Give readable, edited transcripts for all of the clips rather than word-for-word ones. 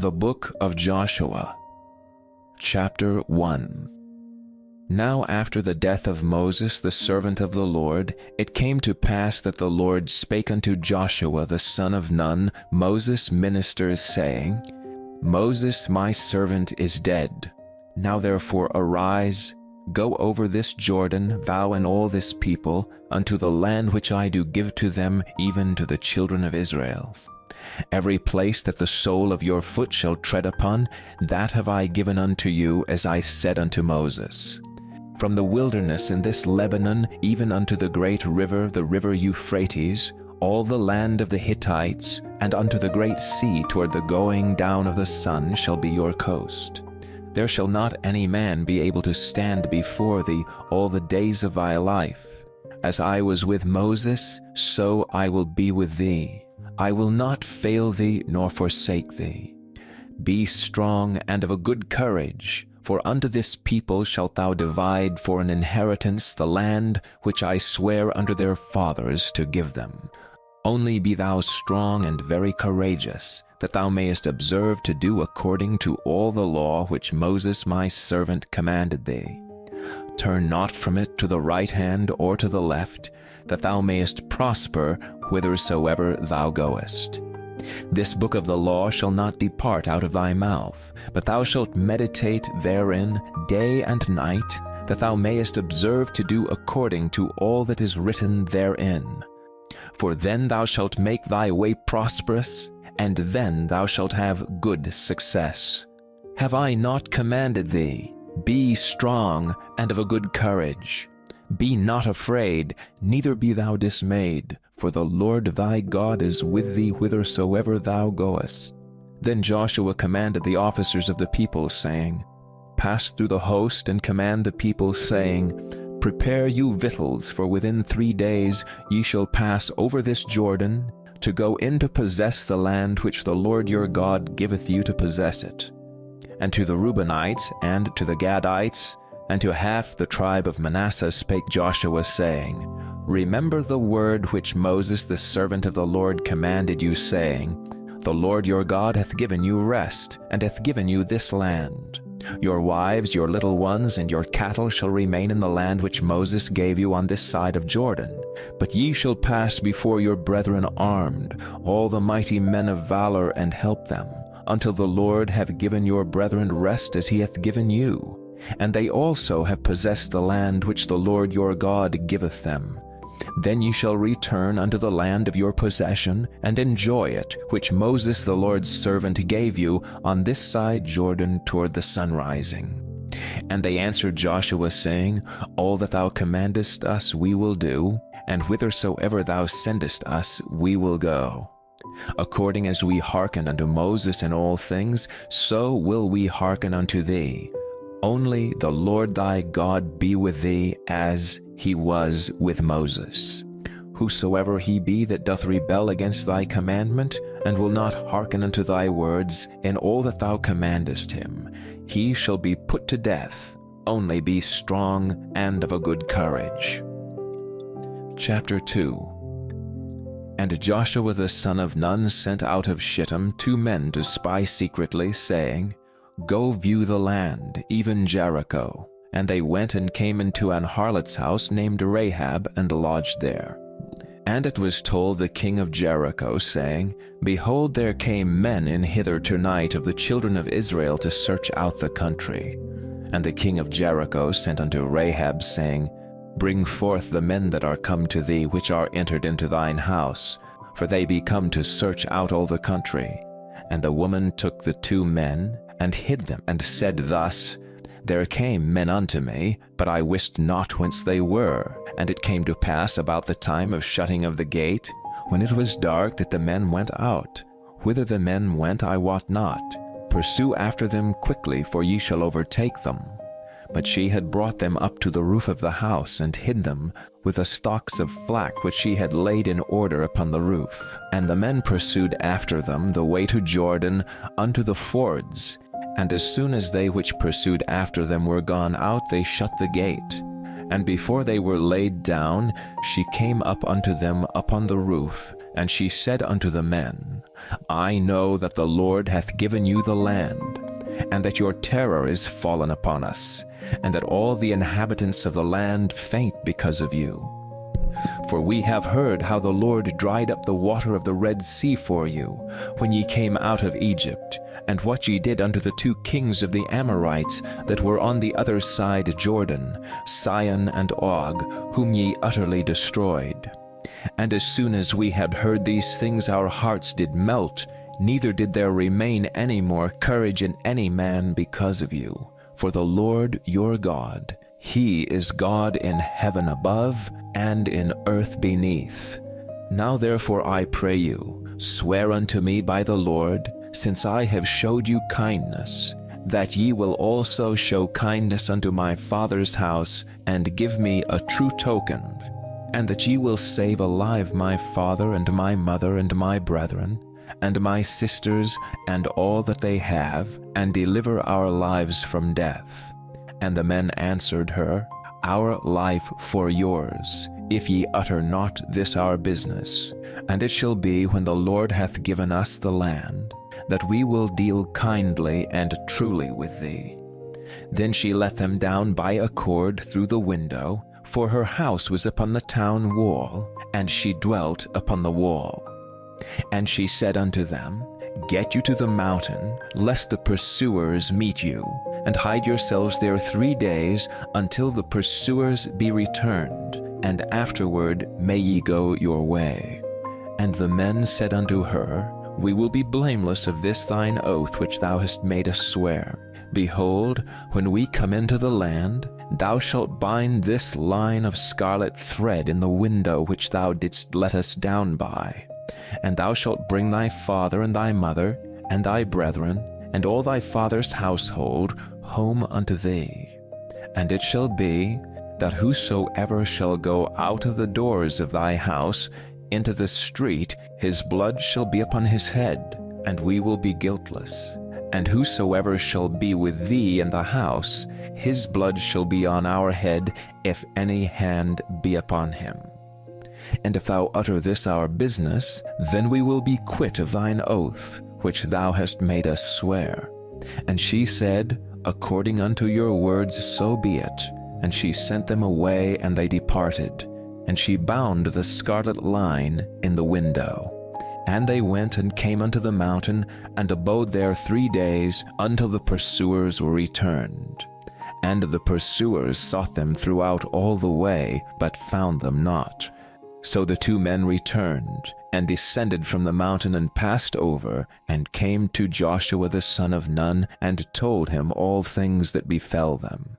The Book of Joshua, Chapter 1. Now after the death of Moses the servant of the Lord, it came to pass that the Lord spake unto Joshua the son of Nun, Moses' minister, saying, Moses my servant is dead. Now therefore arise, go over this Jordan, thou and all this people, unto the land which I do give to them, even to the children of Israel. Every place that the sole of your foot shall tread upon, that have I given unto you, as I said unto Moses. From the wilderness in this Lebanon, even unto the great river, the river Euphrates, all the land of the Hittites, and unto the great sea toward the going down of the sun shall be your coast. There shall not any man be able to stand before thee all the days of thy life. As I was with Moses, so I will be with thee. I will not fail thee nor forsake thee. Be strong and of a good courage, for unto this people shalt thou divide for an inheritance the land which I swear unto their fathers to give them. Only be thou strong and very courageous, that thou mayest observe to do according to all the law which Moses my servant commanded thee. Turn not from it to the right hand or to the left, that thou mayest prosper whithersoever thou goest. This book of the law shall not depart out of thy mouth, but thou shalt meditate therein day and night, that thou mayest observe to do according to all that is written therein. For then thou shalt make thy way prosperous, and then thou shalt have good success. Have I not commanded thee? Be strong and of a good courage. Be not afraid, neither be thou dismayed, for the Lord thy God is with thee whithersoever thou goest. Then Joshua commanded the officers of the people, saying, Pass through the host, and command the people, saying, Prepare you victuals, for within 3 days ye shall pass over this Jordan, to go in to possess the land which the Lord your God giveth you to possess it. And to the Reubenites, and to the Gadites, and to half the tribe of Manasseh spake Joshua, saying, Remember the word which Moses the servant of the Lord commanded you, saying, The Lord your God hath given you rest, and hath given you this land. Your wives, your little ones, and your cattle shall remain in the land which Moses gave you on this side of Jordan. But ye shall pass before your brethren armed, all the mighty men of valor, and help them, until the Lord have given your brethren rest as he hath given you. And they also have possessed the land which the Lord your God giveth them. Then ye shall return unto the land of your possession, and enjoy it, which Moses the Lord's servant gave you on this side Jordan toward the sunrising. And they answered Joshua, saying, All that thou commandest us we will do, and whithersoever thou sendest us we will go. According as we hearkened unto Moses in all things, so will we hearken unto thee. Only the Lord thy God be with thee, as he was with Moses. Whosoever he be that doth rebel against thy commandment, and will not hearken unto thy words in all that thou commandest him, he shall be put to death. Only be strong and of a good courage. Chapter 2. And Joshua the son of Nun sent out of Shittim 2 men to spy secretly, saying, Go view the land, even Jericho. And they went and came into an harlot's house named Rahab, and lodged there. And it was told the king of Jericho, saying, Behold, there came men in hither tonight of the children of Israel to search out the country. And the king of Jericho sent unto Rahab, saying, Bring forth the men that are come to thee, which are entered into thine house, for they be come to search out all the country. And the woman took the 2 men, and hid them, and said thus, There came men unto me, but I wist not whence they were. And it came to pass about the time of shutting of the gate, when it was dark, that the men went out. Whither the men went I wot not. Pursue after them quickly, for ye shall overtake them. But she had brought them up to the roof of the house, and hid them with the stalks of flax which she had laid in order upon the roof. And the men pursued after them the way to Jordan unto the fords. And as soon as they which pursued after them were gone out, they shut the gate. And before they were laid down, she came up unto them upon the roof, and she said unto the men, I know that the Lord hath given you the land, and that your terror is fallen upon us, and that all the inhabitants of the land faint because of you. For we have heard how the Lord dried up the water of the Red Sea for you, when ye came out of Egypt, and what ye did unto the 2 kings of the Amorites that were on the other side Jordan, Sihon and Og, whom ye utterly destroyed. And as soon as we had heard these things, our hearts did melt, neither did there remain any more courage in any man because of you. For the Lord your God, He is God in heaven above and in earth beneath. Now therefore I pray you, swear unto me by the Lord, since I have showed you kindness, that ye will also show kindness unto my father's house, and give me a true token, and that ye will save alive my father and my mother and my brethren, and my sisters, and all that they have, and deliver our lives from death. And the men answered her, Our life for yours, if ye utter not this our business. And it shall be, when the Lord hath given us the land, that we will deal kindly and truly with thee. Then she let them down by a cord through the window, for her house was upon the town wall, and she dwelt upon the wall. And she said unto them, Get you to the mountain, lest the pursuers meet you, and hide yourselves there 3 days, until the pursuers be returned, and afterward may ye go your way. And the men said unto her, We will be blameless of this thine oath which thou hast made us swear. Behold, when we come into the land, thou shalt bind this line of scarlet thread in the window which thou didst let us down by. And thou shalt bring thy father and thy mother, and thy brethren, and all thy father's household home unto thee. And it shall be, that whosoever shall go out of the doors of thy house into the street, his blood shall be upon his head, and we will be guiltless. And whosoever shall be with thee in the house, his blood shall be on our head, if any hand be upon him. And if thou utter this our business, then we will be quit of thine oath, which thou hast made us swear. And she said, According unto your words, so be it. And she sent them away, and they departed. And she bound the scarlet line in the window. And they went and came unto the mountain, and abode there 3 days, until the pursuers were returned. And the pursuers sought them throughout all the way, but found them not. So the 2 men returned, and descended from the mountain, and passed over, and came to Joshua the son of Nun, and told him all things that befell them.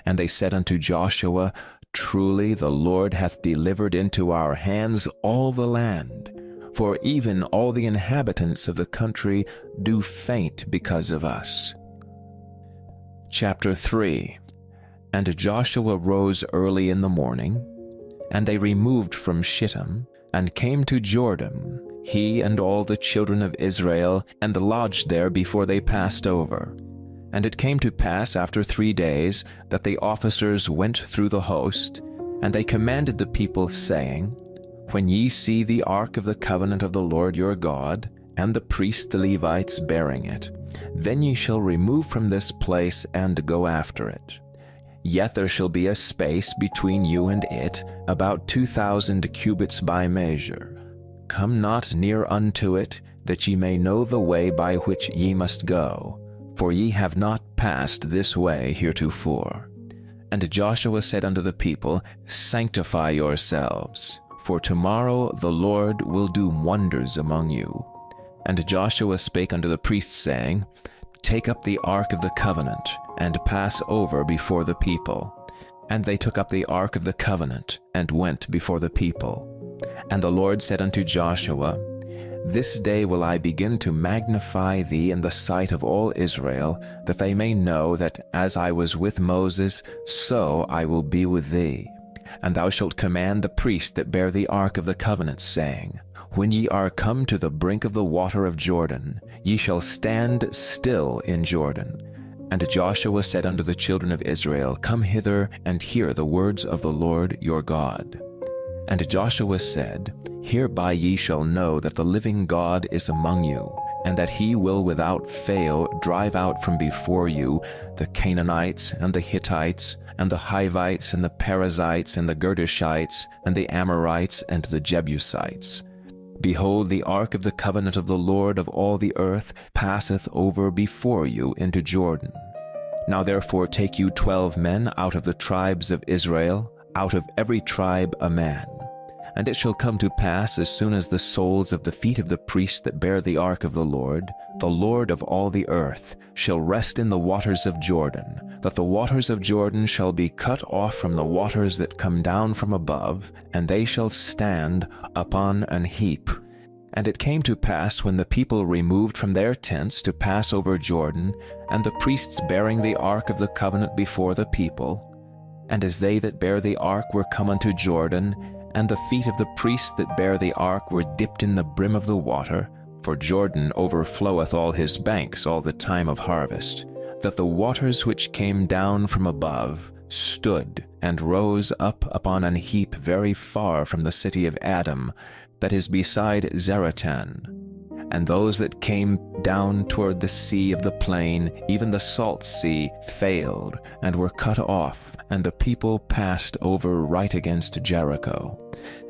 And they said unto Joshua, Truly the Lord hath delivered into our hands all the land, for even all the inhabitants of the country do faint because of us. Chapter 3. And Joshua rose early in the morning, and they removed from Shittim, and came to Jordan, he and all the children of Israel, and lodged there before they passed over. And it came to pass after 3 days, that the officers went through the host, and they commanded the people, saying, When ye see the ark of the covenant of the Lord your God, and the priests the Levites bearing it, then ye shall remove from this place, and go after it. Yet there shall be a space between you and it, about 2,000 cubits by measure. Come not near unto it, that ye may know the way by which ye must go, for ye have not passed this way heretofore. And Joshua said unto the people, Sanctify yourselves, for tomorrow the Lord will do wonders among you. And Joshua spake unto the priests, saying, Take up the ark of the covenant, and pass over before the people. And they took up the ark of the covenant, and went before the people. And the Lord said unto Joshua, This day will I begin to magnify thee in the sight of all Israel, that they may know that as I was with Moses, so I will be with thee. And thou shalt command the priests that bear the ark of the covenant, saying, When ye are come to the brink of the water of Jordan, ye shall stand still in Jordan. And Joshua said unto the children of Israel, Come hither, and hear the words of the Lord your God. And Joshua said, Hereby ye shall know that the living God is among you, and that he will without fail drive out from before you the Canaanites, and the Hittites, and the Hivites, and the Perizzites, and the Girgashites, and the Amorites, and the Jebusites. Behold, the ark of the covenant of the Lord of all the earth passeth over before you into Jordan. Now therefore take you 12 men out of the tribes of Israel, out of every tribe a man. And it shall come to pass, as soon as the soles of the feet of the priests that bear the ark of the Lord of all the earth, shall rest in the waters of Jordan, that the waters of Jordan shall be cut off from the waters that come down from above, and they shall stand upon an heap. And it came to pass, when the people removed from their tents to pass over Jordan, and the priests bearing the ark of the covenant before the people, and as they that bear the ark were come unto Jordan, and the feet of the priests that bear the ark were dipped in the brim of the water, for Jordan overfloweth all his banks all the time of harvest, that the waters which came down from above stood and rose up upon an heap very far from the city of Adam, that is beside Zaratan. And those that came down toward the sea of the plain, even the salt sea, failed, and were cut off, and the people passed over right against Jericho.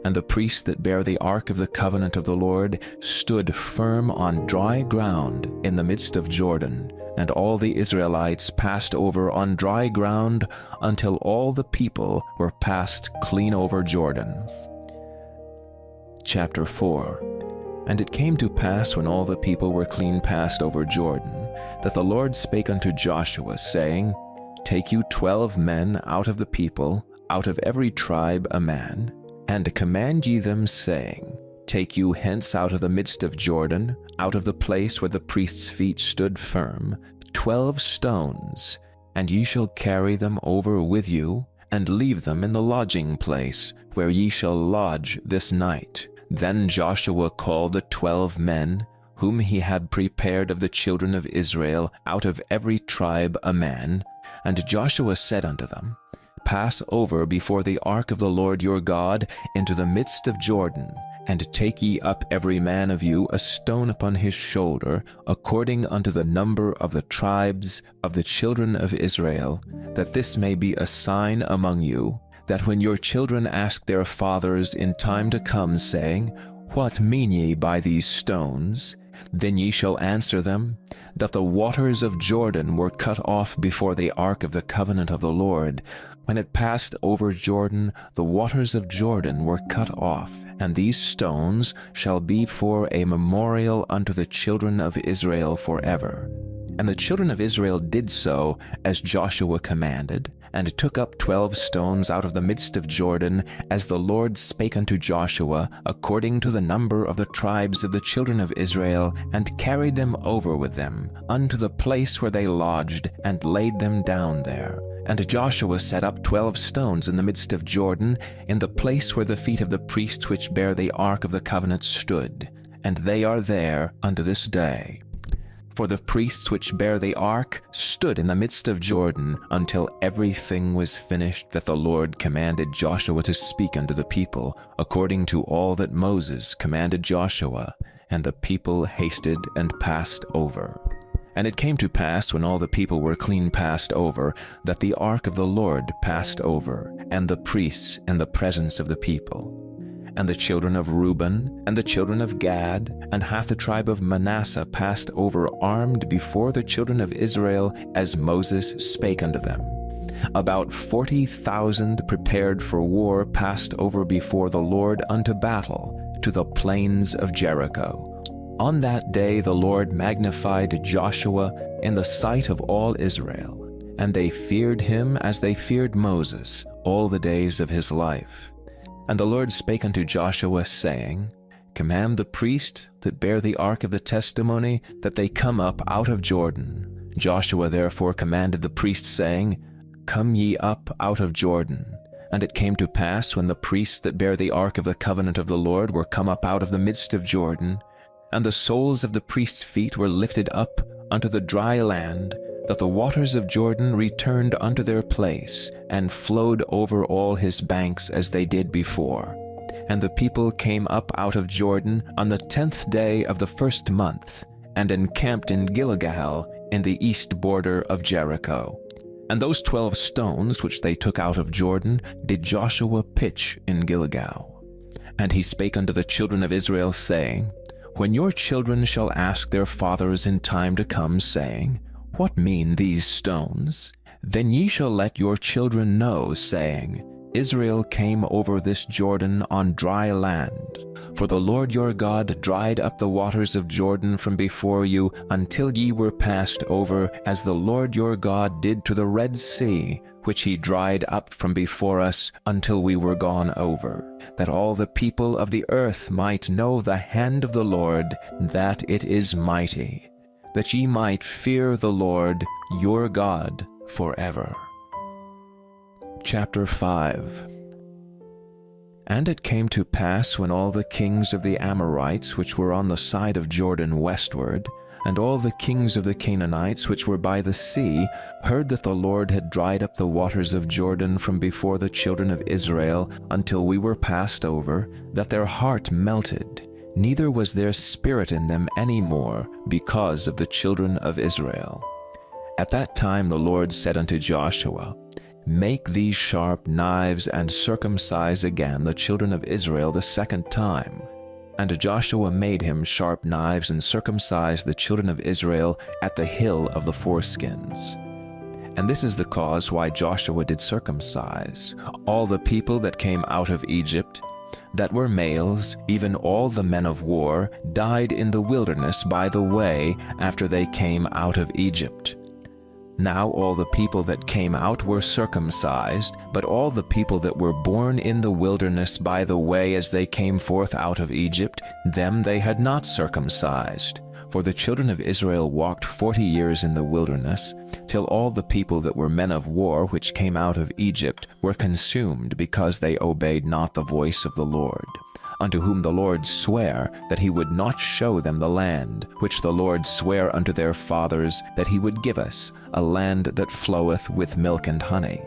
And the priests that bear the ark of the covenant of the Lord stood firm on dry ground in the midst of Jordan, and all the Israelites passed over on dry ground until all the people were passed clean over Jordan. Chapter 4. And it came to pass, when all the people were clean passed over Jordan, that the Lord spake unto Joshua, saying, Take you 12 men out of the people, out of every tribe a man, and command ye them, saying, Take you hence out of the midst of Jordan, out of the place where the priests' feet stood firm, 12 stones, and ye shall carry them over with you, and leave them in the lodging place, where ye shall lodge this night. Then Joshua called the 12 men, whom he had prepared of the children of Israel, out of every tribe a man. And Joshua said unto them, Pass over before the ark of the Lord your God into the midst of Jordan, and take ye up every man of you a stone upon his shoulder, according unto the number of the tribes of the children of Israel, that this may be a sign among you, that when your children ask their fathers in time to come, saying, What mean ye by these stones? Then ye shall answer them, that the waters of Jordan were cut off before the ark of the covenant of the Lord. When it passed over Jordan, the waters of Jordan were cut off, and these stones shall be for a memorial unto the children of Israel forever. And the children of Israel did so as Joshua commanded, and took up 12 stones out of the midst of Jordan, as the Lord spake unto Joshua, according to the number of the tribes of the children of Israel, and carried them over with them unto the place where they lodged, and laid them down there. And Joshua set up 12 stones in the midst of Jordan, in the place where the feet of the priests which bear the ark of the covenant stood, and they are there unto this day. For the priests which bear the ark stood in the midst of Jordan until everything was finished that the Lord commanded Joshua to speak unto the people, according to all that Moses commanded Joshua. And the people hasted and passed over. And it came to pass, when all the people were clean passed over, that the ark of the Lord passed over, and the priests in the presence of the people. And the children of Reuben, and the children of Gad, and half the tribe of Manasseh passed over armed before the children of Israel, as Moses spake unto them. About 40,000 prepared for war passed over before the Lord unto battle, to the plains of Jericho. On that day the Lord magnified Joshua in the sight of all Israel, and they feared him as they feared Moses all the days of his life. And the Lord spake unto Joshua, saying, Command the priests that bear the ark of the testimony, that they come up out of Jordan. Joshua therefore commanded the priests, saying, Come ye up out of Jordan. And it came to pass, when the priests that bear the ark of the covenant of the Lord were come up out of the midst of Jordan, and the soles of the priests' feet were lifted up unto the dry land, that the waters of Jordan returned unto their place, and flowed over all his banks as they did before. And the people came up out of Jordan on the 10th day of the 1st month, and encamped in Gilgal in the east border of Jericho. And those 12 stones which they took out of Jordan did Joshua pitch in Gilgal. And he spake unto the children of Israel, saying, When your children shall ask their fathers in time to come, saying, What mean these stones? Then ye shall let your children know, saying, Israel came over this Jordan on dry land. For the Lord your God dried up the waters of Jordan from before you until ye were passed over, as the Lord your God did to the Red Sea, which he dried up from before us until we were gone over, that all the people of the earth might know the hand of the Lord, that it is mighty, that ye might fear the Lord your God forever. Chapter 5. And it came to pass, when all the kings of the Amorites which were on the side of Jordan westward, and all the kings of the Canaanites which were by the sea, heard that the Lord had dried up the waters of Jordan from before the children of Israel until we were passed over, that their heart melted, neither was there spirit in them any more, because of the children of Israel. At that time the Lord said unto Joshua, Make these sharp knives, and circumcise again the children of Israel the 2nd time. And Joshua made him sharp knives, and circumcised the children of Israel at the hill of the foreskins. And this is the cause why Joshua did circumcise all the people that came out of Egypt, that were males, even all the men of war, died in the wilderness by the way after they came out of Egypt. Now all the people that came out were circumcised, but all the people that were born in the wilderness by the way as they came forth out of Egypt, them they had not circumcised. For the children of Israel walked 40 years in the wilderness, till all the people that were men of war which came out of Egypt were consumed, because they obeyed not the voice of the Lord, unto whom the Lord sware that he would not show them the land, which the Lord sware unto their fathers that he would give us, a land that floweth with milk and honey.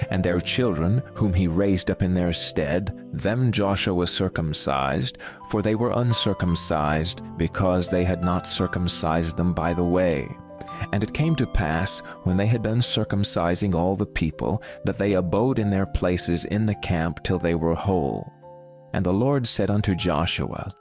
And their children, whom he raised up in their stead, them Joshua circumcised, for they were uncircumcised, because they had not circumcised them by the way. And it came to pass, when they had been circumcising all the people, that they abode in their places in the camp till they were whole. And the Lord said unto Joshua,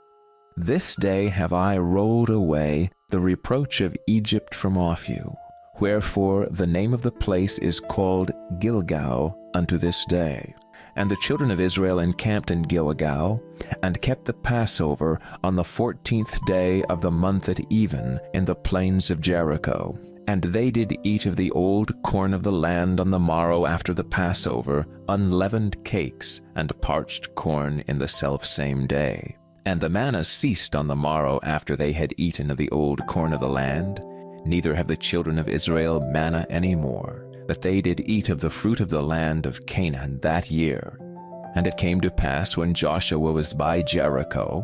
This day have I rolled away the reproach of Egypt from off you. Wherefore the name of the place is called Gilgal unto this day. And the children of Israel encamped in Gilgal, and kept the Passover on the 14th day of the month at even in the plains of Jericho. And they did eat of the old corn of the land on the morrow after the Passover, unleavened cakes, and parched corn in the selfsame day. And the manna ceased on the morrow after they had eaten of the old corn of the land. Neither have the children of Israel manna any more, that they did eat of the fruit of the land of Canaan that year. And it came to pass, when Joshua was by Jericho,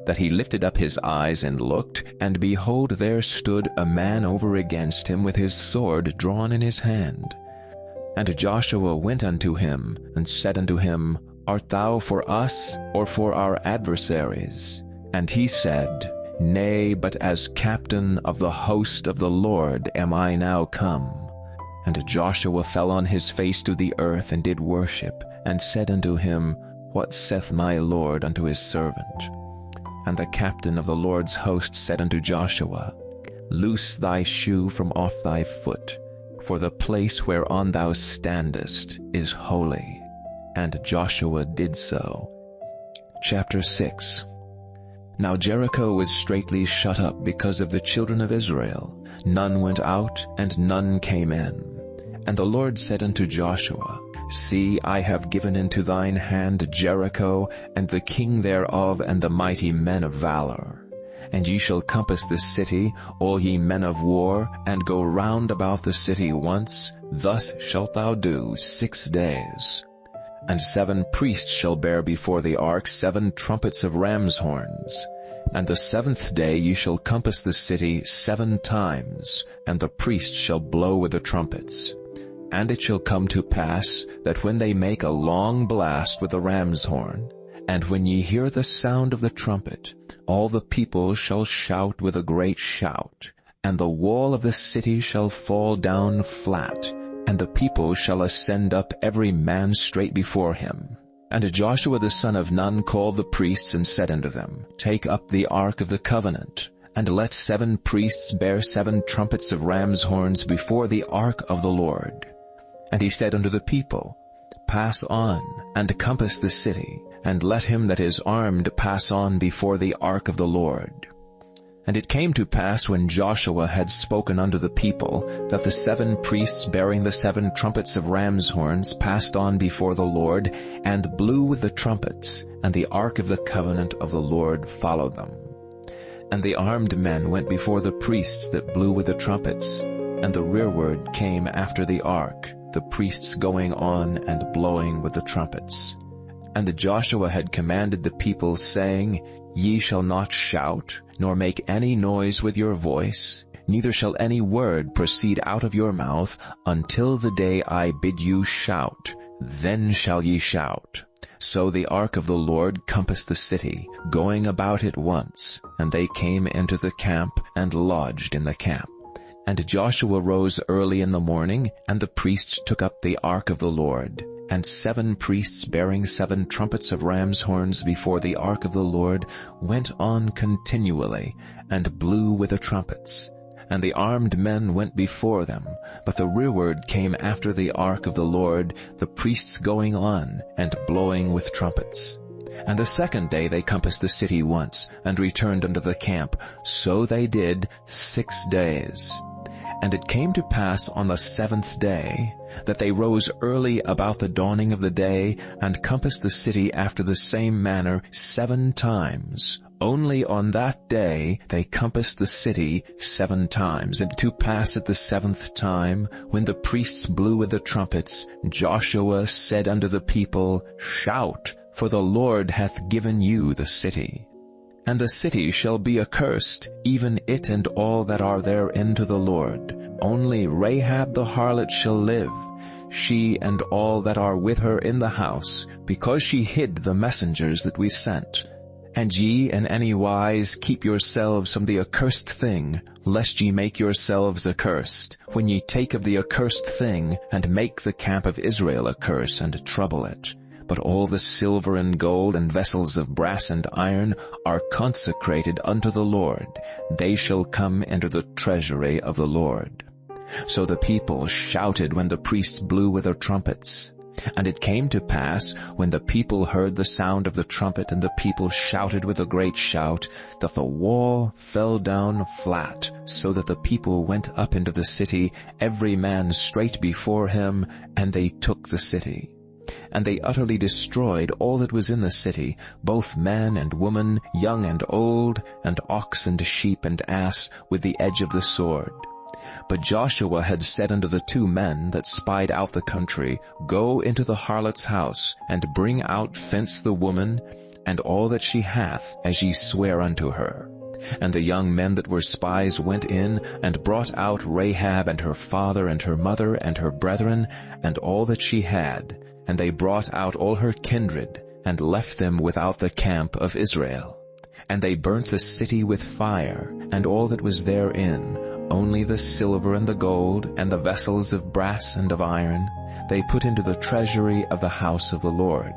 that he lifted up his eyes and looked, and behold, there stood a man over against him with his sword drawn in his hand. And Joshua went unto him, and said unto him, Art thou for us, or for our adversaries? And he said, Nay, but as captain of the host of the Lord am I now come. And Joshua fell on his face to the earth, and did worship, and said unto him, What saith my Lord unto his servant? And the captain of the Lord's host said unto Joshua, Loose thy shoe from off thy foot, for the place whereon thou standest is holy. And Joshua did so. Chapter 6. Now Jericho was straitly shut up because of the children of Israel. None went out, and none came in. And the Lord said unto Joshua, See, I have given into thine hand Jericho, and the king thereof, and the mighty men of valor. And ye shall compass this city, all ye men of war, and go round about the city once. Thus shalt thou do 6 days. And 7 priests shall bear before the ark 7 trumpets of ram's horns. And the 7th day ye shall compass the city 7 times, and the priest shall blow with the trumpets. And it shall come to pass, that when they make a long blast with the ram's horn, and when ye hear the sound of the trumpet, all the people shall shout with a great shout, and the wall of the city shall fall down flat, and the people shall ascend up every man straight before him. And Joshua the son of Nun called the priests, and said unto them, Take up the ark of the covenant, and let 7 priests bear 7 trumpets of ram's horns before the ark of the Lord. And he said unto the people, Pass on, and compass the city, and let him that is armed pass on before the ark of the Lord. And it came to pass, when Joshua had spoken unto the people, that the 7 priests bearing the 7 trumpets of ram's horns passed on before the Lord, and blew with the trumpets, and the ark of the covenant of the Lord followed them. And the armed men went before the priests that blew with the trumpets, and the rearward came after the ark, the priests going on and blowing with the trumpets. And Joshua had commanded the people, saying, Ye shall not shout, nor make any noise with your voice, neither shall any word proceed out of your mouth, until the day I bid you shout. Then shall ye shout. So the ark of the Lord compassed the city, going about it once, and they came into the camp, and lodged in the camp. And Joshua rose early in the morning, and the priests took up the ark of the Lord. And 7 priests bearing 7 trumpets of ram's horns before the ark of the Lord went on continually, and blew with the trumpets. And the armed men went before them, but the rearward came after the ark of the Lord, the priests going on, and blowing with trumpets. And the 2nd day they compassed the city once, and returned unto the camp. So they did 6 days. And it came to pass on the 7th day, that they rose early about the dawning of the day, and compassed the city after the same manner 7 times. Only on that day they compassed the city 7 times. And to pass at the 7th time, when the priests blew with the trumpets, Joshua said unto the people, Shout, for the Lord hath given you the city. And the city shall be accursed, even it and all that are therein to the Lord. Only Rahab the harlot shall live, she and all that are with her in the house, because she hid the messengers that we sent. And ye in any wise keep yourselves from the accursed thing, lest ye make yourselves accursed, when ye take of the accursed thing, and make the camp of Israel a curse, and trouble it. But all the silver and gold and vessels of brass and iron are consecrated unto the Lord. They shall come into the treasury of the Lord. So the people shouted when the priests blew with their trumpets. And it came to pass, when the people heard the sound of the trumpet, and the people shouted with a great shout, that the wall fell down flat, so that the people went up into the city, every man straight before him, and they took the city. And they utterly destroyed all that was in the city, both man and woman, young and old, and ox and sheep and ass, with the edge of the sword. But Joshua had said unto the 2 men that spied out the country, Go into the harlot's house, and bring out thence the woman, and all that she hath, as ye swear unto her. And the young men that were spies went in, and brought out Rahab, and her father, and her mother, and her brethren, and all that she had. And they brought out all her kindred, and left them without the camp of Israel. And they burnt the city with fire, and all that was therein, only the silver and the gold, and the vessels of brass and of iron, they put into the treasury of the house of the Lord.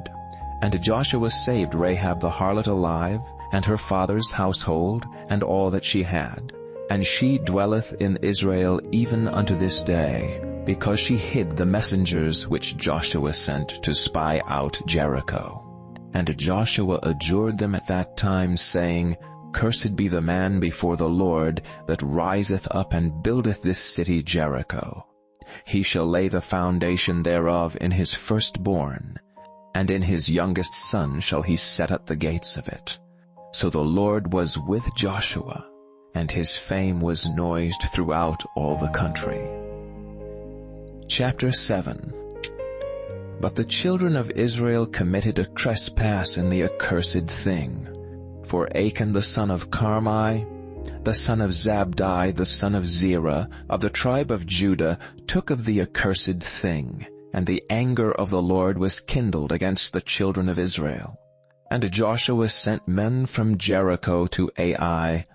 And Joshua saved Rahab the harlot alive, and her father's household, and all that she had. And she dwelleth in Israel even unto this day, because she hid the messengers which Joshua sent to spy out Jericho. And Joshua adjured them at that time, saying, Cursed be the man before the Lord that riseth up and buildeth this city Jericho. He shall lay the foundation thereof in his firstborn, and in his youngest son shall he set up the gates of it. So the Lord was with Joshua, and his fame was noised throughout all the country. Chapter 7. But the children of Israel committed a trespass in the accursed thing. For Achan the son of Carmi, the son of Zabdi, the son of Zerah, of the tribe of Judah, took of the accursed thing, and the anger of the Lord was kindled against the children of Israel. And Joshua sent men from Jericho to Ai,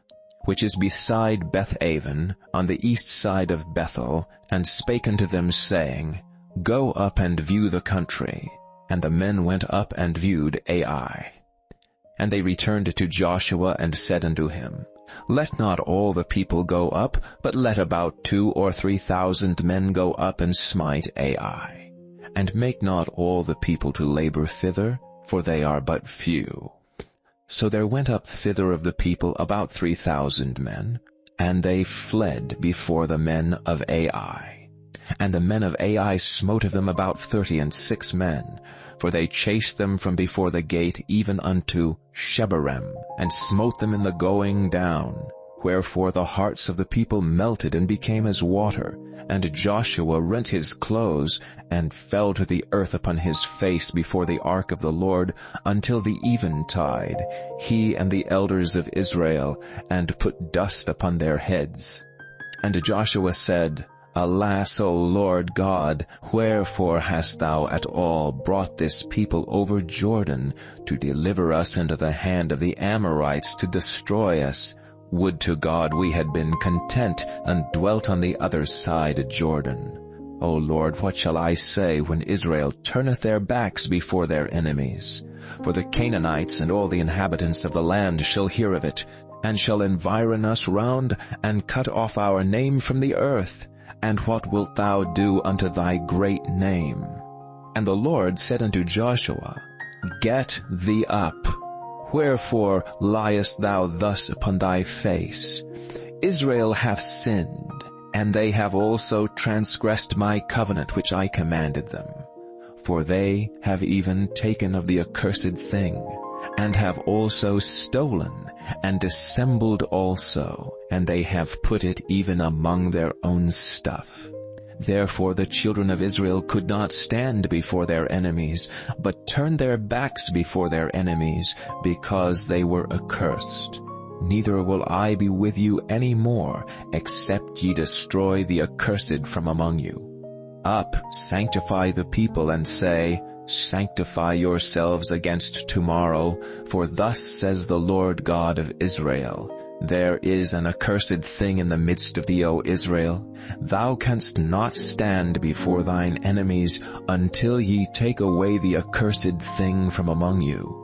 which is beside Beth-aven, on the east side of Bethel, and spake unto them, saying, Go up and view the country. And the men went up and viewed Ai. And they returned to Joshua and said unto him, Let not all the people go up, but let about 2,000 or 3,000 men go up and smite Ai. And make not all the people to labor thither, for they are but few. So there went up thither of the people about 3,000 men, and they fled before the men of Ai. And the men of Ai smote of them about 36 men, for they chased them from before the gate even unto Shebarem, and smote them in the going down. Wherefore the hearts of the people melted and became as water. And Joshua rent his clothes, and fell to the earth upon his face before the ark of the Lord, until the eventide, he and the elders of Israel, and put dust upon their heads. And Joshua said, Alas, O Lord God, wherefore hast thou at all brought this people over Jordan, to deliver us into the hand of the Amorites, to destroy us? Would to God we had been content, and dwelt on the other side Jordan. O Lord, what shall I say when Israel turneth their backs before their enemies? For the Canaanites and all the inhabitants of the land shall hear of it, and shall environ us round, and cut off our name from the earth. And what wilt thou do unto thy great name? And the Lord said unto Joshua, Get thee up. Wherefore liest thou thus upon thy face? Israel hath sinned, and they have also transgressed my covenant which I commanded them. For they have even taken of the accursed thing, and have also stolen, and dissembled also, and they have put it even among their own stuff. Therefore the children of Israel could not stand before their enemies, but turned their backs before their enemies, because they were accursed. Neither will I be with you any more, except ye destroy the accursed from among you. Up, sanctify the people, and say, Sanctify yourselves against tomorrow, for thus says the Lord God of Israel, There is an accursed thing in the midst of thee, O Israel. Thou canst not stand before thine enemies until ye take away the accursed thing from among you.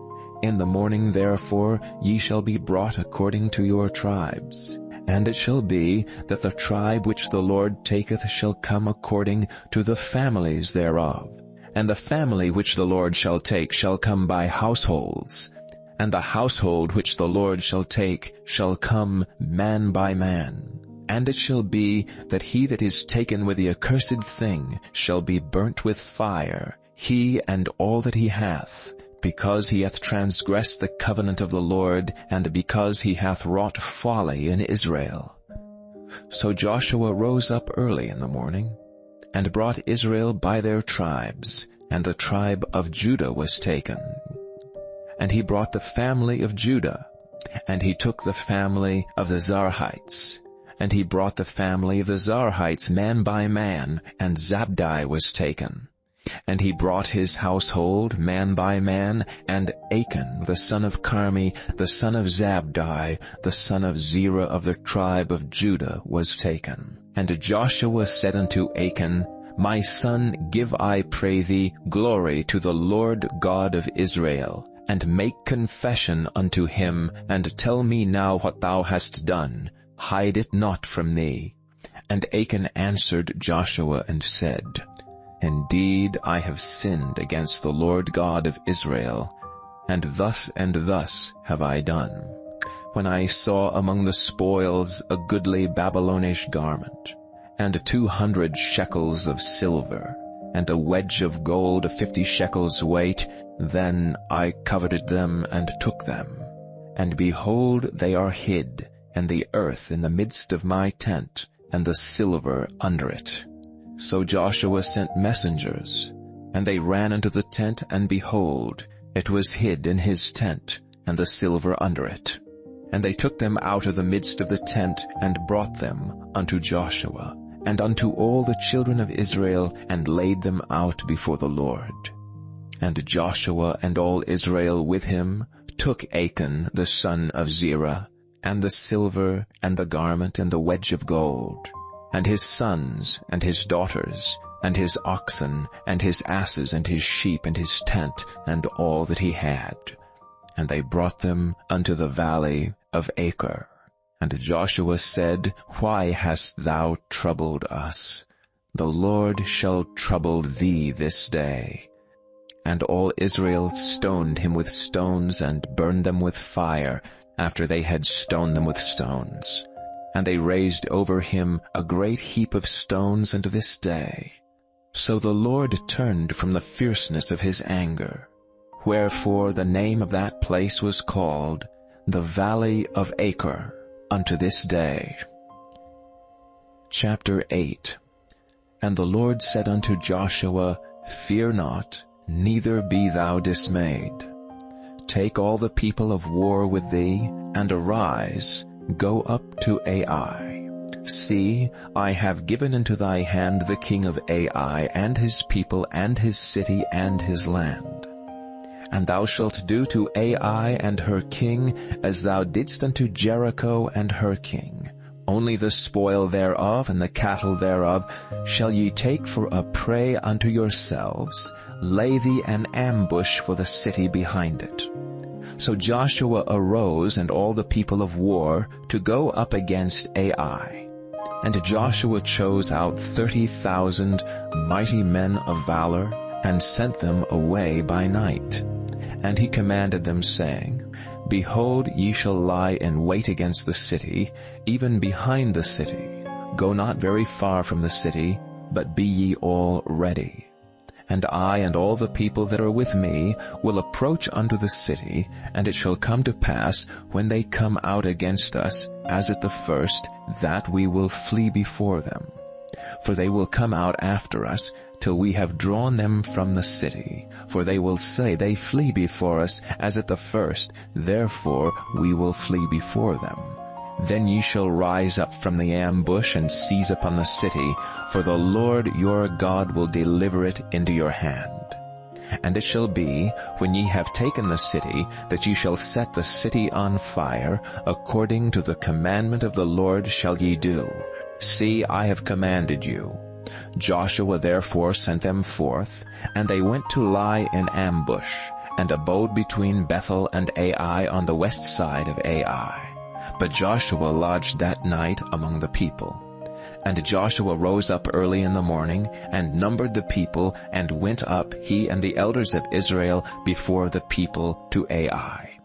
In the morning therefore ye shall be brought according to your tribes. And it shall be that the tribe which the Lord taketh shall come according to the families thereof. And the family which the Lord shall take shall come by households. And the household which the Lord shall take shall come man by man. And it shall be that he that is taken with the accursed thing shall be burnt with fire, he and all that he hath, because he hath transgressed the covenant of the Lord, and because he hath wrought folly in Israel. So Joshua rose up early in the morning, and brought Israel by their tribes, and the tribe of Judah was taken. And he brought the family of Judah, and he took the family of the Zarhites. And he brought the family of the Zarhites man by man, and Zabdi was taken. And he brought his household man by man, and Achan the son of Carmi, the son of Zabdi, the son of Zerah of the tribe of Judah, was taken. And Joshua said unto Achan, My son, give, I pray thee, glory to the Lord God of Israel, and make confession unto him, and tell me now what thou hast done. Hide it not from thee. And Achan answered Joshua and said, Indeed, I have sinned against the Lord God of Israel, and thus have I done, when I saw among the spoils a goodly Babylonish garment, and 200 shekels of silver, and a wedge of gold of 50 shekels weight. Then I coveted them and took them. And behold, they are hid, and the earth in the midst of my tent, and the silver under it. So Joshua sent messengers, and they ran into the tent, and behold, it was hid in his tent, and the silver under it. And they took them out of the midst of the tent, and brought them unto Joshua, and unto all the children of Israel, and laid them out before the Lord. And Joshua and all Israel with him took Achan the son of Zerah, and the silver, and the garment, and the wedge of gold, and his sons, and his daughters, and his oxen, and his asses, and his sheep, and his tent, and all that he had. And they brought them unto the valley of Achor. And Joshua said, Why hast thou troubled us? The Lord shall trouble thee this day. And all Israel stoned him with stones, and burned them with fire, after they had stoned them with stones. And they raised over him a great heap of stones unto this day. So the Lord turned from the fierceness of his anger. Wherefore the name of that place was called the Valley of Achor unto this day. Chapter 8. And the Lord said unto Joshua, Fear not, neither be thou dismayed. Take all the people of war with thee, and arise, go up to Ai. See, I have given into thy hand the king of Ai, and his people, and his city, and his land. And thou shalt do to Ai and her king as thou didst unto Jericho and her king. Only the spoil thereof and the cattle thereof shall ye take for a prey unto yourselves. Lay thee an ambush for the city behind it. So Joshua arose and all the people of war to go up against Ai. And Joshua chose out 30,000 mighty men of valor, and sent them away by night. And he commanded them, saying, Behold, ye shall lie in wait against the city, even behind the city. Go not very far from the city, but be ye all ready. And I and all the people that are with me will approach unto the city, and it shall come to pass, when they come out against us, as at the first, that we will flee before them. For they will come out after us, till we have drawn them from the city. For they will say, They flee before us, as at the first, therefore we will flee before them. Then ye shall rise up from the ambush, and seize upon the city, for the Lord your God will deliver it into your hand. And it shall be, when ye have taken the city, that ye shall set the city on fire, according to the commandment of the Lord shall ye do. See, I have commanded you. Joshua therefore sent them forth, and they went to lie in ambush, and abode between Bethel and Ai on the west side of Ai. But Joshua lodged that night among the people. And Joshua rose up early in the morning, and numbered the people, and went up, he and the elders of Israel, before the people to Ai.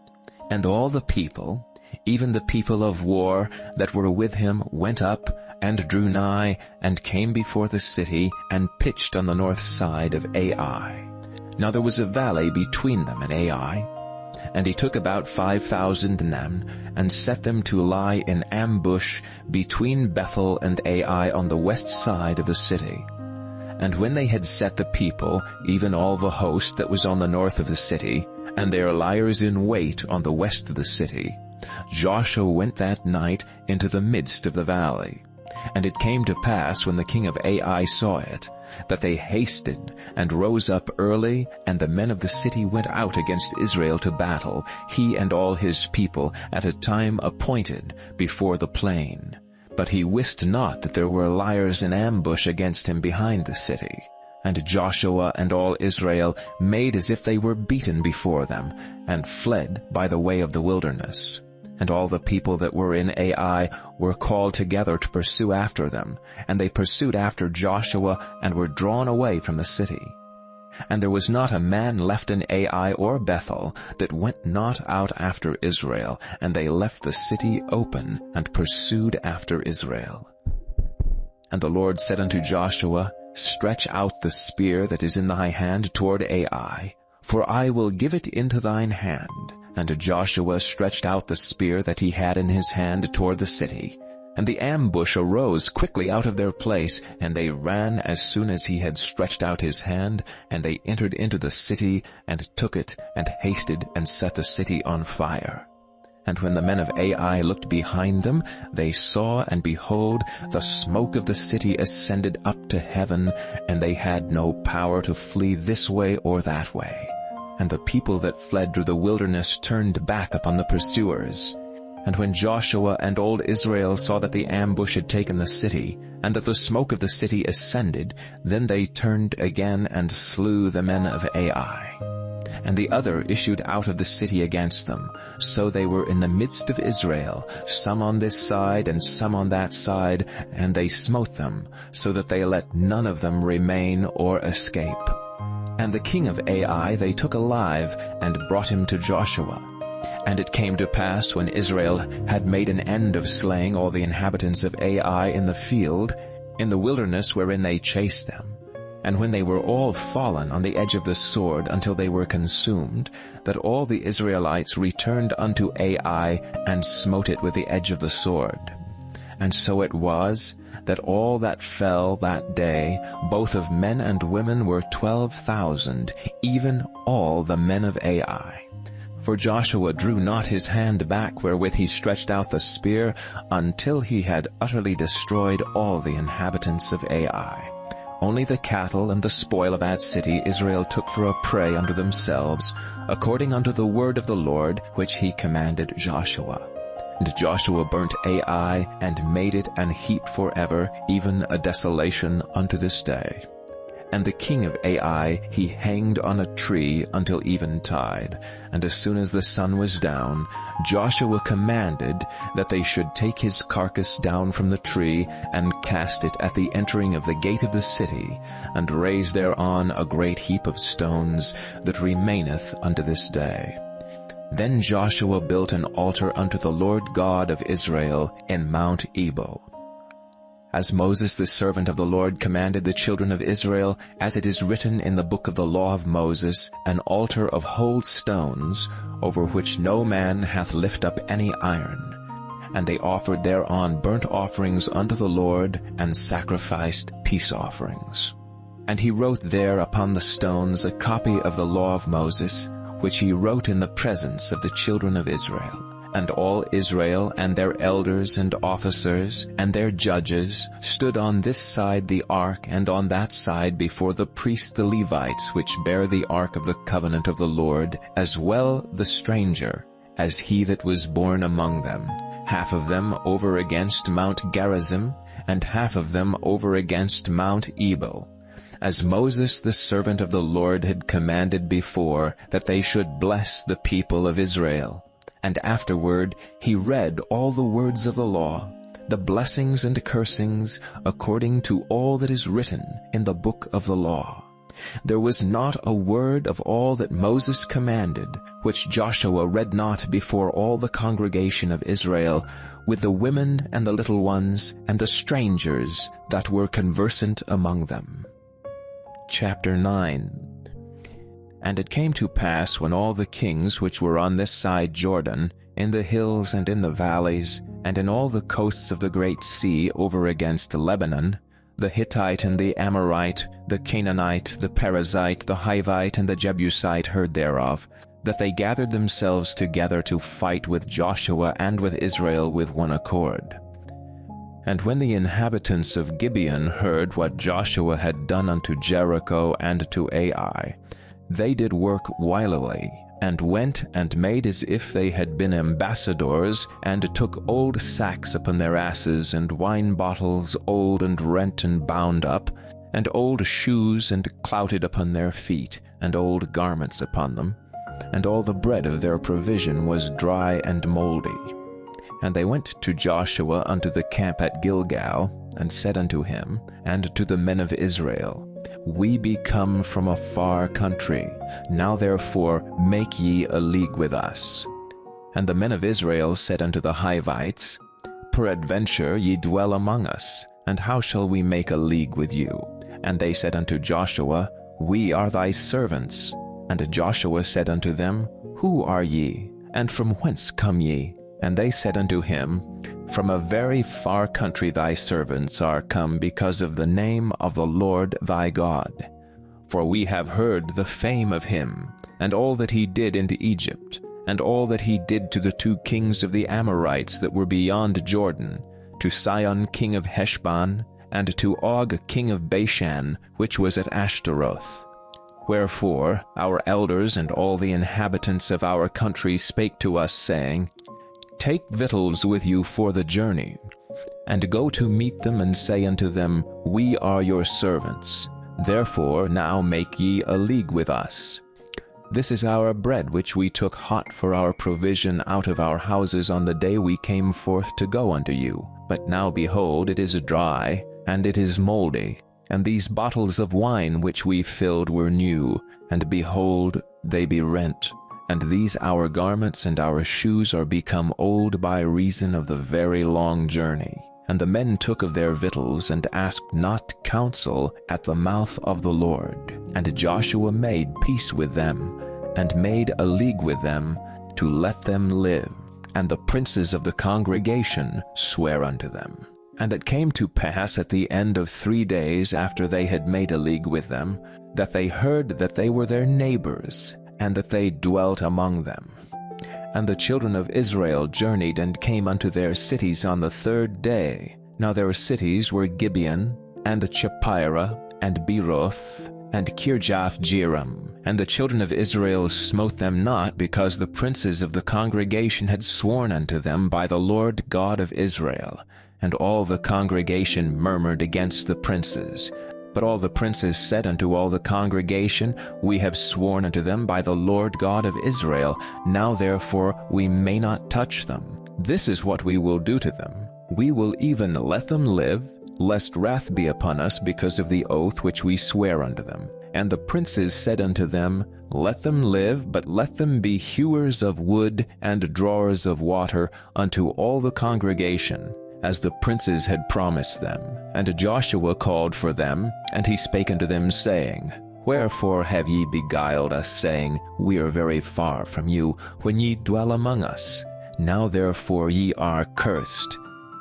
And all the people, even the people of war that were with him, went up, and drew nigh, and came before the city, and pitched on the north side of Ai. Now there was a valley between them and Ai. And he took about 5,000 men, and set them to lie in ambush between Bethel and Ai on the west side of the city. And when they had set the people, even all the host that was on the north of the city, and their liers in wait on the west of the city, Joshua went that night into the midst of the valley. And it came to pass, when the king of Ai saw it, that they hasted and rose up early, and the men of the city went out against Israel to battle, he and all his people, at a time appointed, before the plain. But he wist not that there were liers in ambush against him behind the city. And Joshua and all Israel made as if they were beaten before them, and fled by the way of the wilderness. And all the people that were in Ai were called together to pursue after them. And they pursued after Joshua, and were drawn away from the city. And there was not a man left in Ai or Bethel that went not out after Israel. And they left the city open, and pursued after Israel. And the Lord said unto Joshua, Stretch out the spear that is in thy hand toward Ai, for I will give it into thine hand. And Joshua stretched out the spear that he had in his hand toward the city. And the ambush arose quickly out of their place, and they ran as soon as he had stretched out his hand, and they entered into the city, and took it, and hasted, and set the city on fire. And when the men of Ai looked behind them, they saw, and behold, the smoke of the city ascended up to heaven, and they had no power to flee this way or that way. And the people that fled through the wilderness turned back upon the pursuers. And when Joshua and all Israel saw that the ambush had taken the city, and that the smoke of the city ascended, then they turned again and slew the men of Ai. And the other issued out of the city against them. So they were in the midst of Israel, some on this side and some on that side, and they smote them, so that they let none of them remain or escape. And the king of Ai they took alive, and brought him to Joshua. And it came to pass, when Israel had made an end of slaying all the inhabitants of Ai in the field, in the wilderness wherein they chased them, and when they were all fallen on the edge of the sword until they were consumed, that all the Israelites returned unto Ai, and smote it with the edge of the sword. And so it was, that all that fell that day, both of men and women, were 12,000, even all the men of Ai. For Joshua drew not his hand back wherewith he stretched out the spear, until he had utterly destroyed all the inhabitants of Ai. Only the cattle and the spoil of that city Israel took for a prey unto themselves, according unto the word of the Lord which he commanded Joshua. And Joshua burnt Ai, and made it an heap forever, even a desolation unto this day. And the king of Ai he hanged on a tree until eventide. And as soon as the sun was down, Joshua commanded that they should take his carcass down from the tree, and cast it at the entering of the gate of the city, and raise thereon a great heap of stones, that remaineth unto this day. Then Joshua built an altar unto the Lord God of Israel in Mount Ebal. As Moses the servant of the Lord commanded the children of Israel, as it is written in the book of the law of Moses, an altar of whole stones, over which no man hath lift up any iron. And they offered thereon burnt offerings unto the Lord, and sacrificed peace offerings. And he wrote there upon the stones a copy of the law of Moses, which he wrote in the presence of the children of Israel. And all Israel and their elders and officers and their judges stood on this side the ark, and on that side before the priests the Levites, which bear the ark of the covenant of the Lord, as well the stranger as he that was born among them, half of them over against Mount Gerizim, and half of them over against Mount Ebal, as Moses the servant of the Lord had commanded before, that they should bless the people of Israel. And afterward he read all the words of the law, the blessings and cursings, according to all that is written in the book of the law. There was not a word of all that Moses commanded, which Joshua read not before all the congregation of Israel, with the women and the little ones, and the strangers that were conversant among them. Chapter 9. And it came to pass, when all the kings which were on this side Jordan, in the hills and in the valleys, and in all the coasts of the great sea over against Lebanon, the Hittite and the Amorite, the Canaanite, the Perizzite, the Hivite, and the Jebusite heard thereof, that they gathered themselves together to fight with Joshua and with Israel with one accord. And when the inhabitants of Gibeon heard what Joshua had done unto Jericho and to Ai, they did work wilily, and went and made as if they had been ambassadors, and took old sacks upon their asses, and wine bottles old and rent and bound up, and old shoes and clouted upon their feet, and old garments upon them, and all the bread of their provision was dry and mouldy. And they went to Joshua unto the camp at Gilgal, and said unto him, and to the men of Israel, We be come from a far country. Now therefore make ye a league with us. And the men of Israel said unto the Hivites, Peradventure ye dwell among us, and how shall we make a league with you? And they said unto Joshua, We are thy servants. And Joshua said unto them, Who are ye, and from whence come ye? And they said unto him, From a very far country thy servants are come because of the name of the Lord thy God. For we have heard the fame of him, and all that he did into Egypt, and all that he did to the 2 kings of the Amorites that were beyond Jordan, to Sihon king of Heshbon, and to Og king of Bashan, which was at Ashtaroth. Wherefore our elders and all the inhabitants of our country spake to us, saying, Take victuals with you for the journey, and go to meet them, and say unto them, We are your servants. Therefore now make ye a league with us. This is our bread which we took hot for our provision out of our houses on the day we came forth to go unto you. But now behold, it is dry, and it is mouldy. And these bottles of wine which we filled were new, and behold, they be rent. And these our garments and our shoes are become old by reason of the very long journey. And the men took of their victuals, and asked not counsel at the mouth of the Lord. And Joshua made peace with them, and made a league with them, to let them live. And the princes of the congregation sware unto them. And it came to pass at the end of 3 days after they had made a league with them, that they heard that they were their neighbors, and that they dwelt among them. And the children of Israel journeyed and came unto their cities on the 3rd day. Now their cities were Gibeon, and Chephirah, and Beeroth, and Kirjath-jearim. And the children of Israel smote them not, because the princes of the congregation had sworn unto them by the Lord God of Israel. And all the congregation murmured against the princes. But all the princes said unto all the congregation, We have sworn unto them by the Lord God of Israel. Now therefore we may not touch them. This is what we will do to them. We will even let them live, lest wrath be upon us because of the oath which we swear unto them. And the princes said unto them, Let them live, but let them be hewers of wood and drawers of water unto all the congregation, as the princes had promised them. And Joshua called for them, and he spake unto them, saying, Wherefore have ye beguiled us, saying, We are very far from you, when ye dwell among us? Now therefore ye are cursed,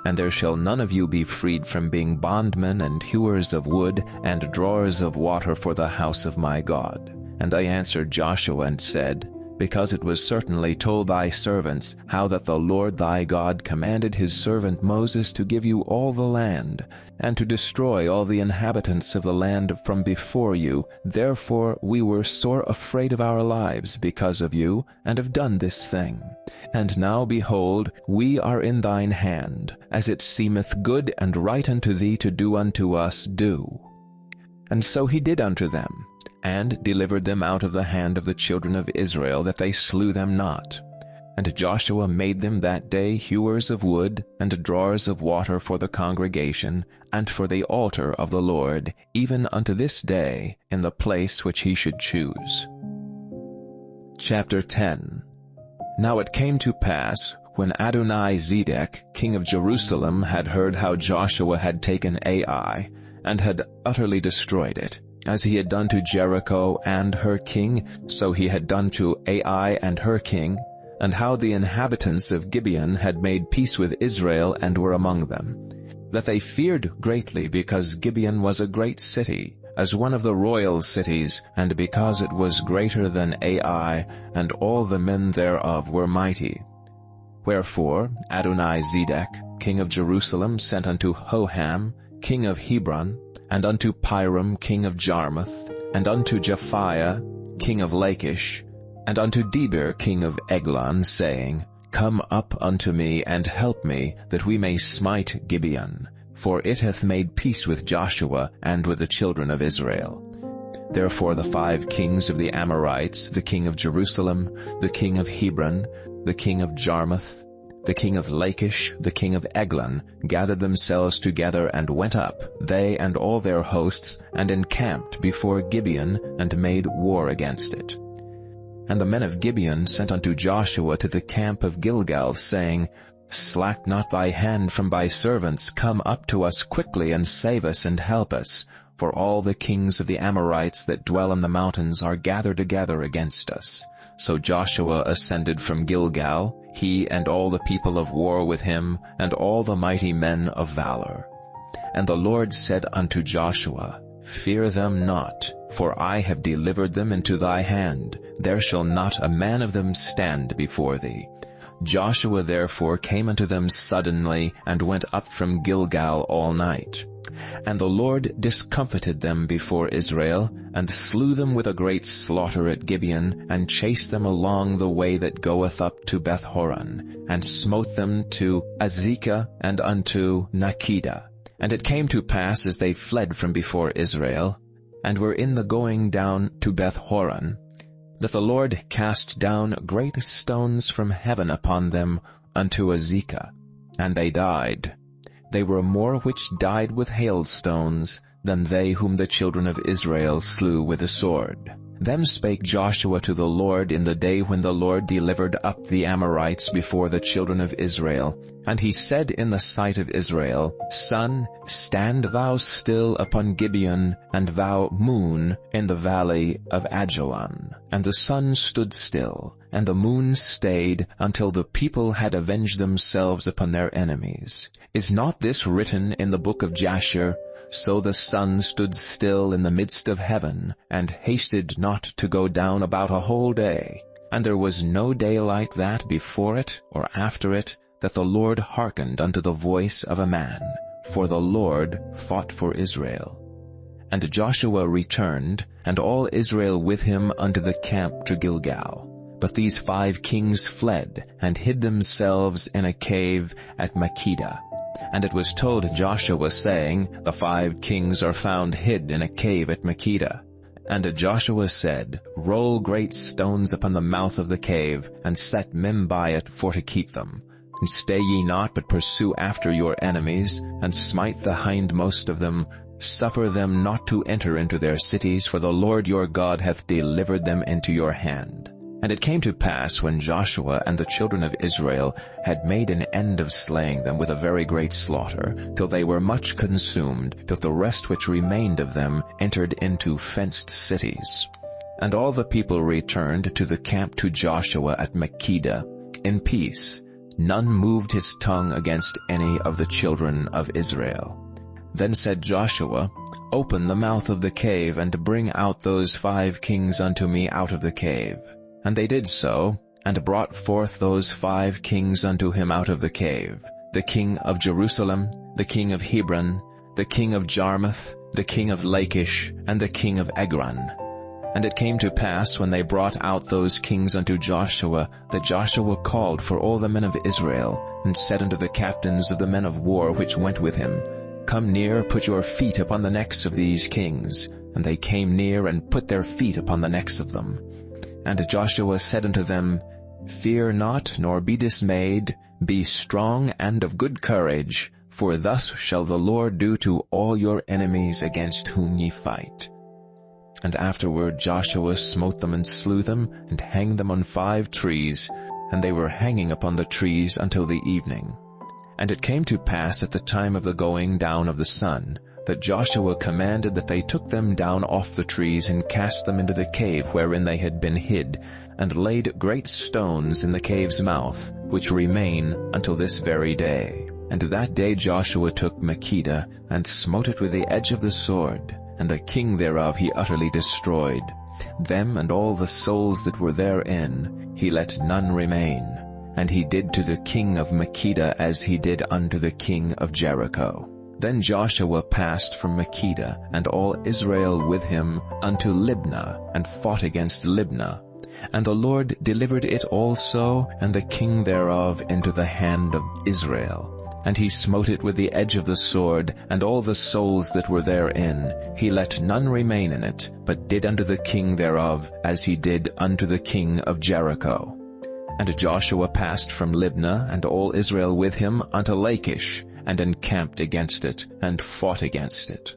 and there shall none of you be freed from being bondmen and hewers of wood and drawers of water for the house of my God. And they answered Joshua and said, Because it was certainly told thy servants how that the Lord thy God commanded his servant Moses to give you all the land, and to destroy all the inhabitants of the land from before you. Therefore we were sore afraid of our lives because of you, and have done this thing. And now, behold, we are in thine hand. As it seemeth good and right unto thee to do unto us, do. And so he did unto them, and delivered them out of the hand of the children of Israel, that they slew them not. And Joshua made them that day hewers of wood and drawers of water for the congregation, and for the altar of the Lord, even unto this day, in the place which he should choose. Chapter 10. Now it came to pass, when Adoni-Zedek, king of Jerusalem, had heard how Joshua had taken Ai, and had utterly destroyed it, as he had done to Jericho and her king, so he had done to Ai and her king, and how the inhabitants of Gibeon had made peace with Israel and were among them, that they feared greatly, because Gibeon was a great city, as one of the royal cities, and because it was greater than Ai, and all the men thereof were mighty. Wherefore Adoni-Zedek, king of Jerusalem, sent unto Hoham, king of Hebron, and unto Piram, king of Jarmuth, and unto Japhiah, king of Lachish, and unto Debir, king of Eglon, saying, Come up unto me, and help me, that we may smite Gibeon, for it hath made peace with Joshua and with the children of Israel. Therefore the 5 kings of the Amorites, the king of Jerusalem, the king of Hebron, the king of Jarmuth, the king of Lachish, the king of Eglon, gathered themselves together and went up, they and all their hosts, and encamped before Gibeon, and made war against it. And the men of Gibeon sent unto Joshua to the camp of Gilgal, saying, Slack not thy hand from thy servants, come up to us quickly, and save us and help us, for all the kings of the Amorites that dwell in the mountains are gathered together against us. So Joshua ascended from Gilgal, he and all the people of war with him, and all the mighty men of valor. And the Lord said unto Joshua, Fear them not, for I have delivered them into thy hand. There shall not a man of them stand before thee. Joshua therefore came unto them suddenly, and went up from Gilgal all night. And the Lord discomfited them before Israel, and slew them with a great slaughter at Gibeon, and chased them along the way that goeth up to Beth-horon, and smote them to Azekah and unto Nakkedah. And it came to pass, as they fled from before Israel, and were in the going down to Beth-horon, that the Lord cast down great stones from heaven upon them unto Azekah, and they died. They were more which died with hailstones than they whom the children of Israel slew with the sword. Then spake Joshua to the Lord in the day when the Lord delivered up the Amorites before the children of Israel. And he said in the sight of Israel, Sun, stand thou still upon Gibeon, and thou moon in the valley of Ajalon. And the sun stood still, and the moon stayed, until the people had avenged themselves upon their enemies. Is not this written in the book of Jasher? So the sun stood still in the midst of heaven, and hasted not to go down about a whole day. And there was no daylight that before it or after it, that the Lord hearkened unto the voice of a man, for the Lord fought for Israel. And Joshua returned, and all Israel with him unto the camp to Gilgal. But these 5 kings fled, and hid themselves in a cave at Makkedah. And it was told Joshua, saying, The 5 kings are found hid in a cave at Makkedah. And Joshua said, Roll great stones upon the mouth of the cave, and set men by it for to keep them. And stay ye not, but pursue after your enemies, and smite the hindmost of them. Suffer them not to enter into their cities, for the Lord your God hath delivered them into your hand. And it came to pass, when Joshua and the children of Israel had made an end of slaying them with a very great slaughter, till they were much consumed, that the rest which remained of them entered into fenced cities. And all the people returned to the camp to Joshua at Makkedah in peace. None moved his tongue against any of the children of Israel. Then said Joshua, Open the mouth of the cave, and bring out those 5 kings unto me out of the cave. And they did so, and brought forth those 5 kings unto him out of the cave, the king of Jerusalem, the king of Hebron, the king of Jarmuth, the king of Lachish, and the king of Egron. And it came to pass, when they brought out those kings unto Joshua, that Joshua called for all the men of Israel, and said unto the captains of the men of war which went with him, Come near, put your feet upon the necks of these kings. And they came near, and put their feet upon the necks of them. And Joshua said unto them, Fear not, nor be dismayed, be strong and of good courage, for thus shall the Lord do to all your enemies against whom ye fight. And afterward Joshua smote them and slew them, and hanged them on 5 trees, and they were hanging upon the trees until the evening. And it came to pass at the time of the going down of the sun, that Joshua commanded that they took them down off the trees, and cast them into the cave wherein they had been hid, and laid great stones in the cave's mouth, which remain until this very day. And that day Joshua took Makkedah, and smote it with the edge of the sword, and the king thereof he utterly destroyed. Them and all the souls that were therein he let none remain. And he did to the king of Makkedah as he did unto the king of Jericho. Then Joshua passed from Makkedah, and all Israel with him, unto Libnah, and fought against Libnah. And the Lord delivered it also, and the king thereof, into the hand of Israel. And he smote it with the edge of the sword, and all the souls that were therein. He let none remain in it, but did unto the king thereof, as he did unto the king of Jericho. And Joshua passed from Libnah, and all Israel with him, unto Lachish, and encamped against it, and fought against it.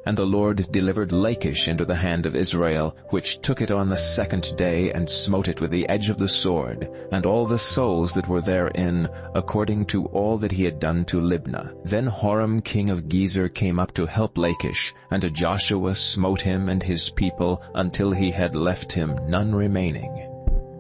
And the Lord delivered Lachish into the hand of Israel, which took it on the 2nd day, and smote it with the edge of the sword, and all the souls that were therein, according to all that he had done to Libnah. Then Horam king of Gezer came up to help Lachish, and Joshua smote him and his people, until he had left him none remaining.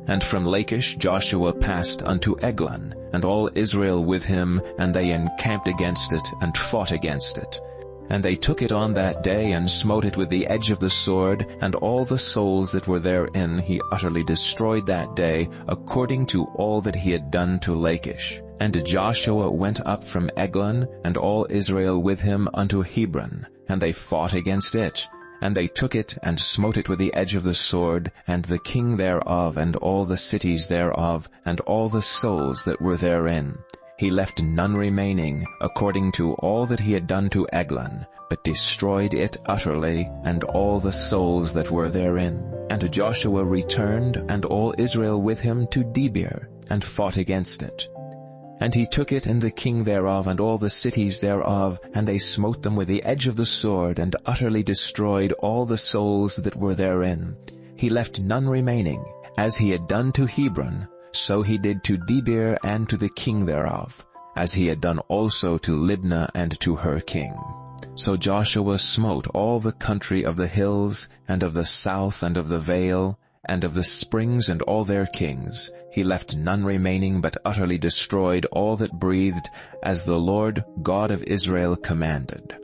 And from Lachish Joshua passed unto Eglon, and all Israel with him, and they encamped against it, and fought against it. And they took it on that day, and smote it with the edge of the sword, and all the souls that were therein he utterly destroyed that day, according to all that he had done to Lachish. And Joshua went up from Eglon, and all Israel with him, unto Hebron, and they fought against it. And they took it, and smote it with the edge of the sword, and the king thereof, and all the cities thereof, and all the souls that were therein. He left none remaining, according to all that he had done to Eglon, but destroyed it utterly, and all the souls that were therein. And Joshua returned, and all Israel with him, to Debir, and fought against it. And he took it, and the king thereof, and all the cities thereof, and they smote them with the edge of the sword, and utterly destroyed all the souls that were therein. He left none remaining. As he had done to Hebron, so he did to Debir and to the king thereof, as he had done also to Libnah and to her king. So Joshua smote all the country of the hills, and of the south, and of the vale, and of the springs, and all their kings. He left none remaining, but utterly destroyed all that breathed, as the Lord God of Israel commanded.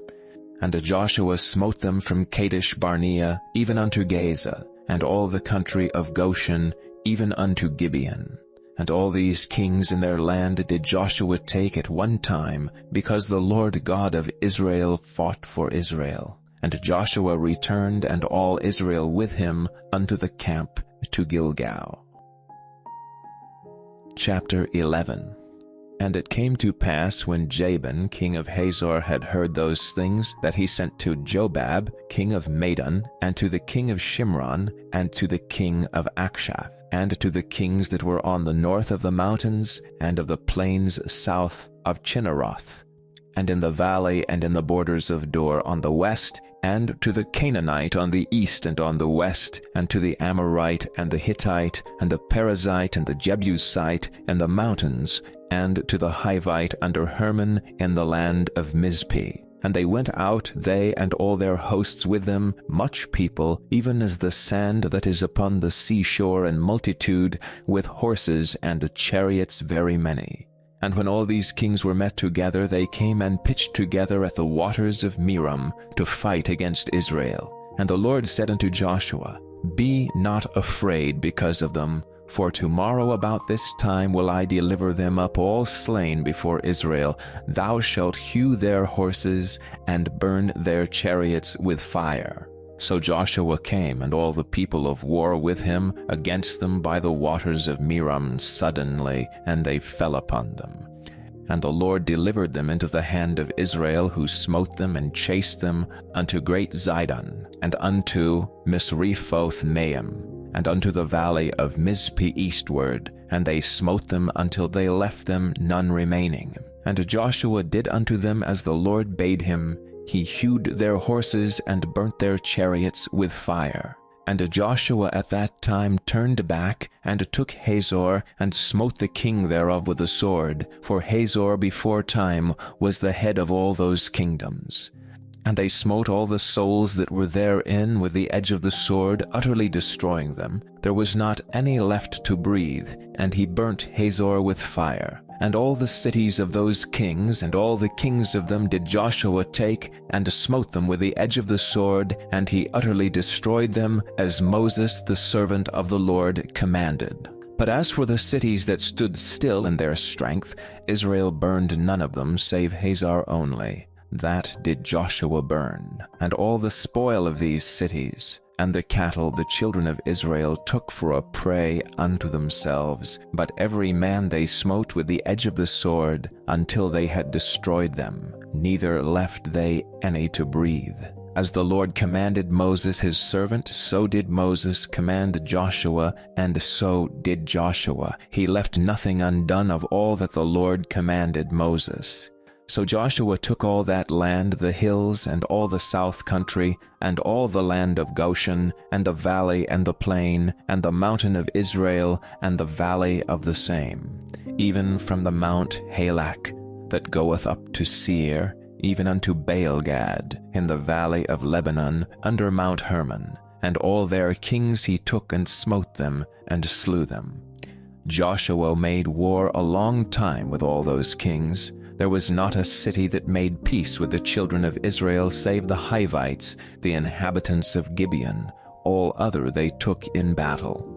And Joshua smote them from Kadesh Barnea, even unto Gaza, and all the country of Goshen, even unto Gibeon. And all these kings in their land did Joshua take at one time, because the Lord God of Israel fought for Israel. And Joshua returned, and all Israel with him, unto the camp to Gilgal. Chapter 11. And it came to pass, when Jabin king of Hazor had heard those things, that he sent to Jobab king of Madon, and to the king of Shimron, and to the king of Akshaph, and to the kings that were on the north of the mountains, and of the plains south of Chinneroth, and in the valley and in the borders of Dor on the west, and to the Canaanite on the east and on the west, and to the Amorite and the Hittite and the Perizzite and the Jebusite and the mountains, and to the Hivite under Hermon in the land of Mizpeh. And they went out, they and all their hosts with them, much people, even as the sand that is upon the seashore, and multitude, with horses and chariots very many. And when all these kings were met together, they came and pitched together at the waters of Merom to fight against Israel. And the Lord said unto Joshua, Be not afraid because of them, for tomorrow about this time will I deliver them up all slain before Israel. Thou shalt hew their horses, and burn their chariots with fire. So Joshua came, and all the people of war with him, against them by the waters of Merom suddenly, and they fell upon them. And the Lord delivered them into the hand of Israel, who smote them and chased them unto great Zidon, and unto Misrephoth Maim, and unto the valley of Mizpeh eastward, and they smote them until they left them none remaining. And Joshua did unto them as the Lord bade him. He hewed their horses and burnt their chariots with fire. And Joshua at that time turned back, and took Hazor, and smote the king thereof with a sword, for Hazor before time was the head of all those kingdoms. And they smote all the souls that were therein with the edge of the sword, utterly destroying them. There was not any left to breathe, and he burnt Hazor with fire. And all the cities of those kings, and all the kings of them did Joshua take, and smote them with the edge of the sword, and he utterly destroyed them, as Moses the servant of the Lord commanded. But as for the cities that stood still in their strength, Israel burned none of them, save Hazor only. That did Joshua burn. And all the spoil of these cities, and the cattle the children of Israel took for a prey unto themselves, but every man they smote with the edge of the sword, until they had destroyed them, neither left they any to breathe. As the Lord commanded Moses his servant, so did Moses command Joshua, and so did Joshua. He left nothing undone of all that the Lord commanded Moses. So Joshua took all that land, the hills, and all the south country, and all the land of Goshen, and the valley, and the plain, and the mountain of Israel, and the valley of the same, even from the mount Halak, that goeth up to Seir, even unto Baalgad, in the valley of Lebanon, under Mount Hermon, and all their kings he took and smote them, and slew them. Joshua made war a long time with all those kings. There was not a city that made peace with the children of Israel save the Hivites, the inhabitants of Gibeon. All other they took in battle.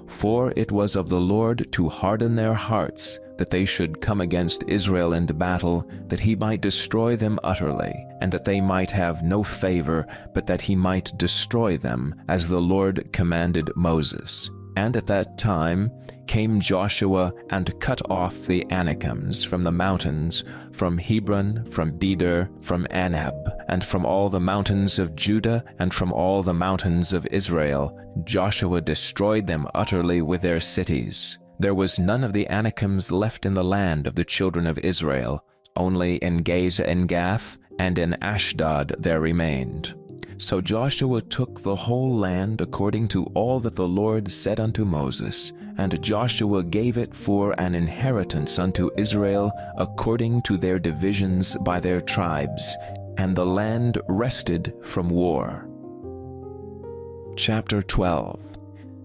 For it was of the Lord to harden their hearts, that they should come against Israel into battle, that he might destroy them utterly, and that they might have no favor, but that he might destroy them, as the Lord commanded Moses. And at that time came Joshua and cut off the Anakims from the mountains, from Hebron, from Beder, from Anab, and from all the mountains of Judah, and from all the mountains of Israel. Joshua destroyed them utterly with their cities. There was none of the Anakims left in the land of the children of Israel. Only in Gaza and Gath, and in Ashdod there remained. So Joshua took the whole land according to all that the Lord said unto Moses, and Joshua gave it for an inheritance unto Israel according to their divisions by their tribes, and the land rested from war. Chapter 12.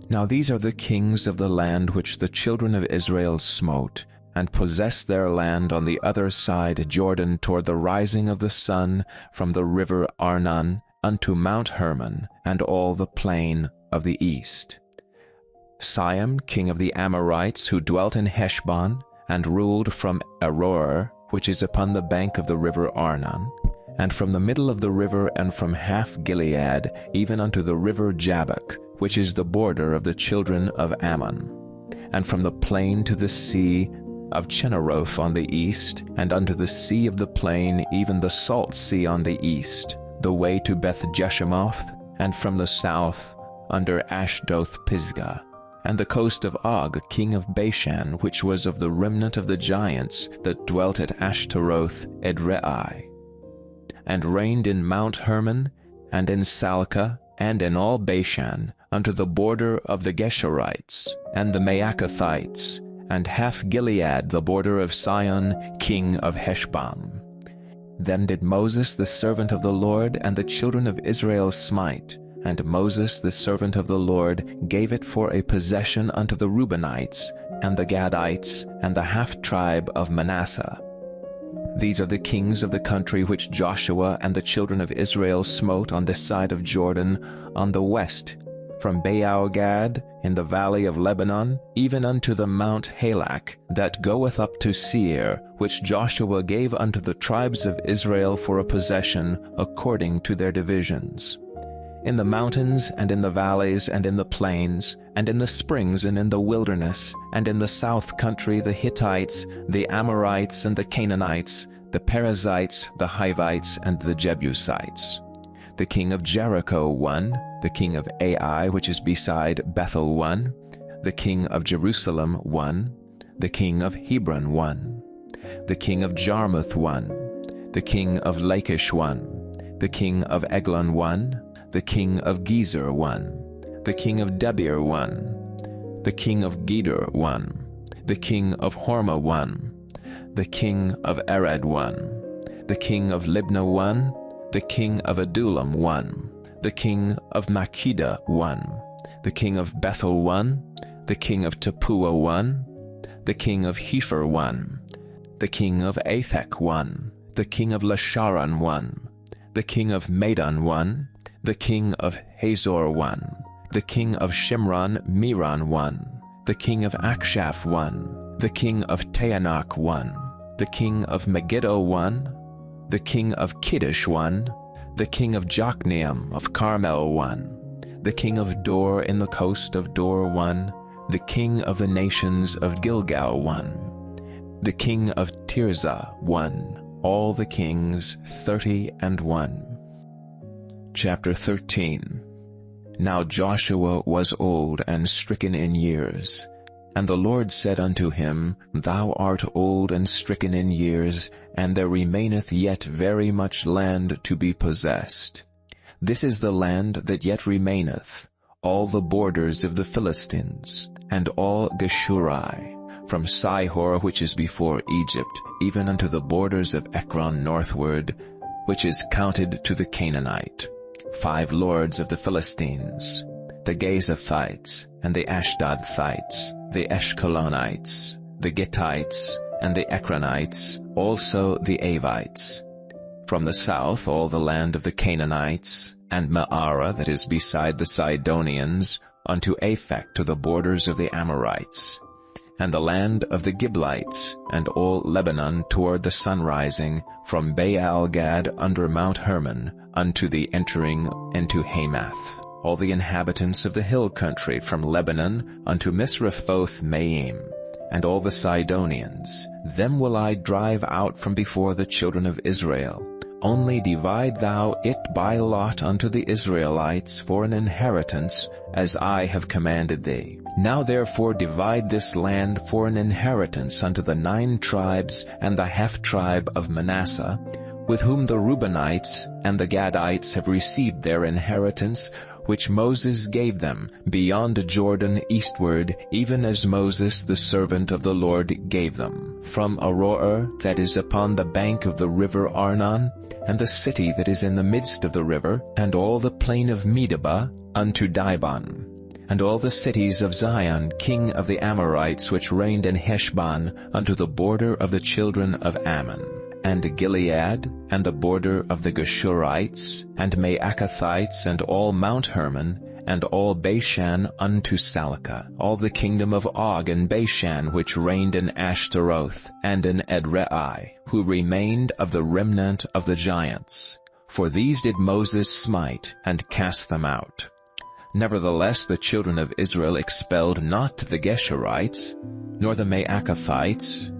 Now these are the kings of the land which the children of Israel smote, and possessed their land on the other side Jordan toward the rising of the sun from the river Arnon unto Mount Hermon, and all the plain of the east. Sihon, king of the Amorites, who dwelt in Heshbon, and ruled from Aroer, which is upon the bank of the river Arnon, and from the middle of the river, and from half Gilead, even unto the river Jabbok, which is the border of the children of Ammon, and from the plain to the sea of Chinneroth on the east, and unto the sea of the plain, even the salt sea on the east, the way to Beth-Jeshemoth, and from the south under Ashdoth-Pisgah, and the coast of Og, king of Bashan, which was of the remnant of the giants that dwelt at Ashtaroth Edrei, and reigned in Mount Hermon, and in Salcah, and in all Bashan, unto the border of the Geshurites, and the Maacathites, and half Gilead, the border of Sihon, king of Heshbon. Then did Moses the servant of the Lord and the children of Israel smite, and Moses the servant of the Lord gave it for a possession unto the Reubenites, and the Gadites, and the half-tribe of Manasseh. These are the kings of the country which Joshua and the children of Israel smote on this side of Jordan, on the west, from Baal-gad in the valley of Lebanon, even unto the Mount Halak, that goeth up to Seir, which Joshua gave unto the tribes of Israel for a possession, according to their divisions. In the mountains, and in the valleys, and in the plains, and in the springs, and in the wilderness, and in the south country the Hittites, the Amorites, and the Canaanites, the Perizzites, the Hivites, and the Jebusites. The king of Jericho won, the king of Ai, which is beside Bethel won, the king of Jerusalem won, the king of Hebron won, the king of Jarmuth won, the king of Lachish won, the king of Eglon won, the king of Gezer won, the king of Debir won, the king of Geder won, the king of Hormah won, the king of Arad won, the king of Libnah won, the king of Adullam won, the king of Makkedah won, the king of Bethel won, the king of Tappuah won, the king of Hepher won, the king of Aphek won, the king of Lasharon won, the king of Madon won, the king of Hazor won, the king of Shimron Meron won, the king of Akshaph won, the king of Taanach won, the king of Megiddo won, the king of Kiddush won, the king of Jokneam of Carmel won, the king of Dor in the coast of Dor won, the king of the nations of Gilgal won, the king of Tirzah won, all the kings 30. Chapter 13. Now Joshua was old and stricken in years. And the Lord said unto him, Thou art old and stricken in years, and there remaineth yet very much land to be possessed. This is the land that yet remaineth, all the borders of the Philistines, and all Geshuri, from Sihor which is before Egypt, even unto the borders of Ekron northward, which is counted to the Canaanite. 5 lords of the Philistines, the Gazaphites, and the Ashdodhites, the Eshkolonites, the Gittites, and the Ekronites, also the Avites. From the south all the land of the Canaanites, and Maarah that is beside the Sidonians, unto Aphek to the borders of the Amorites, and the land of the Giblites, and all Lebanon toward the sunrising, from Baal-Gad under Mount Hermon, unto the entering into Hamath. All the inhabitants of the hill country from Lebanon unto Misrephoth-Maim, and all the Sidonians, them will I drive out from before the children of Israel. Only divide thou it by lot unto the Israelites for an inheritance, as I have commanded thee. Now therefore divide this land for an inheritance unto the 9 tribes and the half-tribe of Manasseh, with whom the Reubenites and the Gadites have received their inheritance, which Moses gave them, beyond Jordan eastward, even as Moses the servant of the Lord gave them, from Aroer that is upon the bank of the river Arnon, and the city that is in the midst of the river, and all the plain of Medeba, unto Dibon, and all the cities of Zion, king of the Amorites, which reigned in Heshbon, unto the border of the children of Ammon, and Gilead, and the border of the Geshurites, and Maacathites, and all Mount Hermon, and all Bashan unto Salcah, all the kingdom of Og and Bashan, which reigned in Ashtaroth, and in Edrei, who remained of the remnant of the giants. For these did Moses smite, and cast them out. Nevertheless the children of Israel expelled not the Geshurites, nor the Maacathites,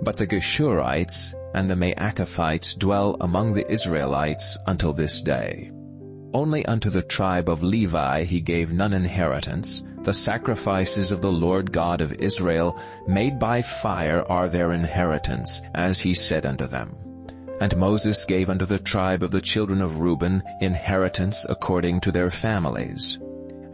but the Geshurites and the Maacathites dwell among the Israelites until this day. Only unto the tribe of Levi he gave none inheritance. The sacrifices of the Lord God of Israel, made by fire, are their inheritance, as he said unto them. And Moses gave unto the tribe of the children of Reuben inheritance according to their families.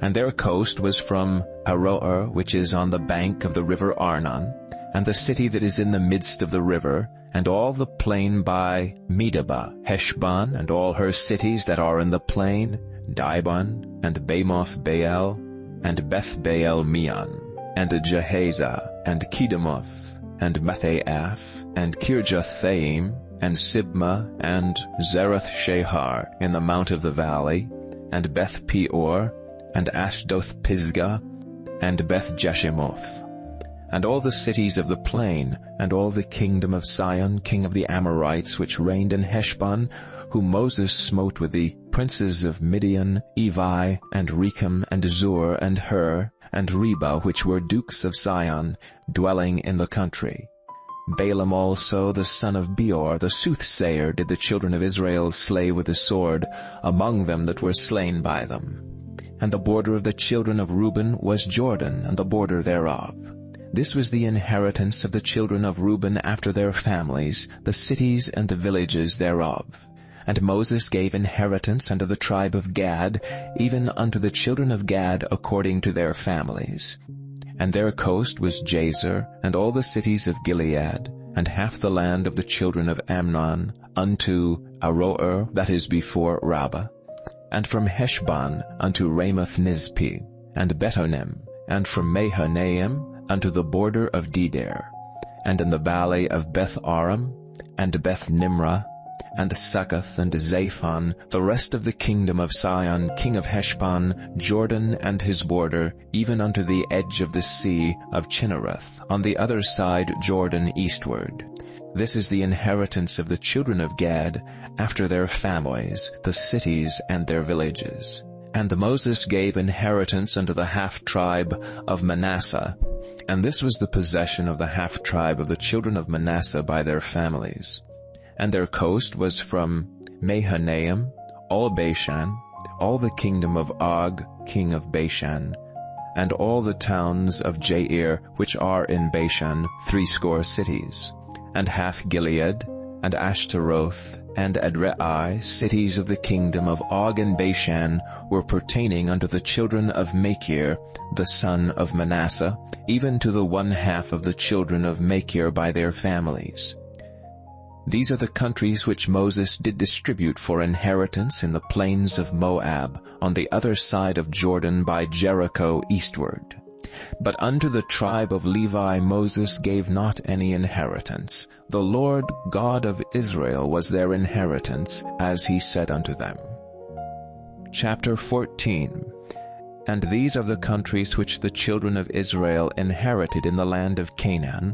And their coast was from Aroer, which is on the bank of the river Arnon, and the city that is in the midst of the river, and all the plain by Medeba, Heshbon, and all her cities that are in the plain, Dibon, and Bamoth Baal, and Beth Baal Meon, and Jehaza, and Kedemoth, and Methaph, and Kirjathaim, and Sibma, and Zerath Shahar in the mount of the valley, and Beth Peor, and Ashdoth Pisgah, and Beth Jeshimoth, and all the cities of the plain, and all the kingdom of Sihon, king of the Amorites, which reigned in Heshbon, whom Moses smote with the princes of Midian, Evi, and Rechem, and Zur, and Hur, and Reba, which were dukes of Sihon, dwelling in the country. Balaam also, the son of Beor, the soothsayer, did the children of Israel slay with the sword, among them that were slain by them. And the border of the children of Reuben was Jordan, and the border thereof. This was the inheritance of the children of Reuben after their families, the cities and the villages thereof. And Moses gave inheritance unto the tribe of Gad, even unto the children of Gad according to their families. And their coast was Jazer, and all the cities of Gilead, and half the land of the children of Amnon, unto Aroer, that is before Rabbah, and from Heshbon unto Ramoth-Nizpi, and Betonim, and from Mahanaim unto the border of Deder, and in the valley of Beth-aram, and Beth-nimrah, and Succoth, and Zaphon, the rest of the kingdom of Sihon, king of Heshbon, Jordan and his border, even unto the edge of the sea of Chinnereth, on the other side Jordan eastward. This is the inheritance of the children of Gad, after their families, the cities and their villages. And Moses gave inheritance unto the half-tribe of Manasseh, and this was the possession of the half-tribe of the children of Manasseh by their families. And their coast was from Mahanaim, all Bashan, all the kingdom of Og, king of Bashan, and all the towns of Jair, which are in Bashan, 80 cities, and half Gilead, and Ashtaroth, and Edrei, cities of the kingdom of Og and Bashan, were pertaining unto the children of Machir, the son of Manasseh, even to the 1/2 of the children of Machir by their families. These are the countries which Moses did distribute for inheritance in the plains of Moab, on the other side of Jordan by Jericho eastward. But unto the tribe of Levi Moses gave not any inheritance. The Lord God of Israel was their inheritance, as he said unto them. Chapter 14. And these are the countries which the children of Israel inherited in the land of Canaan,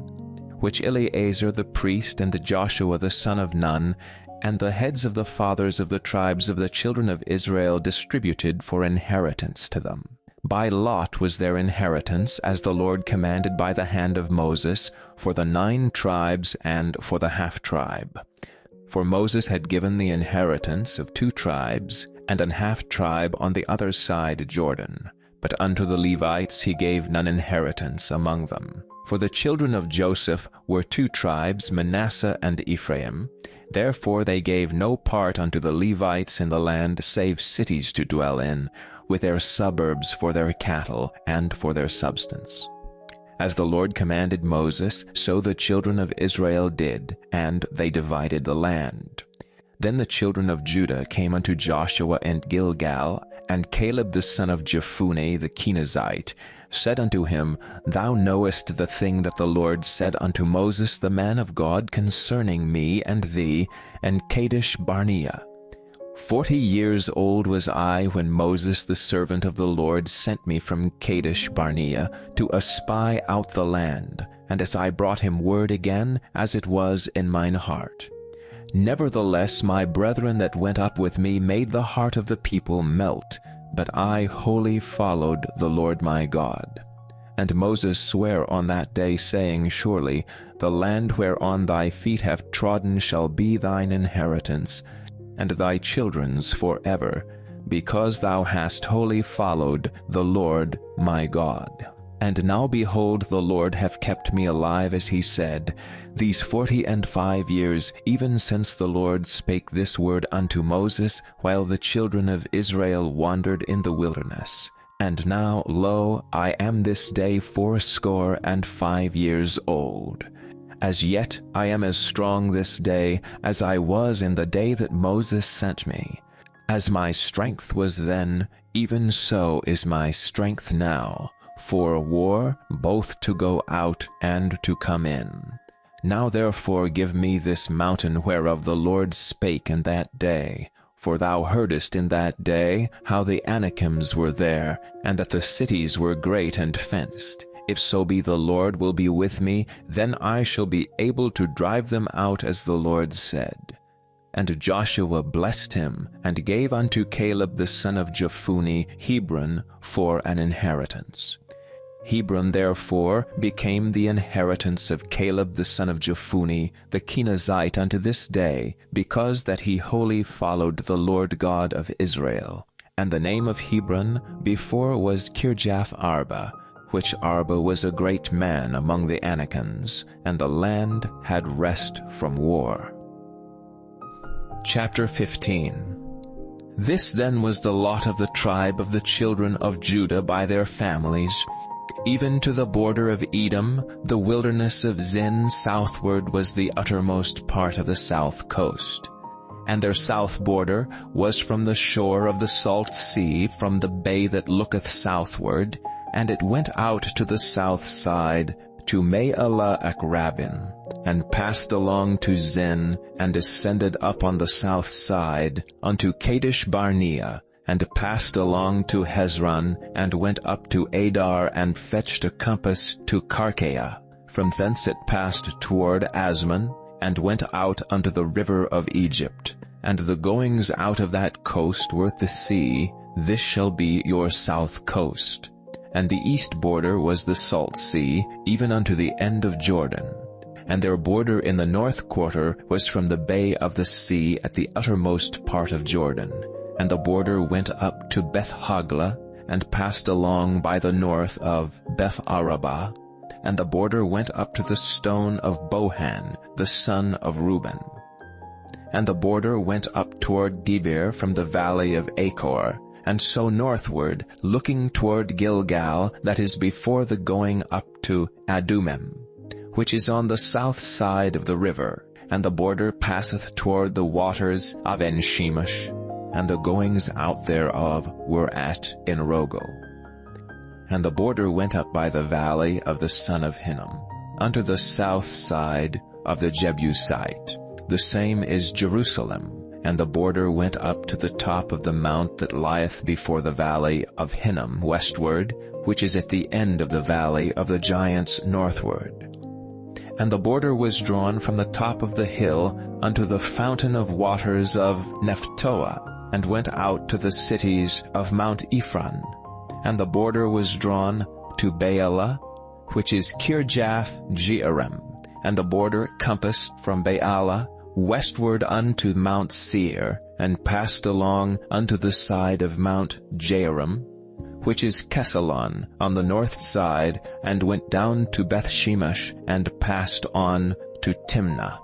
which Eleazar the priest and the Joshua the son of Nun, and the heads of the fathers of the tribes of the children of Israel distributed for inheritance to them. By lot was their inheritance, as the Lord commanded by the hand of Moses, for the 9 tribes and for the half-tribe. For Moses had given the inheritance of 2 tribes, and an half-tribe on the other side Jordan. But unto the Levites he gave none inheritance among them. For the children of Joseph were 2 tribes, Manasseh and Ephraim. Therefore they gave no part unto the Levites in the land, save cities to dwell in, with their suburbs for their cattle and for their substance. As the Lord commanded Moses, so the children of Israel did, and they divided the land. Then the children of Judah came unto Joshua in Gilgal, and Caleb the son of Jephunneh the Kenizzite said unto him, Thou knowest the thing that the Lord said unto Moses the man of God concerning me and thee, and Kadesh Barnea. 40 years old was I when Moses the servant of the Lord sent me from Kadesh Barnea to espy out the land, and as I brought him word again, as it was in mine heart. Nevertheless my brethren that went up with me made the heart of the people melt, but I wholly followed the Lord my God. And Moses sware on that day, saying, Surely the land whereon thy feet have trodden shall be thine inheritance, and thy children's forever, because thou hast wholly followed the Lord my God. And now behold, the Lord hath kept me alive, as he said, these 45 years, even since the Lord spake this word unto Moses, while the children of Israel wandered in the wilderness. And now, lo, I am this day 85 years old. As yet I am as strong this day as I was in the day that Moses sent me. As my strength was then, even so is my strength now, for war, both to go out and to come in. Now therefore give me this mountain whereof the Lord spake in that day. For thou heardest in that day how the Anakims were there, and that the cities were great and fenced. If so be the Lord will be with me, then I shall be able to drive them out as the Lord said. And Joshua blessed him, and gave unto Caleb the son of Jephunneh Hebron for an inheritance. Hebron therefore became the inheritance of Caleb the son of Jephunneh the Kenizzite unto this day, because that he wholly followed the Lord God of Israel. And the name of Hebron before was Kirjath Arba, which Arba was a great man among the Anakims, and the land had rest from war. Chapter 15. This then was the lot of the tribe of the children of Judah by their families, even to the border of Edom, the wilderness of Zin southward was the uttermost part of the south coast. And their south border was from the shore of the salt sea, from the bay that looketh southward, and it went out to the south side, to Maalah Akrabim, and passed along to Zin, and ascended up on the south side, unto Kadesh Barnea, and passed along to Hezron, and went up to Adar, and fetched a compass to Karkea. From thence it passed toward Asmon, and went out unto the river of Egypt. And the goings out of that coast were the sea, this shall be your south coast. And the east border was the salt sea, even unto the end of Jordan. And their border in the north quarter was from the bay of the sea at the uttermost part of Jordan. And the border went up to Beth-hoglah, and passed along by the north of Beth-arabah. And the border went up to the stone of Bohan, the son of Reuben. And the border went up toward Debir from the valley of Achor, and so northward, looking toward Gilgal, that is before the going up to Adumim, which is on the south side of the river. and the border passeth toward the waters of En-shemesh, and the goings out thereof were at En-rogel. And the border went up by the valley of the son of Hinnom, unto the south side of the Jebusite. The same is Jerusalem, and the border went up to the top of the mount that lieth before the valley of Hinnom westward, which is at the end of the valley of the giants northward. And the border was drawn from the top of the hill unto the fountain of waters of Nephtoah, and went out to the cities of Mount Ephron. And the border was drawn to Baalah, which is Kirjath-jearim, and the border compassed from Baalah westward unto Mount Seir, and passed along unto the side of Mount Jearim, which is Kesalon on the north side, and went down to Beth-shemesh, and passed on to Timnah.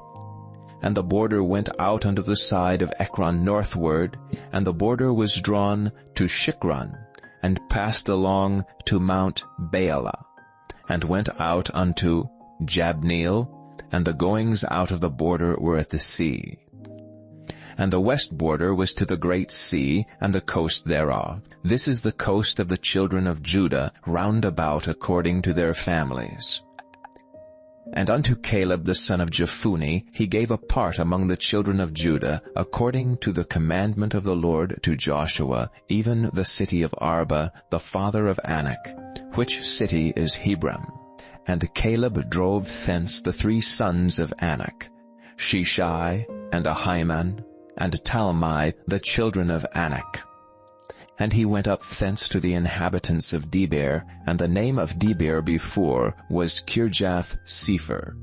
And the border went out unto the side of Ekron northward, and the border was drawn to Shikron, and passed along to Mount Baalah, and went out unto Jabneel, and the goings out of the border were at the sea. And the west border was to the great sea, and the coast thereof. This is the coast of the children of Judah, round about according to their families. And unto Caleb the son of Jephunneh he gave a part among the children of Judah, according to the commandment of the Lord to Joshua, even the city of Arba, the father of Anak, which city is Hebron. And Caleb drove thence the 3 sons of Anak, Sheshai, and Ahiman, and Talmai, the children of Anak. And he went up thence to the inhabitants of Debir, and the name of Debir before was Kirjath-sepher.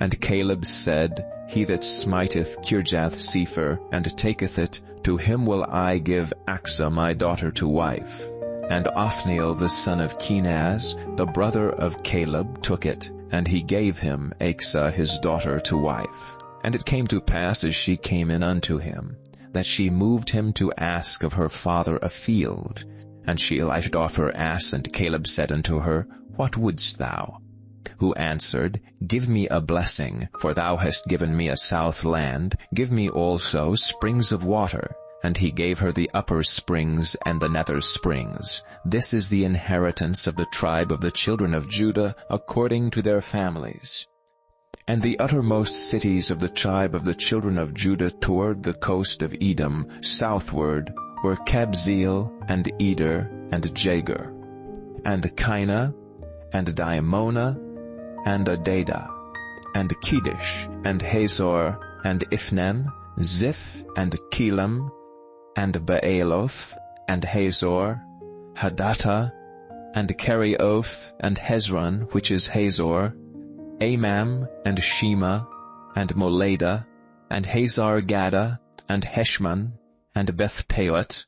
And Caleb said, He that smiteth Kirjath-sepher, and taketh it, to him will I give Achsah my daughter to wife. And Othniel the son of Kenaz, the brother of Caleb, took it, and he gave him Achsah his daughter to wife. And it came to pass, as she came in unto him, that she moved him to ask of her father a field. And she alighted off her ass, and Caleb said unto her, What wouldst thou? Who answered, Give me a blessing, for thou hast given me a south land. Give me also springs of water. And he gave her the upper springs and the nether springs. This is the inheritance of the tribe of the children of Judah, according to their families. And the uttermost cities of the tribe of the children of Judah toward the coast of Edom, southward, were Kabzeel, and Eder, and Jagur, and Kinah, and Diamona, and Adadah, and Kedesh, and Hazor, and Ifnem, Ziph, and Kelam, and Baaloth, and Hazor, Hadattah, and Kerioth, and Hezron, which is Hazor, Amam, and Shema, and Moladah, and Hazar-Gaddah, and Heshmon, and Beth-peot,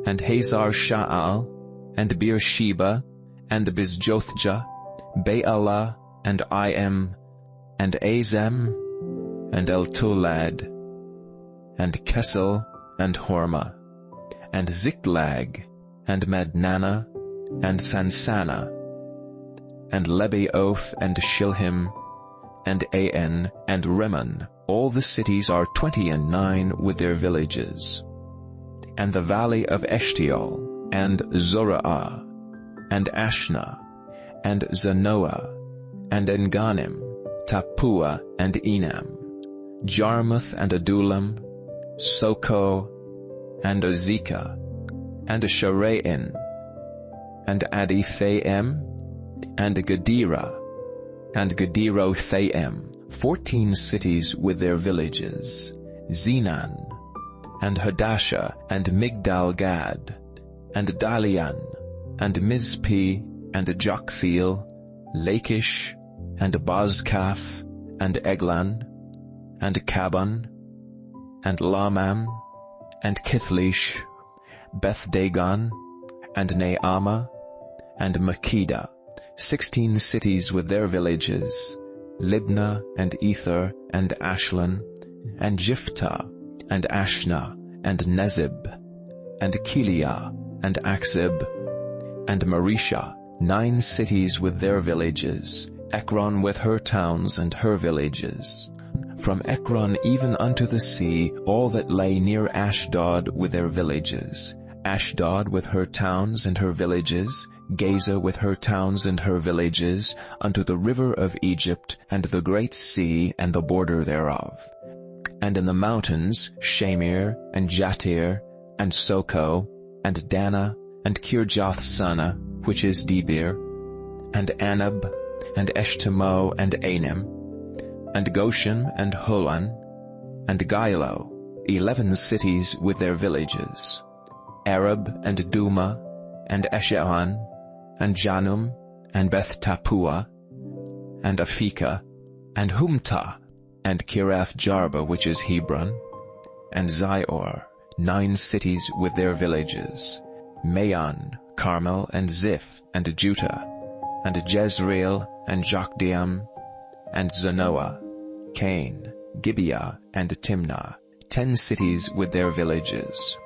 and Hazar-Sha'al, and Beersheba, and Bizjothjah, Baalah, and Iam, and Azem, and Eltolad, and Kesel, and Hormah, and Ziklag, and Madnana, and Sansana, and Lebaoth, and Shilhim, and Aen, and Rimmon. All the cities are 29 with their villages. And the valley of Eshtaol, and Zorah, and Ashna, and Zanoah, and Enganim, Tappuah, and Enam, Jarmuth, and Adullam, Soko, and Azekah, and Sharain, and Adiphaim, and Gedera, and Gederothaim, 14 cities with their villages, Zenan, and Hadashah, and Migdal-Gad, and Dalian, and Mizpi, and Joktheel, Lachish, and Bozkath, and Eglon, and Kabon, and Lamam, and Kithlish, Beth-dagon, and Naamah, and Makkedah, 16 cities with their villages, Libnah, and Ether, and Ashlon, and Jiphthah, and Ashna, and Nezib, and Kiliah, and Aksib, and Marisha, 9 cities with their villages, Ekron with her towns and her villages, from Ekron even unto the sea, all that lay near Ashdod with their villages, Ashdod with her towns and her villages, Gaza with her towns and her villages, unto the river of Egypt, and the great sea and the border thereof. And in the mountains, Shamir, and Jatir, and Soko, and Dana, and Kirjath-Sana, which is Debir, and Anab, and Eshtemoh, and Anim, and Goshen, and Holon, and Gilo, 11 cities with their villages, Arab, and Duma, and Esheon, and Janum, and Beth-Tappuah, and Aphekah, and Humtah, and Kirath-Jarba, which is Hebron, and Zior, 9 cities with their villages, Maon, Carmel, and Ziph, and Juttah, and Jezreel, and Jokdeam, and Zanoah, Cain, Gibeah, and Timnah, 10 cities with their villages,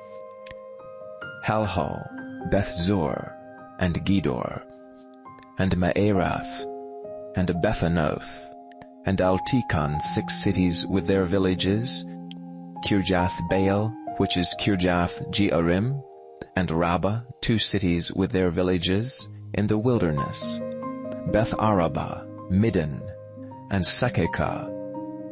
Halhol, Beth-Zur, and Gedor, and Maarath, and Bethanoth, and Altikon, 6 cities with their villages, Kirjath-Baal, which is Kirjath-Jearim, and Rabbah, 2 cities with their villages, in the wilderness, Beth-Arabah, Middin, and Sekekah,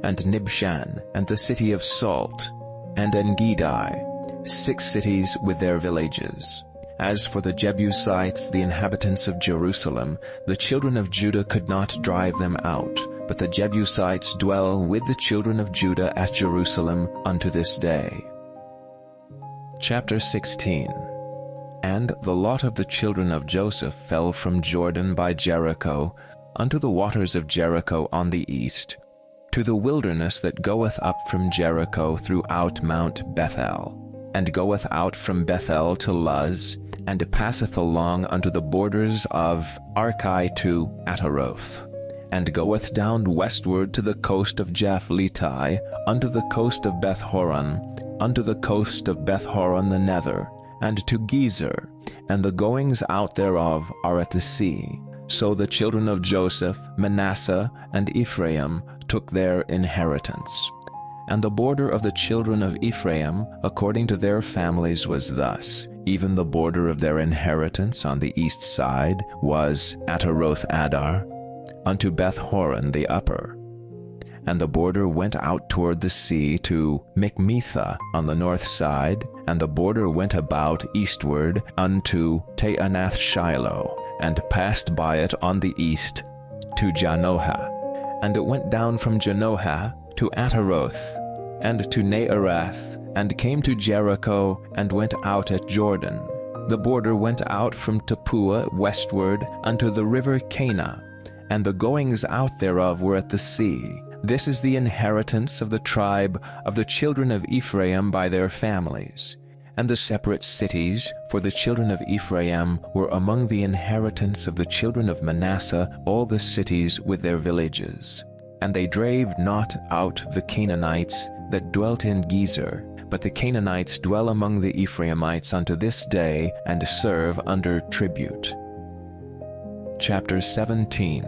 and Nibshan, and the city of Salt, and En-Gedi, 6 cities with their villages. As for the Jebusites, the inhabitants of Jerusalem, the children of Judah could not drive them out, but the Jebusites dwell with the children of Judah at Jerusalem unto this day. Chapter 16. And the lot of the children of Joseph fell from Jordan by Jericho unto the waters of Jericho on the east, to the wilderness that goeth up from Jericho throughout Mount Bethel, and goeth out from Bethel to Luz, and passeth along unto the borders of Archi to Ataroth, and goeth down westward to the coast of Japhleti, unto the coast of Beth-horon, unto the coast of Beth-horon the nether, and to Gezer, and the goings out thereof are at the sea. So the children of Joseph, Manasseh, and Ephraim took their inheritance. And the border of the children of Ephraim, according to their families, was thus. Even the border of their inheritance on the east side was Ataroth-Adar, unto Beth-horon the upper. And the border went out toward the sea to Mikmetha on the north side, and the border went about eastward unto Taanath-Shiloh, and passed by it on the east to Janohah. And it went down from Janohah to Ataroth, and to Naarath, and came to Jericho, and went out at Jordan. The border went out from Tappuah westward unto the river Cana, and the goings out thereof were at the sea. This is the inheritance of the tribe of the children of Ephraim by their families. And the separate cities for the children of Ephraim were among the inheritance of the children of Manasseh, all the cities with their villages. And they drave not out the Canaanites that dwelt in Gezer, but the Canaanites dwell among the Ephraimites unto this day, and serve under tribute. Chapter 17.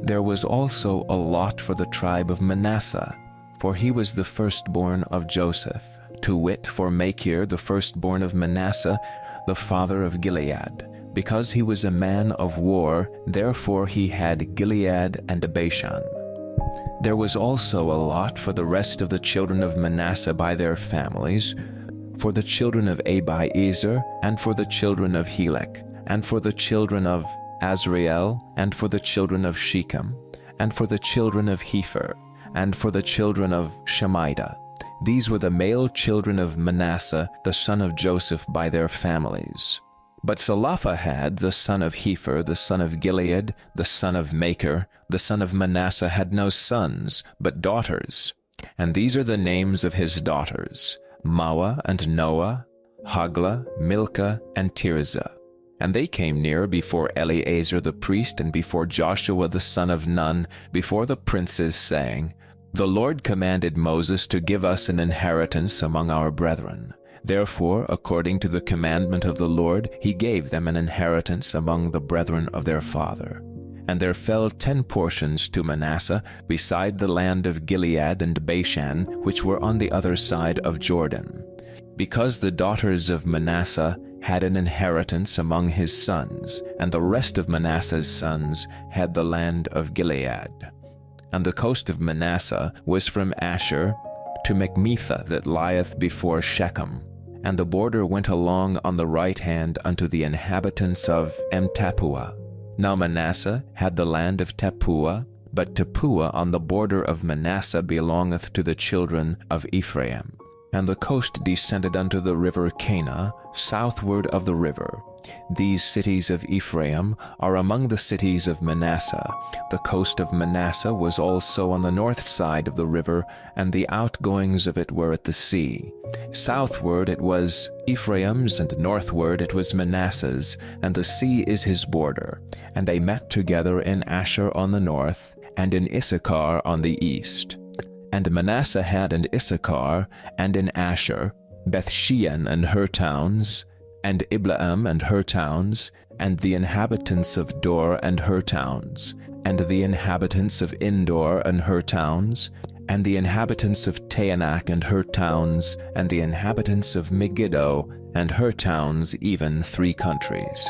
There was also a lot for the tribe of Manasseh, for he was the firstborn of Joseph, to wit, for Machir the firstborn of Manasseh, the father of Gilead. Because he was a man of war, therefore he had Gilead and Bashan. There was also a lot for the rest of the children of Manasseh by their families, for the children of Abiezer, and for the children of Helek, and for the children of Azriel, and for the children of Shechem, and for the children of Hepher, and for the children of Shemida. These were the male children of Manasseh, the son of Joseph, by their families. But Zelophehad, the son of Hepher, the son of Gilead, the son of Machir, the son of Manasseh, had no sons, but daughters. And these are the names of his daughters: Mawah and Noah, Hoglah, Milcah, and Tirzah. And they came near before Eleazar the priest and before Joshua the son of Nun, before the princes, saying, The Lord commanded Moses to give us an inheritance among our brethren. Therefore, according to the commandment of the Lord, he gave them an inheritance among the brethren of their father. And there fell 10 portions to Manasseh, beside the land of Gilead and Bashan, which were on the other side of Jordan. Because the daughters of Manasseh had an inheritance among his sons, and the rest of Manasseh's sons had the land of Gilead. And the coast of Manasseh was from Asher to Machmethah that lieth before Shechem, and the border went along on the right hand unto the inhabitants of Tappuah. Now Manasseh had the land of Tappuah, but Tappuah on the border of Manasseh belongeth to the children of Ephraim. And the coast descended unto the river Cana, southward of the river. These cities of Ephraim are among the cities of Manasseh. The coast of Manasseh was also on the north side of the river, and the outgoings of it were at the sea. Southward it was Ephraim's, and northward it was Manasseh's, and the sea is his border. And they met together in Asher on the north, and in Issachar on the east. And Manasseh had in Issachar, and in Asher, Bethshean and her towns, and Ibleam and her towns, and the inhabitants of Dor and her towns, and the inhabitants of Endor and her towns, and the inhabitants of Taanach and her towns, and the inhabitants of Megiddo and her towns, even 3 countries.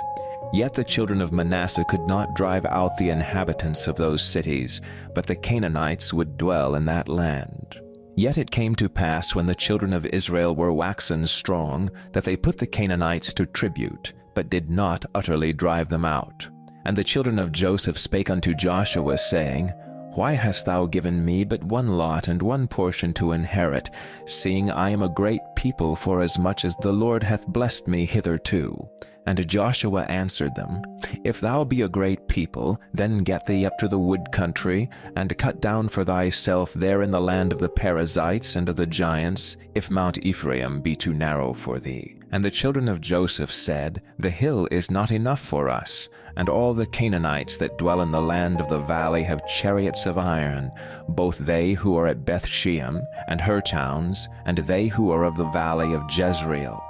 Yet the children of Manasseh could not drive out the inhabitants of those cities, but the Canaanites would dwell in that land. Yet it came to pass, when the children of Israel were waxen strong, that they put the Canaanites to tribute, but did not utterly drive them out. And the children of Joseph spake unto Joshua, saying, Why hast thou given me but 1 lot and 1 portion to inherit, seeing I am a great people, forasmuch as the Lord hath blessed me hitherto? And Joshua answered them, If thou be a great people, then get thee up to the wood country, and cut down for thyself there in the land of the Perizzites and of the giants, if Mount Ephraim be too narrow for thee. And the children of Joseph said, The hill is not enough for us, and all the Canaanites that dwell in the land of the valley have chariots of iron, both they who are at Bethshean and her towns, and they who are of the valley of Jezreel.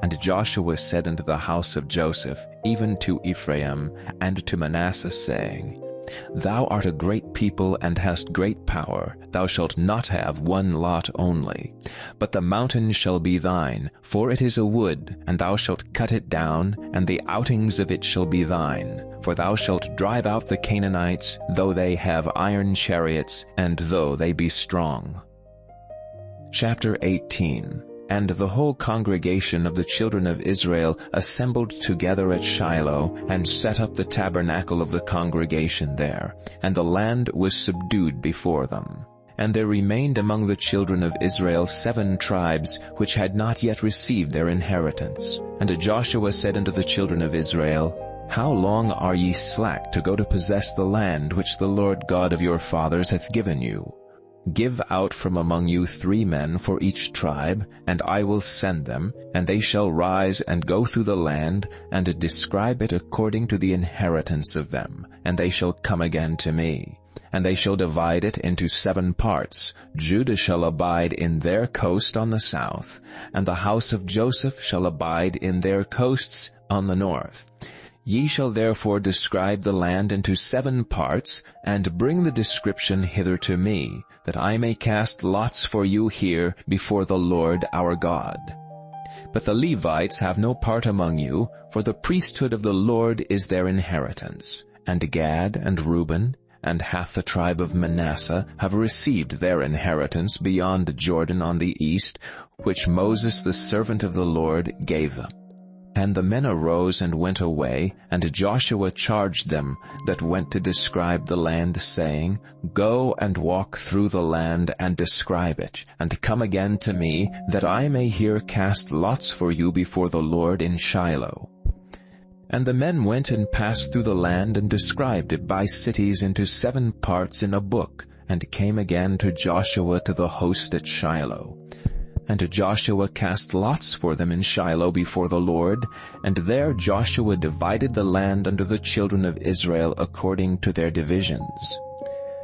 And Joshua said unto the house of Joseph, even to Ephraim, and to Manasseh, saying, Thou art a great people, and hast great power. Thou shalt not have 1 lot only. But the mountain shall be thine, for it is a wood, and thou shalt cut it down, and the outings of it shall be thine. For thou shalt drive out the Canaanites, though they have iron chariots, and though they be strong. Chapter 18. And the whole congregation of the children of Israel assembled together at Shiloh, and set up the tabernacle of the congregation there, and the land was subdued before them. And there remained among the children of Israel 7 tribes, which had not yet received their inheritance. And Joshua said unto the children of Israel, How long are ye slack to go to possess the land which the Lord God of your fathers hath given you? Give out from among you 3 men for each tribe, and I will send them, and they shall rise and go through the land, and describe it according to the inheritance of them, and they shall come again to me. And they shall divide it into 7 parts. Judah shall abide in their coast on the south, and the house of Joseph shall abide in their coasts on the north. Ye shall therefore describe the land into 7 parts, and bring the description hither to me, that I may cast lots for you here before the Lord our God. But the Levites have no part among you, for the priesthood of the Lord is their inheritance. And Gad and Reuben, and half the tribe of Manasseh, have received their inheritance beyond Jordan on the east, which Moses the servant of the Lord gave them. And the men arose and went away, and Joshua charged them that went to describe the land, saying, Go and walk through the land, and describe it, and come again to me, that I may here cast lots for you before the Lord in Shiloh. And the men went and passed through the land, and described it by cities into 7 parts in a book, and came again to Joshua to the host at Shiloh. And Joshua cast lots for them in Shiloh before the Lord, and there Joshua divided the land unto the children of Israel according to their divisions.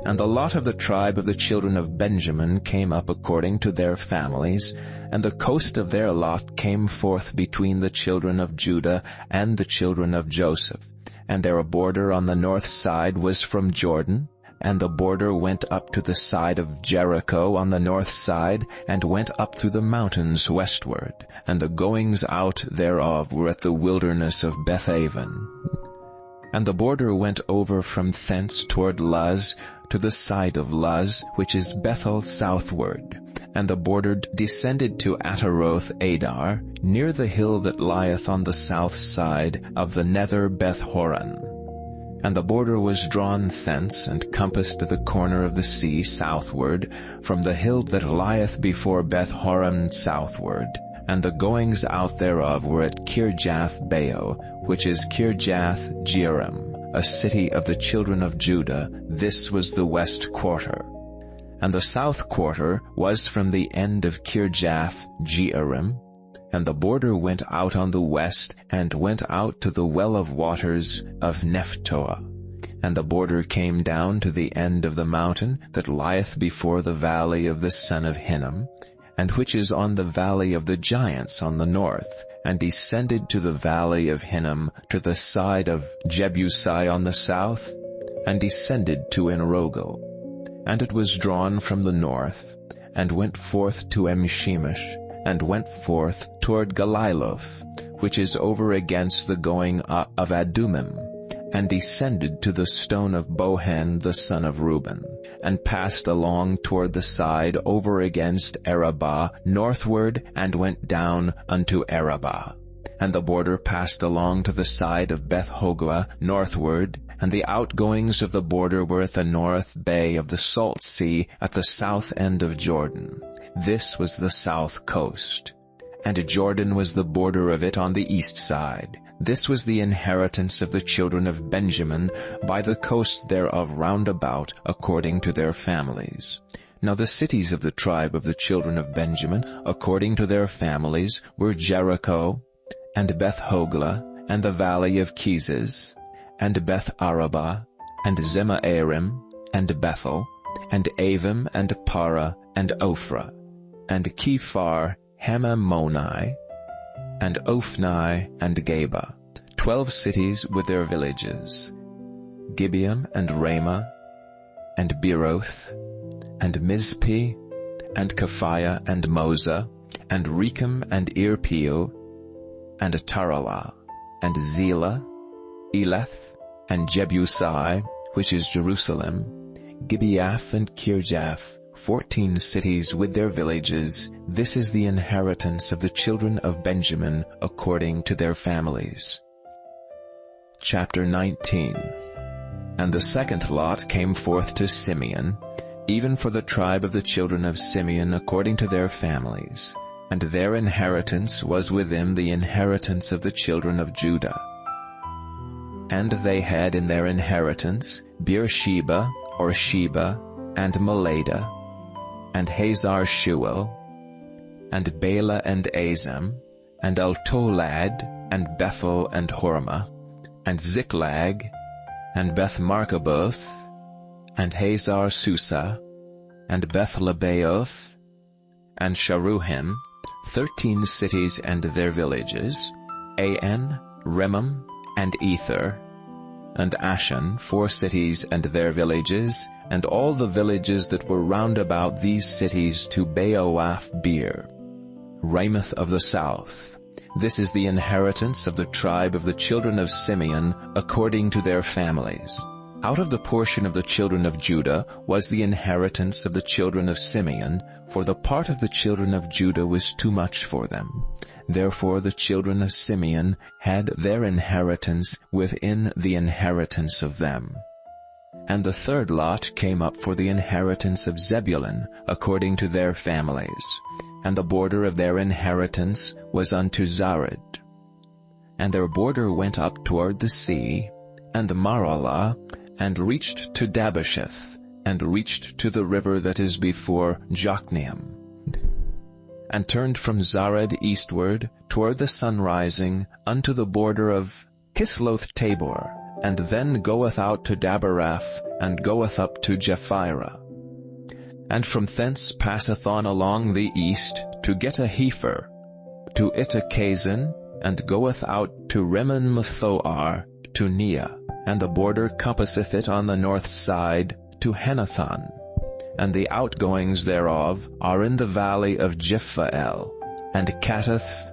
And the lot of the tribe of the children of Benjamin came up according to their families, and the coast of their lot came forth between the children of Judah and the children of Joseph. And their border on the north side was from Jordan, and the border went up to the side of Jericho on the north side, and went up through the mountains westward, and the goings out thereof were at the wilderness of Bethaven. And the border went over from thence toward Luz, to the side of Luz, which is Bethel southward. And the border descended to Ataroth Adar, near the hill that lieth on the south side of the nether Beth-horon. And the border was drawn thence, and compassed the corner of the sea southward, from the hill that lieth before Beth-horon southward. And the goings out thereof were at Kirjath-baal, which is Kirjath-jearim, a city of the children of Judah. This was the west quarter. And the south quarter was from the end of Kirjath-jearim, and the border went out on the west, and went out to the well of waters of Nephtoah. And the border came down to the end of the mountain that lieth before the valley of the son of Hinnom, and which is on the valley of the giants on the north, and descended to the valley of Hinnom to the side of Jebusi on the south, and descended to Enrogel. And it was drawn from the north, and went forth to Emshemesh, and went forth toward Galiloth, which is over against the going up of Adumim, and descended to the stone of Bohan the son of Reuben, and passed along toward the side over against Arabah northward, and went down unto Arabah. And the border passed along to the side of Beth-hoglah northward, and the outgoings of the border were at the north bay of the Salt Sea at the south end of Jordan. This was the south coast. And Jordan was the border of it on the east side. This was the inheritance of the children of Benjamin by the coast thereof round about, according to their families. Now the cities of the tribe of the children of Benjamin, according to their families, were Jericho, and Beth-hoglah, and the valley of Keziz, and Beth-arabah, and Zemaarim, and Bethel, and Avim, and Para, and Ophrah, and Kephar, Hamammoni, and Ophni, and Geba, 12 cities with their villages, Gibeon, and Ramah, and Beeroth, and Mizpeh, and Kephia, and Moza, and Rechem, and Irpeel, and Taralah, and Zelah, Eleth, and Jebusi, which is Jerusalem, Gibeath, and Kirjath, 14 cities with their villages. This is the inheritance of the children of Benjamin according to their families. Chapter 19. And the second lot came forth to Simeon, even for the tribe of the children of Simeon according to their families. And their inheritance was with them the inheritance of the children of Judah. And they had in their inheritance Beersheba, or Sheba, and Meleda, and Hazar-shual, and Bela and Azem, and Altolad, and Bethel and Hormah, and Ziklag, and Beth-markaboth, and Hazar-susa, and Beth-lebaoth, and Sharuhen, 13 cities and their villages, An, Remam, and Ether, and Ashan, 4 cities and their villages, and all the villages that were round about these cities to Beoath-beer, Ramoth of the south. This is the inheritance of the tribe of the children of Simeon according to their families. Out of the portion of the children of Judah was the inheritance of the children of Simeon, for the part of the children of Judah was too much for them. Therefore the children of Simeon had their inheritance within the inheritance of them. And the third lot came up for the inheritance of Zebulun, according to their families. And the border of their inheritance was unto Zared. And their border went up toward the sea, and Maralah, and reached to Dabasheth, and reached to the river that is before Jokneam, and turned from Zared eastward toward the sunrising unto the border of Kisloth-Tabor, and then goeth out to Dabarath, and goeth up to Japhirah. And from thence passeth on along the east to Getahefer, to Ittachazin, and goeth out to Rimmon-Methoar, to Nea, and the border compasseth it on the north side to Hennathon, and the outgoings thereof are in the valley of Jiphael, and Kattath,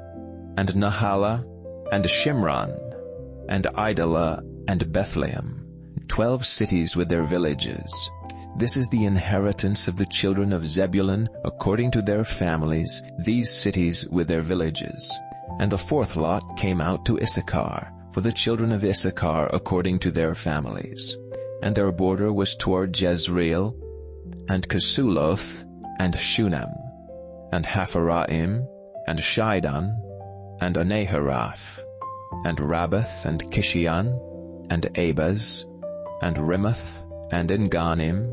and Nahala, and Shimron, and Idalah, and Bethlehem, 12 cities with their villages. This is the inheritance of the children of Zebulun according to their families, these cities with their villages. And the fourth lot came out to Issachar, for the children of Issachar according to their families. And their border was toward Jezreel, and Kesuloth, and Shunem, and Hapharaim, and Shidon, and Anaharath, and Rabbath, and Kishion, and Abaz, and Rimmeth, and Enganim,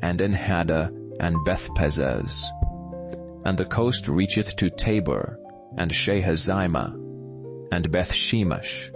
and Enhada, and Bethpazez. And the coast reacheth to Tabor, and Shahazimah, and Bethshemesh.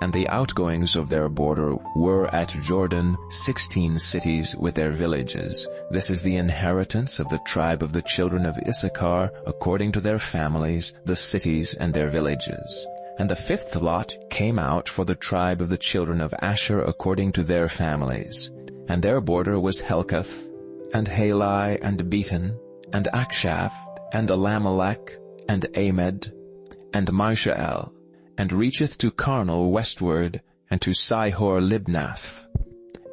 And the outgoings of their border were at Jordan 16 cities with their villages. This is the inheritance of the tribe of the children of Issachar according to their families, the cities and their villages. And the fifth lot came out for the tribe of the children of Asher according to their families. And their border was Helkath, and Halai, and Beaton, and Akshaph, and Elamelech, and Amed, and Mishael, and reacheth to Carnel westward, and to Sihor Libnath,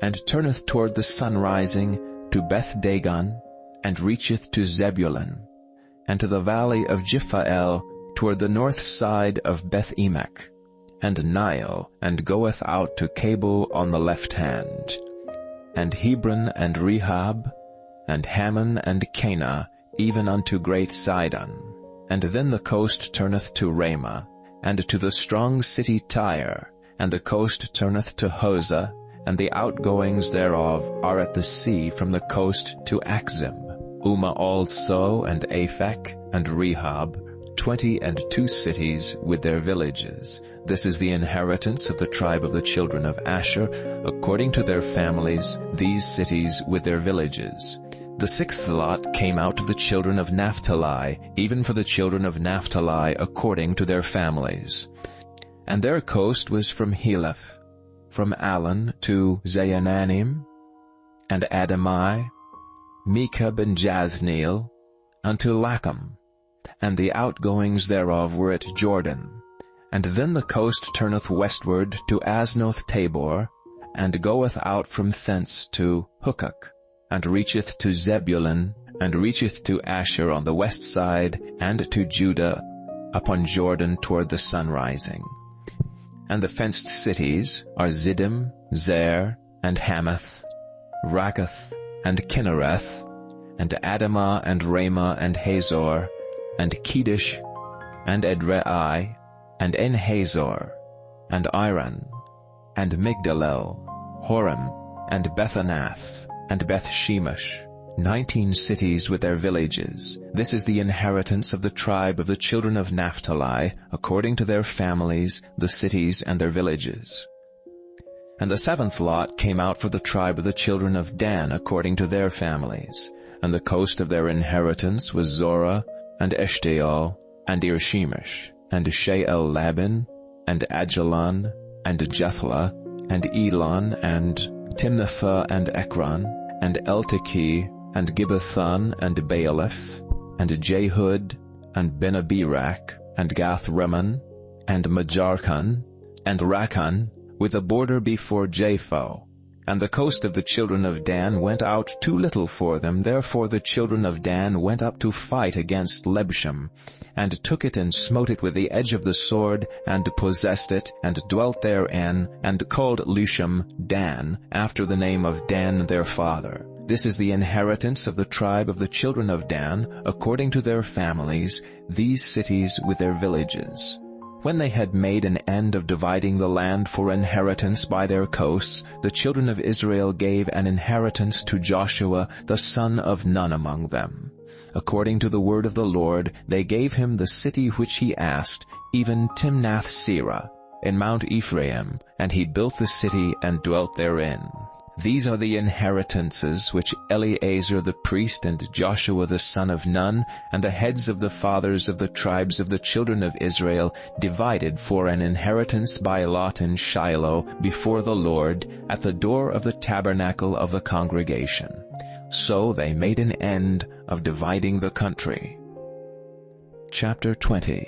and turneth toward the sunrising to Beth-Dagon, and reacheth to Zebulun, and to the valley of Jiphael toward the north side of Beth-Emek, and Nile, and goeth out to Cable on the left hand, and Hebron and Rehab, and Hammon and Cana, even unto great Sidon. And then the coast turneth to Ramah, and to the strong city Tyre, and the coast turneth to Hosah, and the outgoings thereof are at the sea from the coast to Axim. Uma also, and Aphek, and Rehab, 22 cities with their villages. This is the inheritance of the tribe of the children of Asher, according to their families, these cities with their villages. The sixth lot came out to the children of Naphtali, even for the children of Naphtali according to their families. And their coast was from Heleph, from Allen to Zaananim, and Adamai, Mekab and Jazneel, unto Lacham, and the outgoings thereof were at Jordan. And then the coast turneth westward to Aznoth Tabor, and goeth out from thence to Hukok, and reacheth to Zebulun, and reacheth to Asher on the west side, and to Judah upon Jordan toward the sunrising. And the fenced cities are Ziddim, Zer, and Hamath, Rakath, and Kinnereth, and Adamah, and Ramah, and Hazor, and Kedesh, and Edrei, and En-Hazor, and Iran, and Migdalel, Horem, and Bethanath, and Beth-Shemesh, 19 cities with their villages. This is the inheritance of the tribe of the children of Naphtali, according to their families, the cities and their villages. And the seventh lot came out for the tribe of the children of Dan, according to their families. And the coast of their inheritance was Zorah, and Eshtaol, and Ir-Shemesh, and She'el-Labin, and Ajalon, and Jethlah, and Elon, and Timnathah, and Ekron, and Eltekeh, and Gibbethon, and Baaliph, and Jehud, and Benabirak, and Gath-Rimmon, and Majarkon, and Rakkon, with a border before Japho. And the coast of the children of Dan went out too little for them, therefore the children of Dan went up to fight against Lebsham, and took it and smote it with the edge of the sword, and possessed it, and dwelt therein, and called Lusham Dan, after the name of Dan their father. This is the inheritance of the tribe of the children of Dan, according to their families, these cities with their villages. When they had made an end of dividing the land for inheritance by their coasts, the children of Israel gave an inheritance to Joshua the son of Nun among them. According to the word of the Lord, they gave him the city which he asked, even Timnath-Serah, in Mount Ephraim, and he built the city and dwelt therein. These are the inheritances which Eleazar the priest and Joshua the son of Nun and the heads of the fathers of the tribes of the children of Israel divided for an inheritance by lot in Shiloh before the Lord at the door of the tabernacle of the congregation. So they made an end of dividing the country. Chapter 20.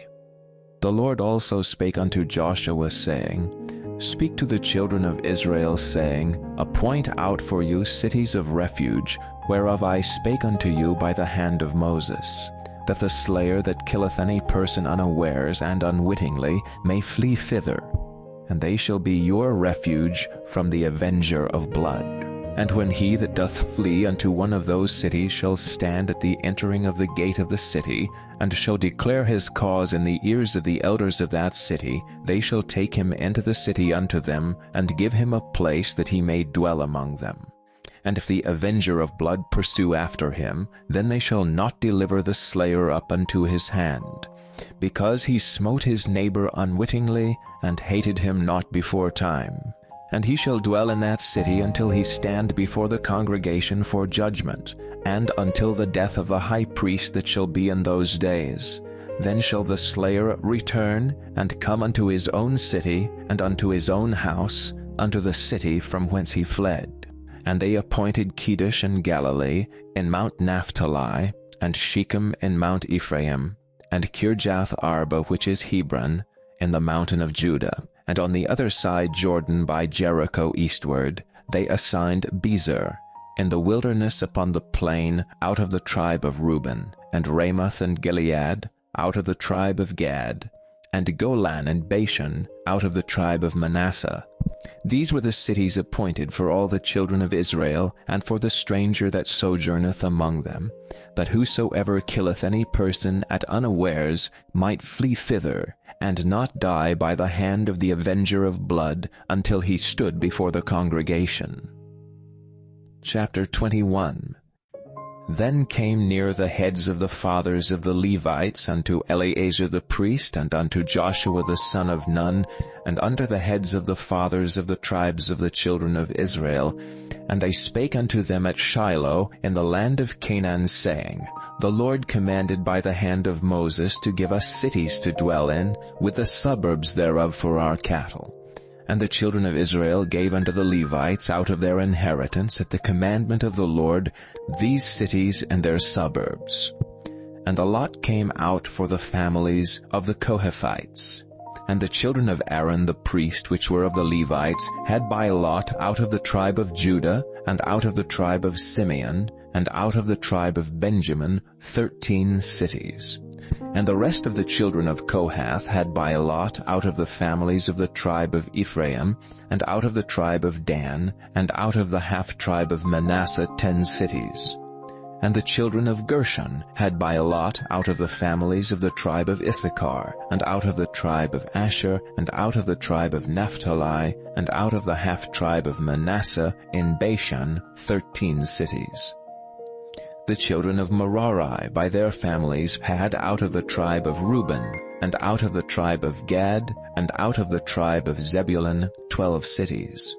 The Lord also spake unto Joshua, saying, Speak to the children of Israel, saying, Appoint out for you cities of refuge, whereof I spake unto you by the hand of Moses, that the slayer that killeth any person unawares and unwittingly may flee thither, and they shall be your refuge from the avenger of blood. And when he that doth flee unto one of those cities shall stand at the entering of the gate of the city, and shall declare his cause in the ears of the elders of that city, they shall take him into the city unto them, and give him a place that he may dwell among them. And if the avenger of blood pursue after him, then they shall not deliver the slayer up unto his hand, because he smote his neighbor unwittingly, and hated him not before time. And he shall dwell in that city until he stand before the congregation for judgment, and until the death of the high priest that shall be in those days. Then shall the slayer return, and come unto his own city, and unto his own house, unto the city from whence he fled. And they appointed Kedesh in Galilee, in Mount Naphtali, and Shechem in Mount Ephraim, and Kirjath Arba, which is Hebron, in the mountain of Judah. And on the other side Jordan by Jericho eastward, they assigned Bezer, in the wilderness upon the plain, out of the tribe of Reuben, and Ramoth and Gilead, out of the tribe of Gad, and Golan and Bashan, out of the tribe of Manasseh. These were the cities appointed for all the children of Israel, and for the stranger that sojourneth among them, that whosoever killeth any person at unawares might flee thither, and not die by the hand of the avenger of blood until he stood before the congregation. Chapter 21. Then came near the heads of the fathers of the Levites unto Eleazar the priest, and unto Joshua the son of Nun, and unto the heads of the fathers of the tribes of the children of Israel. And they spake unto them at Shiloh in the land of Canaan, saying, The Lord commanded by the hand of Moses to give us cities to dwell in, with the suburbs thereof for our cattle. And the children of Israel gave unto the Levites out of their inheritance at the commandment of the Lord these cities and their suburbs. And a lot came out for the families of the Kohathites. And the children of Aaron the priest, which were of the Levites, had by lot out of the tribe of Judah, and out of the tribe of Simeon, and out of the tribe of Benjamin 13 cities. And the rest of the children of Kohath had by lot out of the families of the tribe of Ephraim, and out of the tribe of Dan, and out of the half-tribe of Manasseh 10 cities. And the children of Gershon had by lot out of the families of the tribe of Issachar, and out of the tribe of Asher, and out of the tribe of Naphtali, and out of the half-tribe of Manasseh in Bashan 13 cities. The children of Merari by their families had out of the tribe of Reuben, and out of the tribe of Gad, and out of the tribe of Zebulun 12 cities.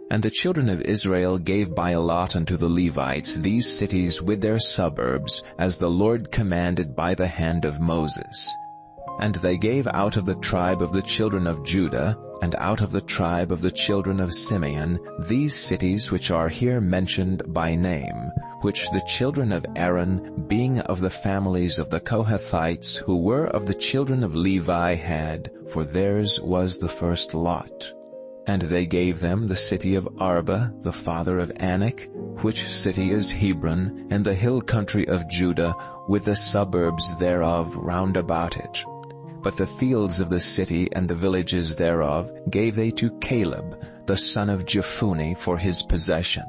And the children of Israel gave by lot unto the Levites these cities with their suburbs, as the Lord commanded by the hand of Moses. And they gave out of the tribe of the children of Judah, and out of the tribe of the children of Simeon, these cities which are here mentioned by name, which the children of Aaron, being of the families of the Kohathites, who were of the children of Levi, had, for theirs was the first lot. And they gave them the city of Arba, the father of Anak, which city is Hebron, in the hill country of Judah, with the suburbs thereof round about it. But the fields of the city and the villages thereof gave they to Caleb, the son of Jephunneh, for his possession.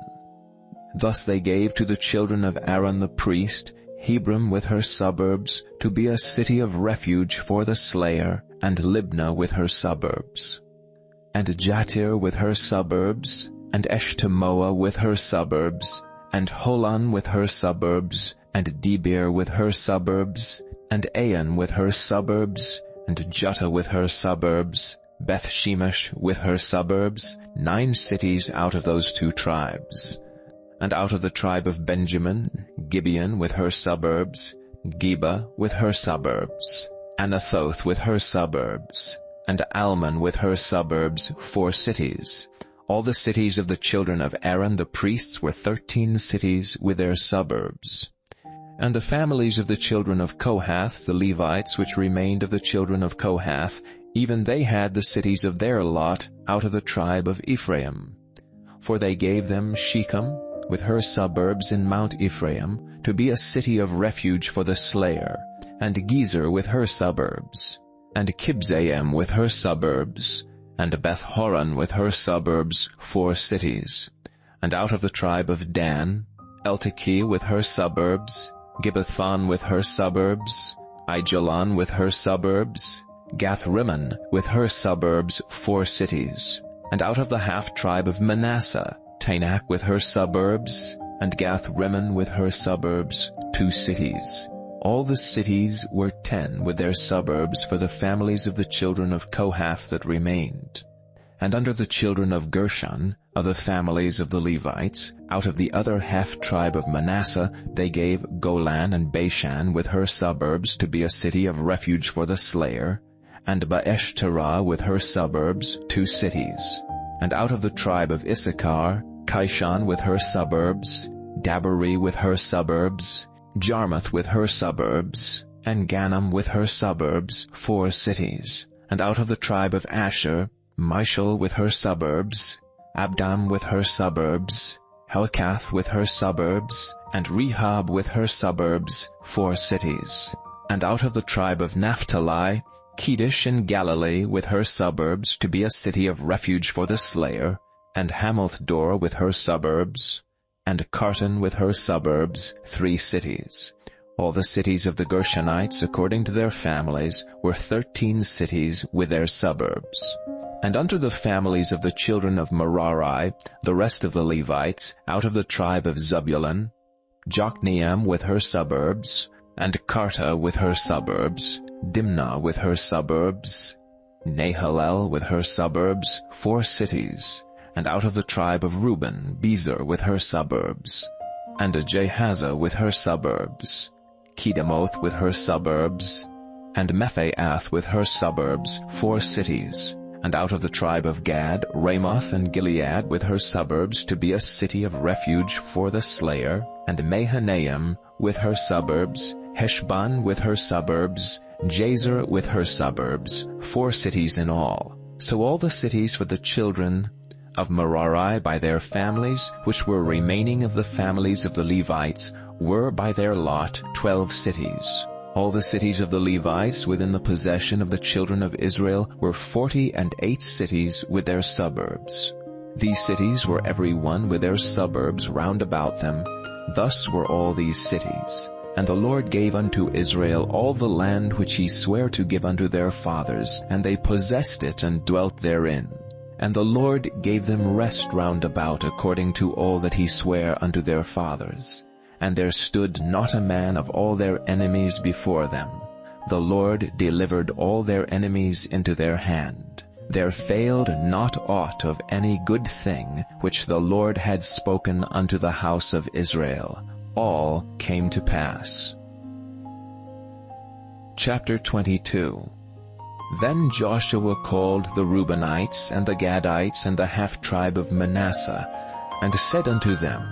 Thus they gave to the children of Aaron the priest Hebron with her suburbs, to be a city of refuge for the slayer, and Libnah with her suburbs. And Jattir with her suburbs, and Eshtemoa with her suburbs, and Holon with her suburbs, and Debir with her suburbs, and Ain with her suburbs, and Juttah with her suburbs, Beth-Shemesh with her suburbs, 9 cities out of those 2 tribes. And out of the tribe of Benjamin, Gibeon with her suburbs, Geba with her suburbs, Anathoth with her suburbs, and Almon with her suburbs, 4 cities. All the cities of the children of Aaron the priests were 13 cities with their suburbs. And the families of the children of Kohath, the Levites, which remained of the children of Kohath, even they had the cities of their lot out of the tribe of Ephraim. For they gave them Shechem, with her suburbs in Mount Ephraim, to be a city of refuge for the slayer, and Gezer with her suburbs, and Kibzaim with her suburbs, and Beth-horon with her suburbs, 4 cities. And out of the tribe of Dan, Eltekeh with her suburbs, Gibbethon with her suburbs, Aijalon with her suburbs, Gath-rimmon with her suburbs, 4 cities. And out of the half-tribe of Manasseh, Tanakh with her suburbs, and Gath-rimmon with her suburbs, 2 cities. All the cities were 10 with their suburbs for the families of the children of Kohath that remained. And under the children of Gershon, of the families of the Levites, out of the other half-tribe of Manasseh, they gave Golan and Bashan with her suburbs to be a city of refuge for the slayer, and Baeshterah with her suburbs, 2 cities. And out of the tribe of Issachar, Kishon with her suburbs, Dabari with her suburbs, Jarmuth with her suburbs, and Ganim with her suburbs, 4 cities. And out of the tribe of Asher, Mishal with her suburbs, Abdam with her suburbs, Helkath with her suburbs, and Rehob with her suburbs, 4 cities. And out of the tribe of Naphtali, Kedesh in Galilee with her suburbs to be a city of refuge for the slayer, and Hamoth-dor with her suburbs, and Kartan with her suburbs, 3 cities. All the cities of the Gershonites, according to their families, were 13 cities with their suburbs. And unto the families of the children of Merari, the rest of the Levites, out of the tribe of Zebulun, Jokneam with her suburbs, and Karta with her suburbs, Dimnah with her suburbs, Nahalel with her suburbs, 4 cities. And out of the tribe of Reuben, Bezer with her suburbs, and Jehazzah with her suburbs, Kedemoth with her suburbs, and Mephaath with her suburbs, 4 cities. And out of the tribe of Gad, Ramoth and Gilead with her suburbs to be a city of refuge for the slayer, and Mahanaim with her suburbs, Heshbon with her suburbs, Jazer with her suburbs, 4 cities in all. So all the cities for the children of Merari by their families, which were remaining of the families of the Levites, were by their lot 12 cities. All the cities of the Levites within the possession of the children of Israel were 48 cities with their suburbs. These cities were every one with their suburbs round about them. Thus were all these cities. And the Lord gave unto Israel all the land which he sware to give unto their fathers, and they possessed it and dwelt therein. And the Lord gave them rest round about according to all that he sware unto their fathers. And there stood not a man of all their enemies before them. The Lord delivered all their enemies into their hand. There failed not aught of any good thing which the Lord had spoken unto the house of Israel. All came to pass. Chapter 22. Then Joshua called the Reubenites and the Gadites and the half-tribe of Manasseh, and said unto them,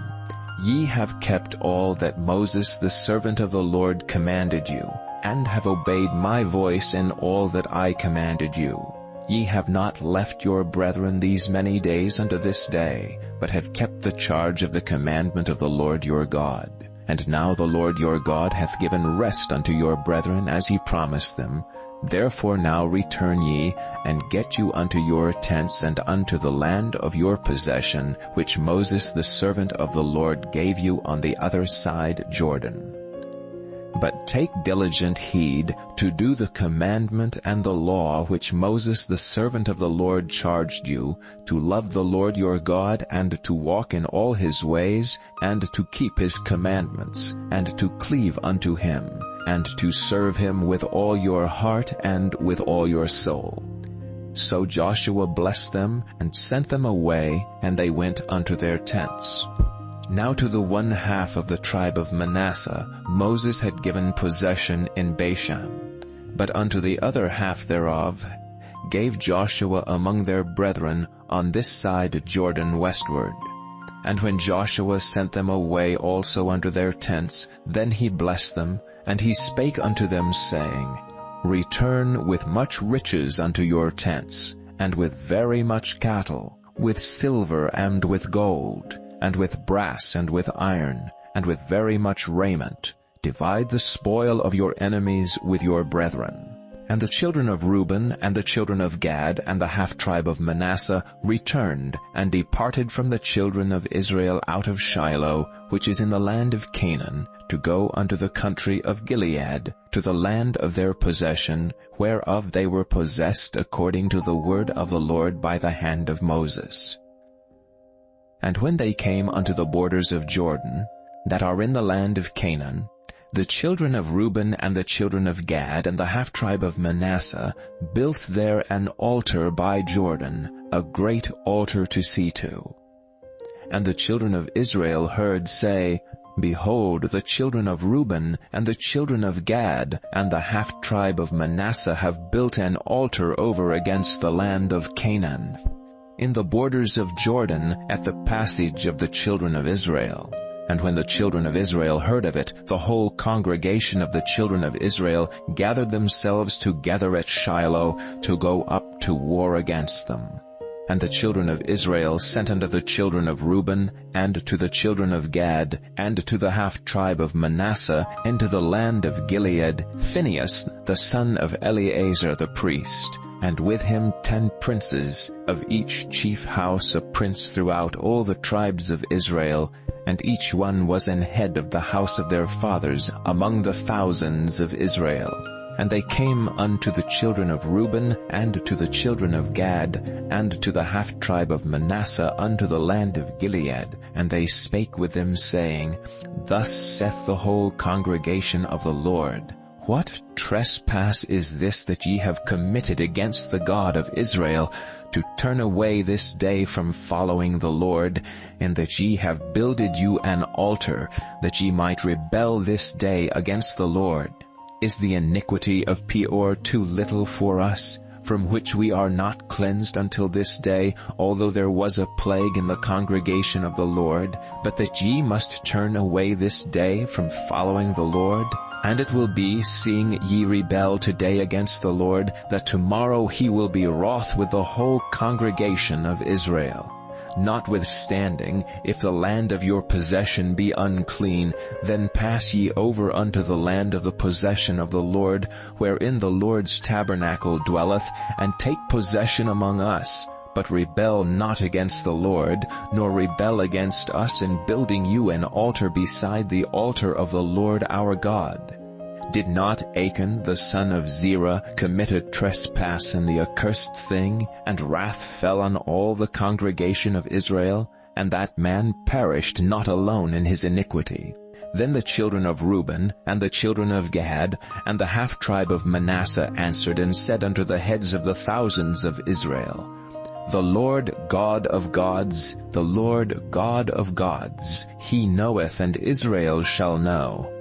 Ye have kept all that Moses the servant of the Lord commanded you, and have obeyed my voice in all that I commanded you. Ye have not left your brethren these many days unto this day, but have kept the charge of the commandment of the Lord your God. And now the Lord your God hath given rest unto your brethren as he promised them. Therefore now return ye, and get you unto your tents and unto the land of your possession, which Moses the servant of the Lord gave you on the other side Jordan. But take diligent heed to do the commandment and the law which Moses the servant of the Lord charged you, to love the Lord your God, and to walk in all his ways, and to keep his commandments, and to cleave unto him, and to serve him with all your heart and with all your soul. So Joshua blessed them, and sent them away, and they went unto their tents. Now to the one half of the tribe of Manasseh Moses had given possession in Bashan, but unto the other half thereof gave Joshua among their brethren on this side Jordan westward. And when Joshua sent them away also unto their tents, then he blessed them, and he spake unto them, saying, Return with much riches unto your tents, and with very much cattle, with silver and with gold, and with brass and with iron, and with very much raiment. Divide the spoil of your enemies with your brethren. And the children of Reuben and the children of Gad and the half-tribe of Manasseh returned and departed from the children of Israel out of Shiloh, which is in the land of Canaan, to go unto the country of Gilead, to the land of their possession, whereof they were possessed according to the word of the Lord by the hand of Moses. And when they came unto the borders of Jordan, that are in the land of Canaan, the children of Reuben and the children of Gad and the half-tribe of Manasseh built there an altar by Jordan, a great altar to see to. And the children of Israel heard say, Behold, the children of Reuben and the children of Gad and the half-tribe of Manasseh have built an altar over against the land of Canaan, in the borders of Jordan at the passage of the children of Israel. And when the children of Israel heard of it, the whole congregation of the children of Israel gathered themselves together at Shiloh to go up to war against them. And the children of Israel sent unto the children of Reuben, and to the children of Gad, and to the half-tribe of Manasseh, into the land of Gilead, Phinehas, the son of Eleazar the priest, and with him 10 princes, of each chief house a prince throughout all the tribes of Israel, and each one was an head of the house of their fathers among the thousands of Israel. And they came unto the children of Reuben, and to the children of Gad, and to the half-tribe of Manasseh unto the land of Gilead, and they spake with them, saying, Thus saith the whole congregation of the Lord, What trespass is this that ye have committed against the God of Israel, to turn away this day from following the Lord, and that ye have builded you an altar, that ye might rebel this day against the Lord? Is the iniquity of Peor too little for us, from which we are not cleansed until this day, although there was a plague in the congregation of the Lord, but that ye must turn away this day from following the Lord? And it will be, seeing ye rebel today against the Lord, that tomorrow he will be wroth with the whole congregation of Israel. Notwithstanding, if the land of your possession be unclean, then pass ye over unto the land of the possession of the Lord, wherein the Lord's tabernacle dwelleth, and take possession among us. But rebel not against the Lord, nor rebel against us in building you an altar beside the altar of the Lord our God. Did not Achan the son of Zerah commit a trespass in the accursed thing, and wrath fell on all the congregation of Israel? And that man perished not alone in his iniquity. Then the children of Reuben, and the children of Gad, and the half-tribe of Manasseh answered and said unto the heads of the thousands of Israel, The Lord God of gods, the Lord God of gods, he knoweth, and Israel shall know.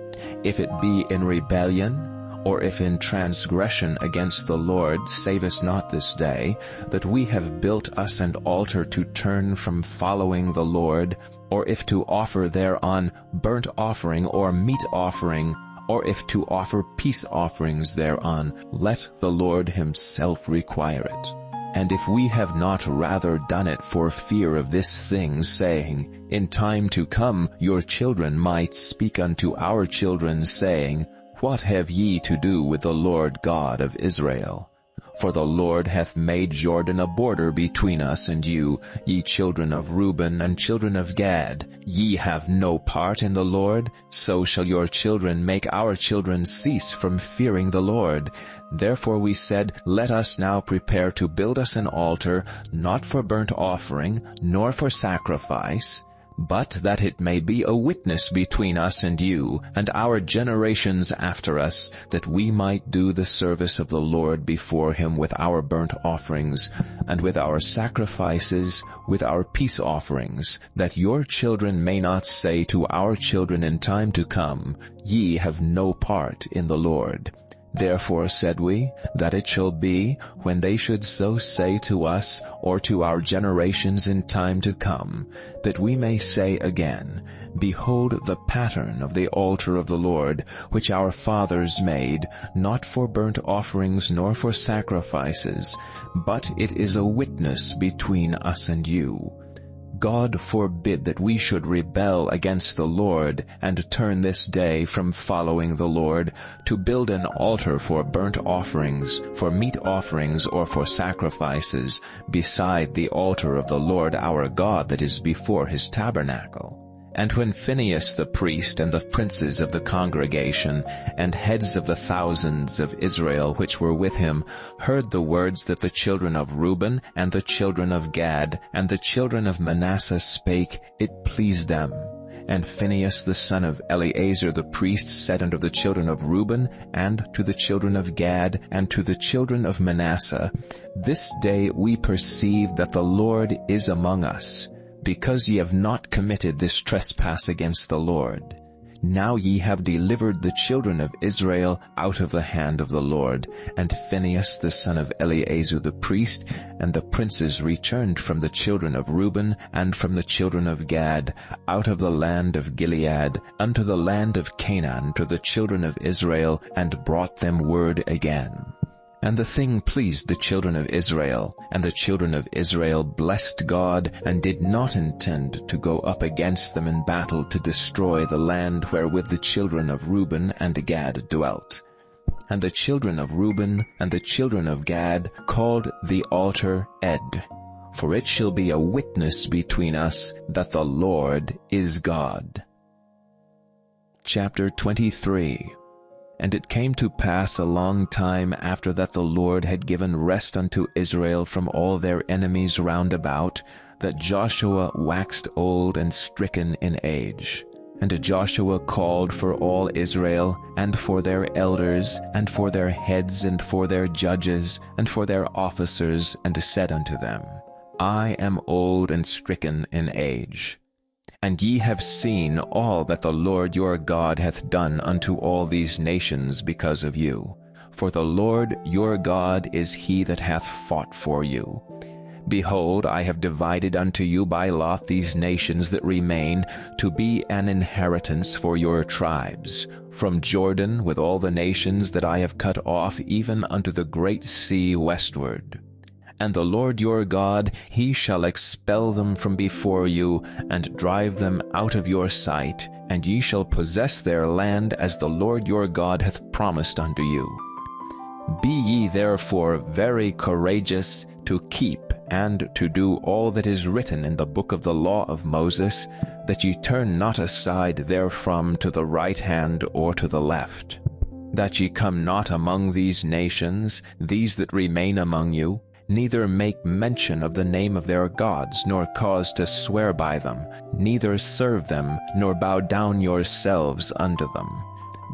If it be in rebellion, or if in transgression against the Lord, save us not this day, that we have built us an altar to turn from following the Lord, or if to offer thereon burnt offering or meat offering, or if to offer peace offerings thereon, let the Lord himself require it. And if we have not rather done it for fear of this thing, saying, In time to come your children might speak unto our children, saying, What have ye to do with the Lord God of Israel? For the Lord hath made Jordan a border between us and you, ye children of Reuben and children of Gad. Ye have no part in the Lord, so shall your children make our children cease from fearing the Lord. Therefore we said, Let us now prepare to build us an altar, not for burnt offering, nor for sacrifice, but that it may be a witness between us and you, and our generations after us, that we might do the service of the Lord before him with our burnt offerings, and with our sacrifices, with our peace offerings, that your children may not say to our children in time to come, Ye have no part in the Lord. Therefore said we, that it shall be, when they should so say to us, or to our generations in time to come, that we may say again, Behold the pattern of the altar of the Lord, which our fathers made, not for burnt offerings nor for sacrifices, but it is a witness between us and you. God forbid that we should rebel against the Lord, and turn this day from following the Lord, to build an altar for burnt offerings, for meat offerings, or for sacrifices, beside the altar of the Lord our God that is before his tabernacle. And when Phinehas the priest and the princes of the congregation and heads of the thousands of Israel which were with him heard the words that the children of Reuben and the children of Gad and the children of Manasseh spake, it pleased them. And Phinehas the son of Eleazar the priest said unto the children of Reuben and to the children of Gad and to the children of Manasseh, This day we perceive that the Lord is among us, because ye have not committed this trespass against the Lord. Now ye have delivered the children of Israel out of the hand of the Lord. And Phinehas the son of Eleazar the priest and the princes returned from the children of Reuben and from the children of Gad out of the land of Gilead unto the land of Canaan to the children of Israel, and brought them word again. And the thing pleased the children of Israel, and the children of Israel blessed God, and did not intend to go up against them in battle to destroy the land wherewith the children of Reuben and Gad dwelt. And the children of Reuben and the children of Gad called the altar Ed, for it shall be a witness between us that the Lord is God. Chapter 23. And it came to pass a long time after that the Lord had given rest unto Israel from all their enemies round about, that Joshua waxed old and stricken in age. And Joshua called for all Israel, and for their elders, and for their heads, and for their judges, and for their officers, and said unto them, I am old and stricken in age. And ye have seen all that the Lord your God hath done unto all these nations because of you. For the Lord your God is he that hath fought for you. Behold, I have divided unto you by lot these nations that remain, to be an inheritance for your tribes, from Jordan with all the nations that I have cut off, even unto the great sea westward. And the Lord your God, he shall expel them from before you, and drive them out of your sight, and ye shall possess their land as the Lord your God hath promised unto you. Be ye therefore very courageous to keep and to do all that is written in the book of the law of Moses, that ye turn not aside therefrom to the right hand or to the left, that ye come not among these nations, these that remain among you, neither make mention of the name of their gods, nor cause to swear by them, neither serve them, nor bow down yourselves unto them.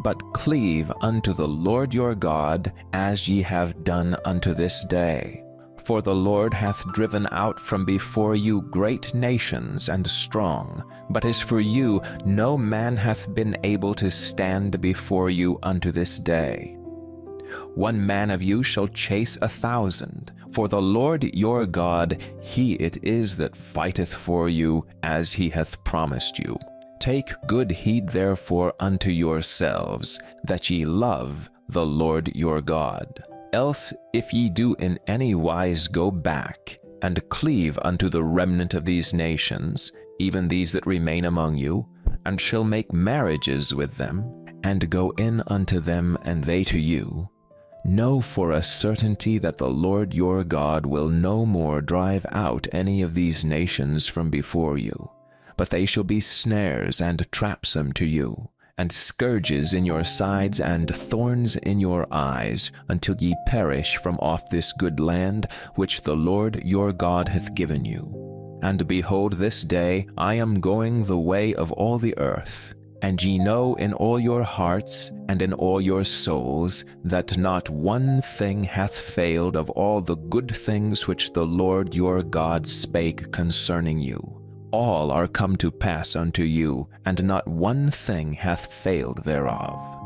But cleave unto the Lord your God, as ye have done unto this day. For the Lord hath driven out from before you great nations and strong, but as for you, no man hath been able to stand before you unto this day. 1 man of you shall chase 1,000, for the Lord your God, he it is that fighteth for you, as he hath promised you. Take good heed therefore unto yourselves, that ye love the Lord your God. Else if ye do in any wise go back, and cleave unto the remnant of these nations, even these that remain among you, and shall make marriages with them, and go in unto them and they to you, know for a certainty that the Lord your God will no more drive out any of these nations from before you, but they shall be snares and trapsome to you, and scourges in your sides and thorns in your eyes, until ye perish from off this good land which the Lord your God hath given you. And behold, this day I am going the way of all the earth. And ye know in all your hearts and in all your souls that not one thing hath failed of all the good things which the Lord your God spake concerning you. All are come to pass unto you, and not one thing hath failed thereof.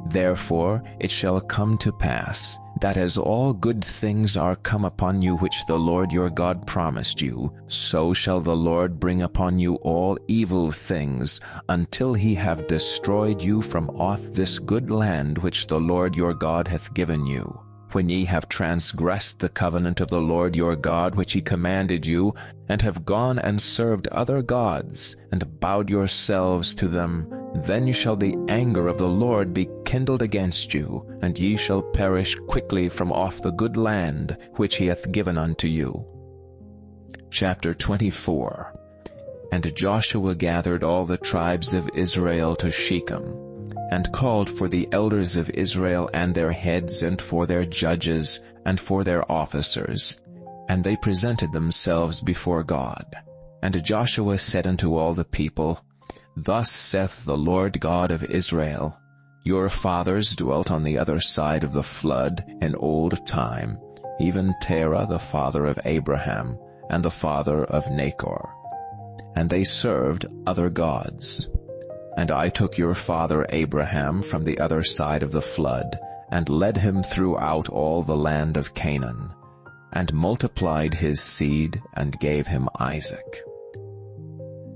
Therefore it shall come to pass, that as all good things are come upon you which the Lord your God promised you, so shall the Lord bring upon you all evil things, until he have destroyed you from off this good land which the Lord your God hath given you. When ye have transgressed the covenant of the Lord your God which he commanded you, and have gone and served other gods, and bowed yourselves to them, then shall the anger of the Lord be kindled against you, and ye shall perish quickly from off the good land which he hath given unto you. Chapter 24. And Joshua gathered all the tribes of Israel to Shechem, and called for the elders of Israel and their heads, and for their judges, and for their officers. And they presented themselves before God. And Joshua said unto all the people, Thus saith the Lord God of Israel, Your fathers dwelt on the other side of the flood in old time, even Terah the father of Abraham, and the father of Nachor. And they served other gods. And I took your father Abraham from the other side of the flood, and led him throughout all the land of Canaan, and multiplied his seed, and gave him Isaac.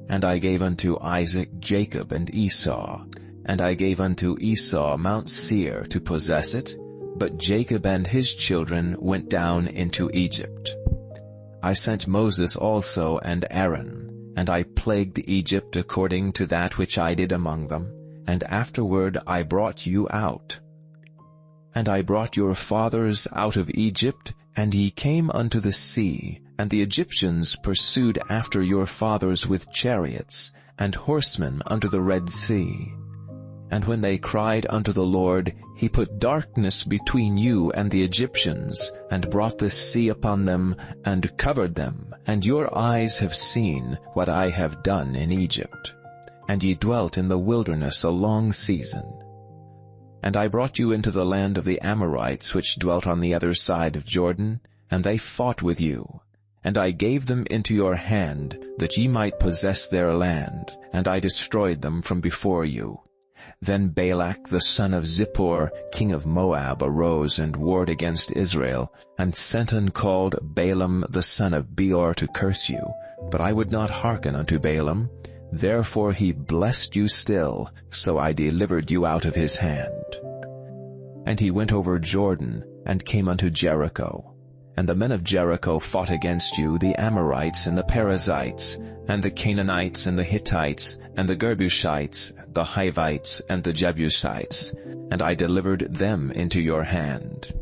And I gave unto Isaac Jacob and Esau, and I gave unto Esau Mount Seir to possess it, but Jacob and his children went down into Egypt. I sent Moses also and Aaron, and I plagued Egypt according to that which I did among them, and afterward I brought you out. And I brought your fathers out of Egypt, and ye came unto the sea, and the Egyptians pursued after your fathers with chariots, and horsemen unto the Red Sea. And when they cried unto the Lord, he put darkness between you and the Egyptians, and brought the sea upon them, and covered them, and your eyes have seen what I have done in Egypt. And ye dwelt in the wilderness a long season. And I brought you into the land of the Amorites which dwelt on the other side of Jordan, and they fought with you. And I gave them into your hand, that ye might possess their land, and I destroyed them from before you. Then Balak the son of Zippor, king of Moab, arose and warred against Israel, and sent and called Balaam the son of Beor to curse you. But I would not hearken unto Balaam. Therefore he blessed you still, so I delivered you out of his hand. And he went over Jordan, and came unto Jericho. And the men of Jericho fought against you, the Amorites and the Perizzites, and the Canaanites and the Hittites, and the Girgashites, the Hivites and the Jebusites, and I delivered them into your hand.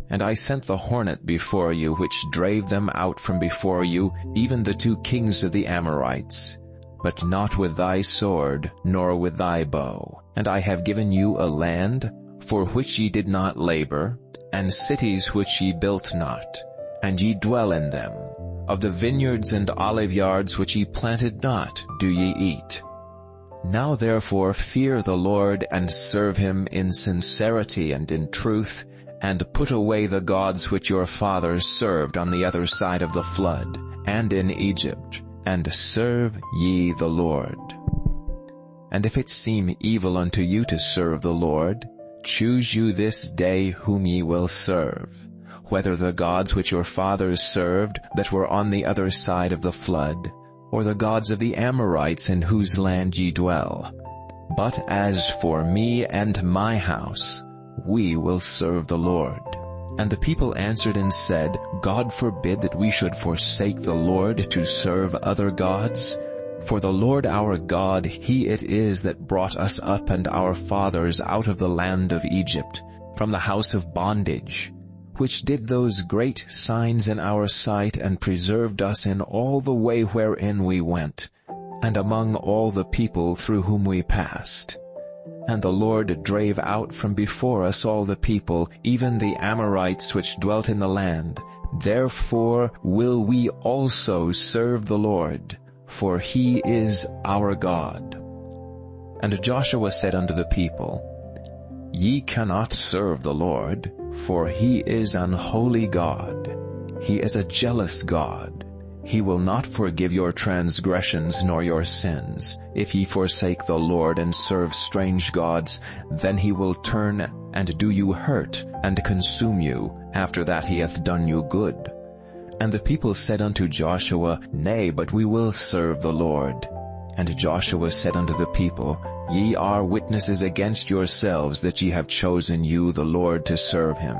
And I sent the hornet before you, which drave them out from before you, even the 2 kings of the Amorites. But not with thy sword, nor with thy bow. And I have given you a land, for which ye did not labor, and cities which ye built not, and ye dwell in them. Of the vineyards and olive yards which ye planted not do ye eat. Now therefore fear the Lord, and serve him in sincerity and in truth, and put away the gods which your fathers served on the other side of the flood, and in Egypt, and serve ye the Lord. And if it seem evil unto you to serve the Lord, choose you this day whom ye will serve, whether the gods which your fathers served that were on the other side of the flood, or the gods of the Amorites in whose land ye dwell. But as for me and my house, we will serve the Lord. And the people answered and said, God forbid that we should forsake the Lord to serve other gods. For the Lord our God, he it is that brought us up and our fathers out of the land of Egypt, from the house of bondage, which did those great signs in our sight, and preserved us in all the way wherein we went, and among all the people through whom we passed. And the Lord drave out from before us all the people, even the Amorites which dwelt in the land, Therefore will we also serve the Lord, for he is our God. And Joshua said unto the people, Ye cannot serve the Lord, for he is an holy God. He is a jealous God. He will not forgive your transgressions nor your sins. If ye forsake the Lord and serve strange gods, then he will turn and do you hurt and consume you, after that he hath done you good. And the people said unto Joshua, Nay, but we will serve the Lord. And Joshua said unto the people, Ye are witnesses against yourselves that ye have chosen you the Lord to serve him.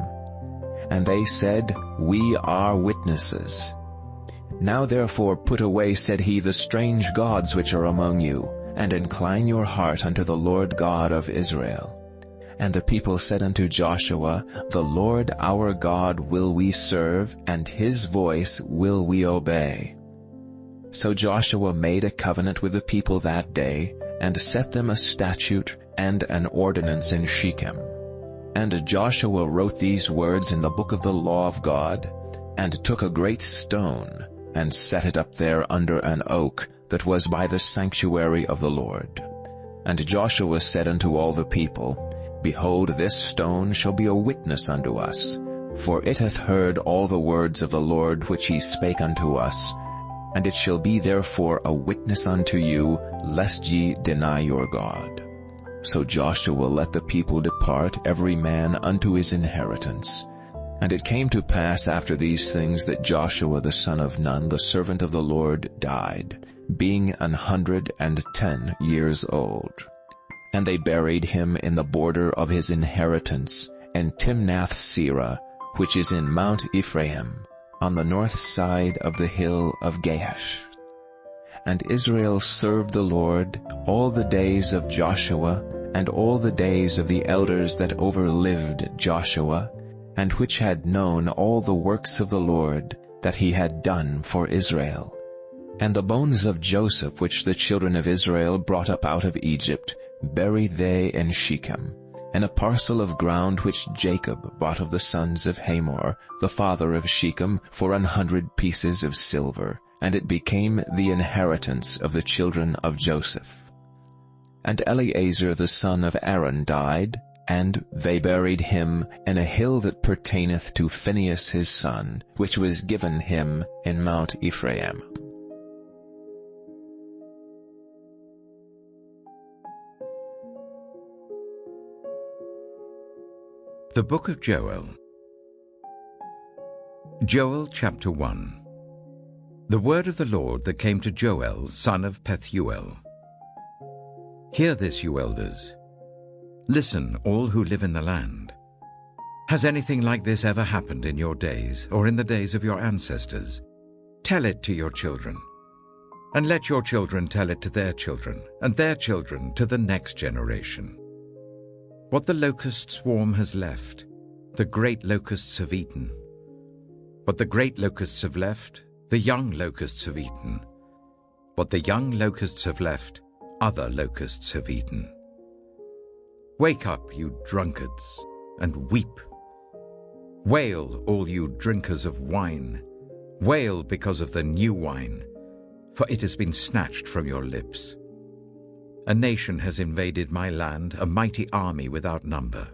And they said, We are witnesses. Now therefore put away, said he, the strange gods which are among you, and incline your heart unto the Lord God of Israel. And the people said unto Joshua, The Lord our God will we serve, and his voice will we obey. So Joshua made a covenant with the people that day, and set them a statute and an ordinance in Shechem. And Joshua wrote these words in the book of the law of God, and took a great stone, and set it up there under an oak that was by the sanctuary of the Lord. And Joshua said unto all the people, Behold, this stone shall be a witness unto us, for it hath heard all the words of the Lord which he spake unto us, and it shall be therefore a witness unto you, lest ye deny your God. So Joshua let the people depart, every man unto his inheritance. And it came to pass after these things that Joshua the son of Nun, the servant of the Lord, died, being 110 years old. And they buried him in the border of his inheritance, in Timnath-Serah, which is in Mount Ephraim, on the north side of the hill of Gaash. And Israel served the Lord all the days of Joshua, and all the days of the elders that overlived Joshua, and which had known all the works of the Lord that he had done for Israel. And the bones of Joseph, which the children of Israel brought up out of Egypt, buried they in Shechem, in a parcel of ground which Jacob bought of the sons of Hamor, the father of Shechem, for 100 pieces of silver, and it became the inheritance of the children of Joseph. And Eleazar the son of Aaron died, and they buried him in a hill that pertaineth to Phinehas his son, which was given him in Mount Ephraim. The Book of Joel. Joel chapter 1. The word of the Lord that came to Joel, son of Pethuel. Hear this, you elders. Listen, all who live in the land. Has anything like this ever happened in your days, or in the days of your ancestors? Tell it to your children, and let your children tell it to their children, and their children to the next generation. What the locust swarm has left, the great locusts have eaten. What the great locusts have left, the young locusts have eaten. What the young locusts have left, other locusts have eaten. Wake up, you drunkards, and weep. Wail, all you drinkers of wine. Wail because of the new wine, for it has been snatched from your lips. A nation has invaded my land, a mighty army without number.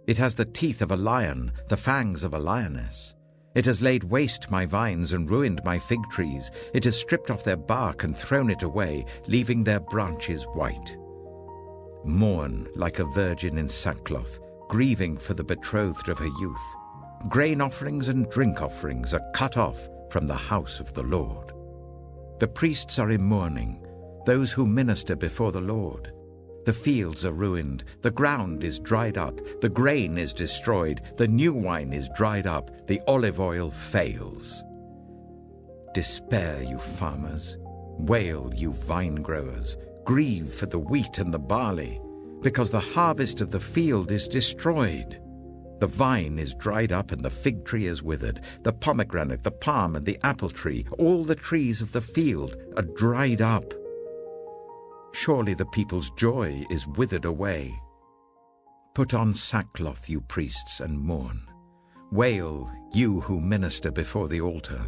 It has the teeth of a lion, the fangs of a lioness. It has laid waste my vines and ruined my fig trees. It has stripped off their bark and thrown it away, leaving their branches white. Mourn like a virgin in sackcloth, grieving for the betrothed of her youth. Grain offerings and drink offerings are cut off from the house of the Lord. The priests are in mourning, those who minister before the Lord. The fields are ruined, the ground is dried up, the grain is destroyed, the new wine is dried up, the olive oil fails. Despair, you farmers. Wail, you vine growers. Grieve for the wheat and the barley, because the harvest of the field is destroyed. The vine is dried up and the fig tree is withered. The pomegranate, the palm, and the apple tree, all the trees of the field are dried up. Surely the people's joy is withered away. Put on sackcloth, you priests, and mourn. Wail, you who minister before the altar.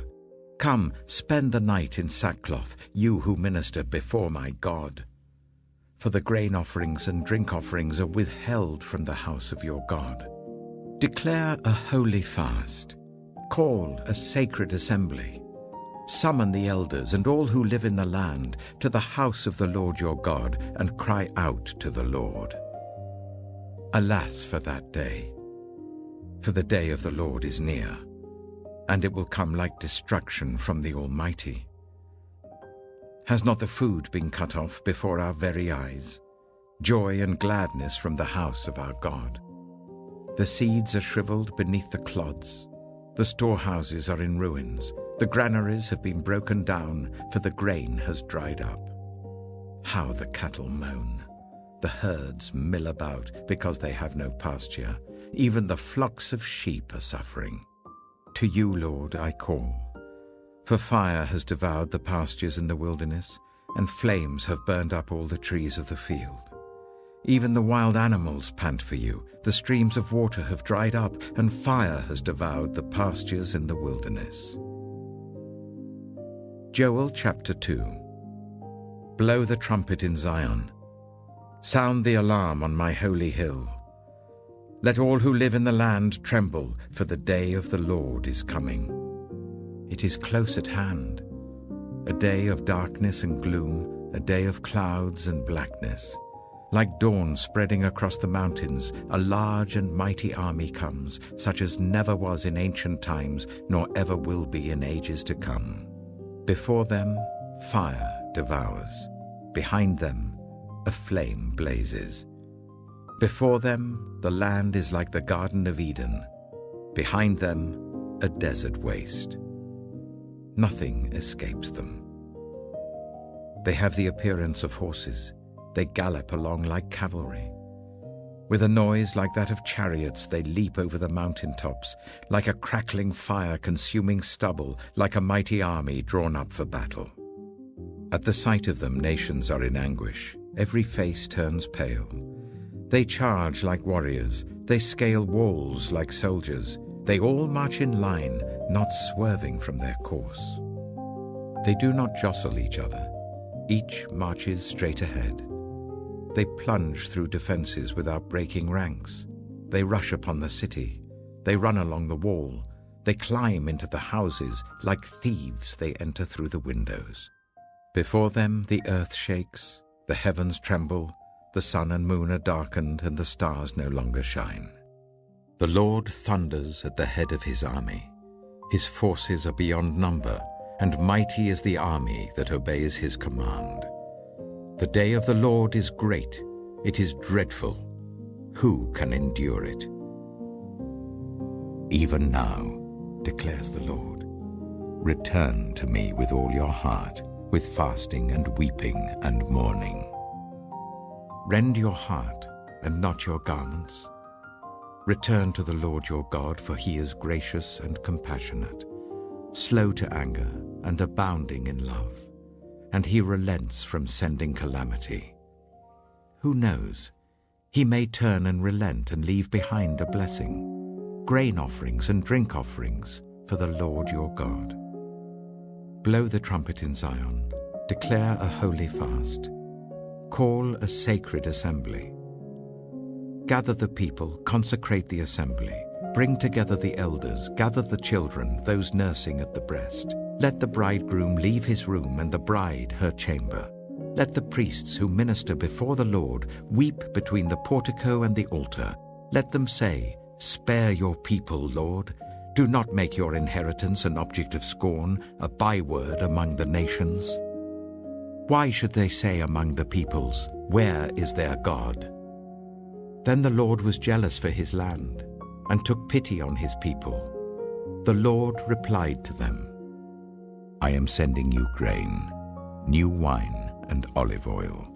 Come, spend the night in sackcloth, you who minister before my God. For the grain offerings and drink offerings are withheld from the house of your God. Declare a holy fast. Call a sacred assembly. Summon the elders and all who live in the land to the house of the Lord your God, and cry out to the Lord. Alas for that day! For the day of the Lord is near, and it will come like destruction from the Almighty. Has not the food been cut off before our very eyes? Joy and gladness from the house of our God. The seeds are shriveled beneath the clods. The storehouses are in ruins. The granaries have been broken down, for the grain has dried up. How the cattle moan. The herds mill about because they have no pasture. Even the flocks of sheep are suffering. To you, Lord, I call. For fire has devoured the pastures in the wilderness, and flames have burned up all the trees of the field. Even the wild animals pant for you. The streams of water have dried up, and fire has devoured the pastures in the wilderness. Joel chapter 2. Blow the trumpet in Zion. Sound the alarm on my holy hill. Let all who live in the land tremble, for the day of the Lord is coming. It is close at hand, a day of darkness and gloom, a day of clouds and blackness. Like dawn spreading across the mountains, a large and mighty army comes, such as never was in ancient times, nor ever will be in ages to come. Before them, fire devours. Behind them, a flame blazes. Before them, the land is like the Garden of Eden. Behind them, a desert waste. Nothing escapes them. They have the appearance of horses. They gallop along like cavalry. With a noise like that of chariots, they leap over the mountaintops, like a crackling fire consuming stubble, like a mighty army drawn up for battle. At the sight of them, nations are in anguish. Every face turns pale. They charge like warriors. They scale walls like soldiers. They all march in line, not swerving from their course. They do not jostle each other. Each marches straight ahead. They plunge through defenses without breaking ranks. They rush upon the city. They run along the wall. They climb into the houses. Like thieves, they enter through the windows. Before them, the earth shakes. The heavens tremble. The sun and moon are darkened, and the stars no longer shine. The Lord thunders at the head of his army. His forces are beyond number, and mighty is the army that obeys his command. The day of the Lord is great. It is dreadful. Who can endure it? Even now, declares the Lord, return to me with all your heart, with fasting and weeping and mourning. Rend your heart and not your garments. Return to the Lord your God, for he is gracious and compassionate, slow to anger and abounding in love, and he relents from sending calamity. Who knows? He may turn and relent and leave behind a blessing, grain offerings and drink offerings for the Lord your God. Blow the trumpet in Zion, declare a holy fast, call a sacred assembly. Gather the people, consecrate the assembly, bring together the elders, gather the children, those nursing at the breast. Let the bridegroom leave his room and the bride her chamber. Let the priests who minister before the Lord weep between the portico and the altar. Let them say, spare your people, Lord. Do not make your inheritance an object of scorn, a byword among the nations. Why should they say among the peoples, where is their God? Then the Lord was jealous for his land and took pity on his people. The Lord replied to them, I am sending you grain, new wine and olive oil,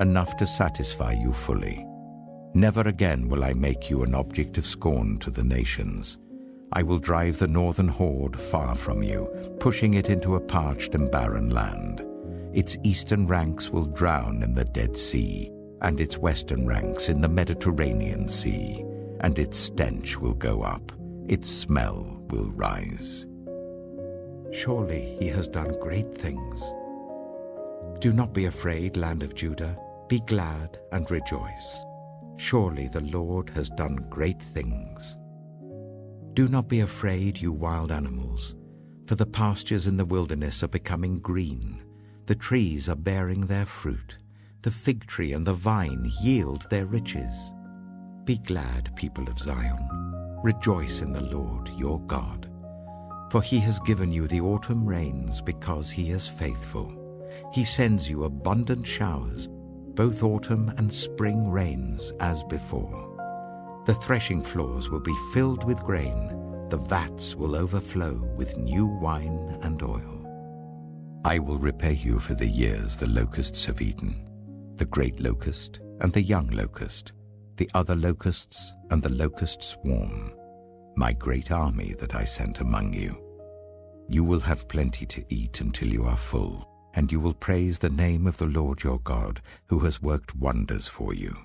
enough to satisfy you fully. Never again will I make you an object of scorn to the nations. I will drive the northern horde far from you, pushing it into a parched and barren land. Its eastern ranks will drown in the Dead Sea, and its western ranks in the Mediterranean Sea, and its stench will go up, its smell will rise. Surely he has done great things. Do not be afraid, land of Judah. Be glad and rejoice. Surely the Lord has done great things. Do not be afraid, you wild animals, for the pastures in the wilderness are becoming green. The trees are bearing their fruit. The fig tree and the vine yield their riches. Be glad, people of Zion. Rejoice in the Lord your God. For he has given you the autumn rains because he is faithful. He sends you abundant showers, both autumn and spring rains as before. The threshing floors will be filled with grain. The vats will overflow with new wine and oil. I will repay you for the years the locusts have eaten, the great locust and the young locust, the other locusts and the locust swarm, my great army that I sent among you. You will have plenty to eat until you are full, and you will praise the name of the Lord your God, who has worked wonders for you.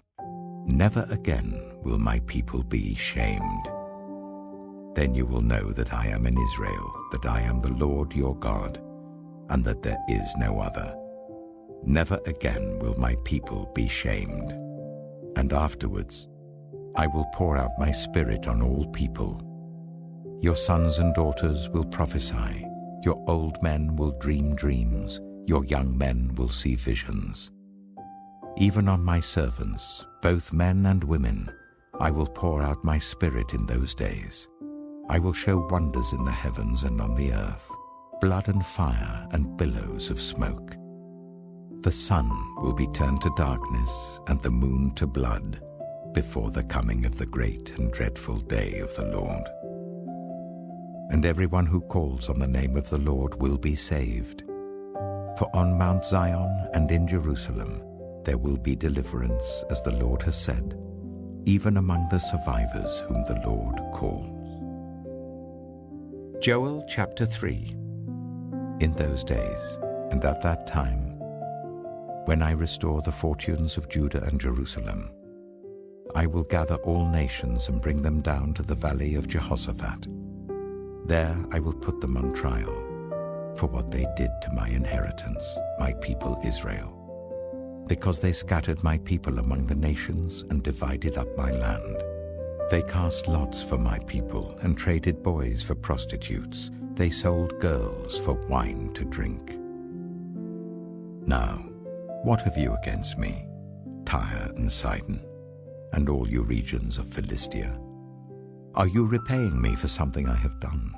Never again will my people be shamed. Then you will know that I am in Israel, that I am the Lord your God, and that there is no other. Never again will my people be shamed. And afterwards, I will pour out my spirit on all people. Your sons and daughters will prophesy, your old men will dream dreams, your young men will see visions. Even on my servants, both men and women, I will pour out my spirit in those days. I will show wonders in the heavens and on the earth, blood and fire and billows of smoke. The sun will be turned to darkness and the moon to blood before the coming of the great and dreadful day of the Lord. And everyone who calls on the name of the Lord will be saved. For on Mount Zion and in Jerusalem there will be deliverance, as the Lord has said, even among the survivors whom the Lord calls. Joel chapter 3. In those days, and at that time, when I restore the fortunes of Judah and Jerusalem, I will gather all nations and bring them down to the valley of Jehoshaphat. There I will put them on trial for what they did to my inheritance, my people Israel, because they scattered my people among the nations and divided up my land. They cast lots for my people and traded boys for prostitutes. They sold girls for wine to drink. Now, what have you against me, Tyre and Sidon, and all you regions of Philistia? Are you repaying me for something I have done?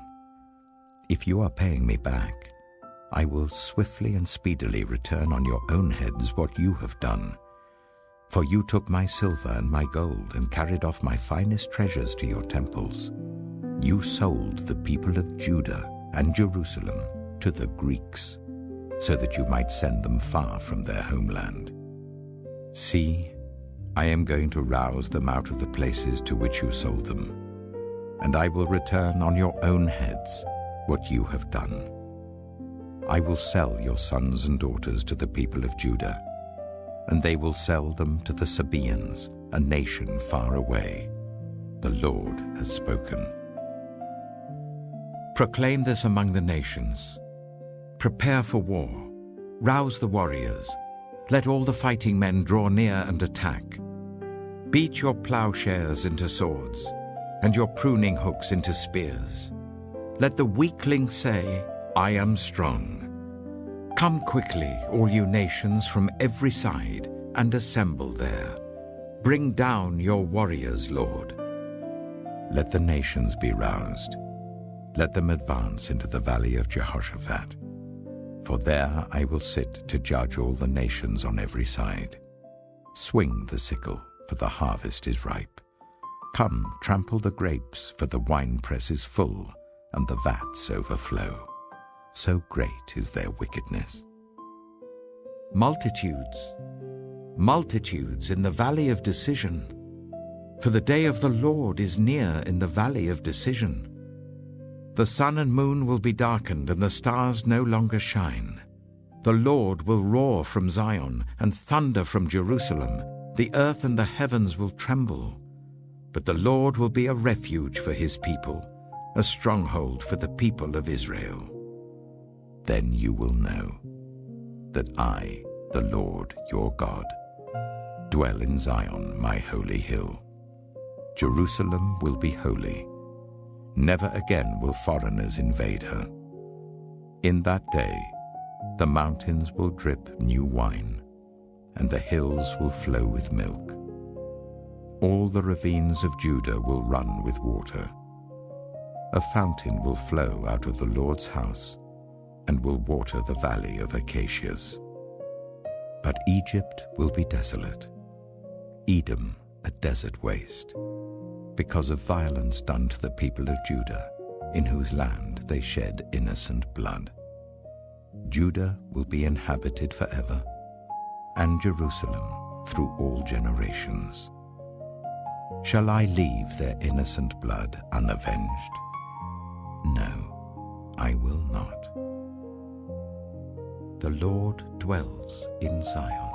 If you are paying me back, I will swiftly and speedily return on your own heads what you have done. For you took my silver and my gold and carried off my finest treasures to your temples. You sold the people of Judah and Jerusalem to the Greeks, so that you might send them far from their homeland. See, I am going to rouse them out of the places to which you sold them, and I will return on your own heads what you have done. I will sell your sons and daughters to the people of Judah, and they will sell them to the Sabaeans, a nation far away. The Lord has spoken. Proclaim this among the nations. Prepare for war. Rouse the warriors. Let all the fighting men draw near and attack. Beat your plowshares into swords, and your pruning hooks into spears. Let the weakling say, I am strong. Come quickly, all you nations from every side, and assemble there. Bring down your warriors, Lord. Let the nations be roused. Let them advance into the valley of Jehoshaphat. For there I will sit to judge all the nations on every side. Swing the sickle, for the harvest is ripe. Come, trample the grapes, for the winepress is full, and the vats overflow. So great is their wickedness. Multitudes, multitudes in the valley of decision. For the day of the Lord is near in the valley of decision. The sun and moon will be darkened, and the stars no longer shine. The Lord will roar from Zion, and thunder from Jerusalem. The earth and the heavens will tremble. But the Lord will be a refuge for his people, a stronghold for the people of Israel. Then you will know that I, the Lord your God, dwell in Zion, my holy hill. Jerusalem will be holy. Never again will foreigners invade her. In that day, the mountains will drip new wine, and the hills will flow with milk. All the ravines of Judah will run with water. A fountain will flow out of the Lord's house, and will water the valley of acacias. But Egypt will be desolate, Edom a desert waste, because of violence done to the people of Judah, in whose land they shed innocent blood. Judah will be inhabited forever, and Jerusalem through all generations. Shall I leave their innocent blood unavenged? No, I will not. The Lord dwells in Zion.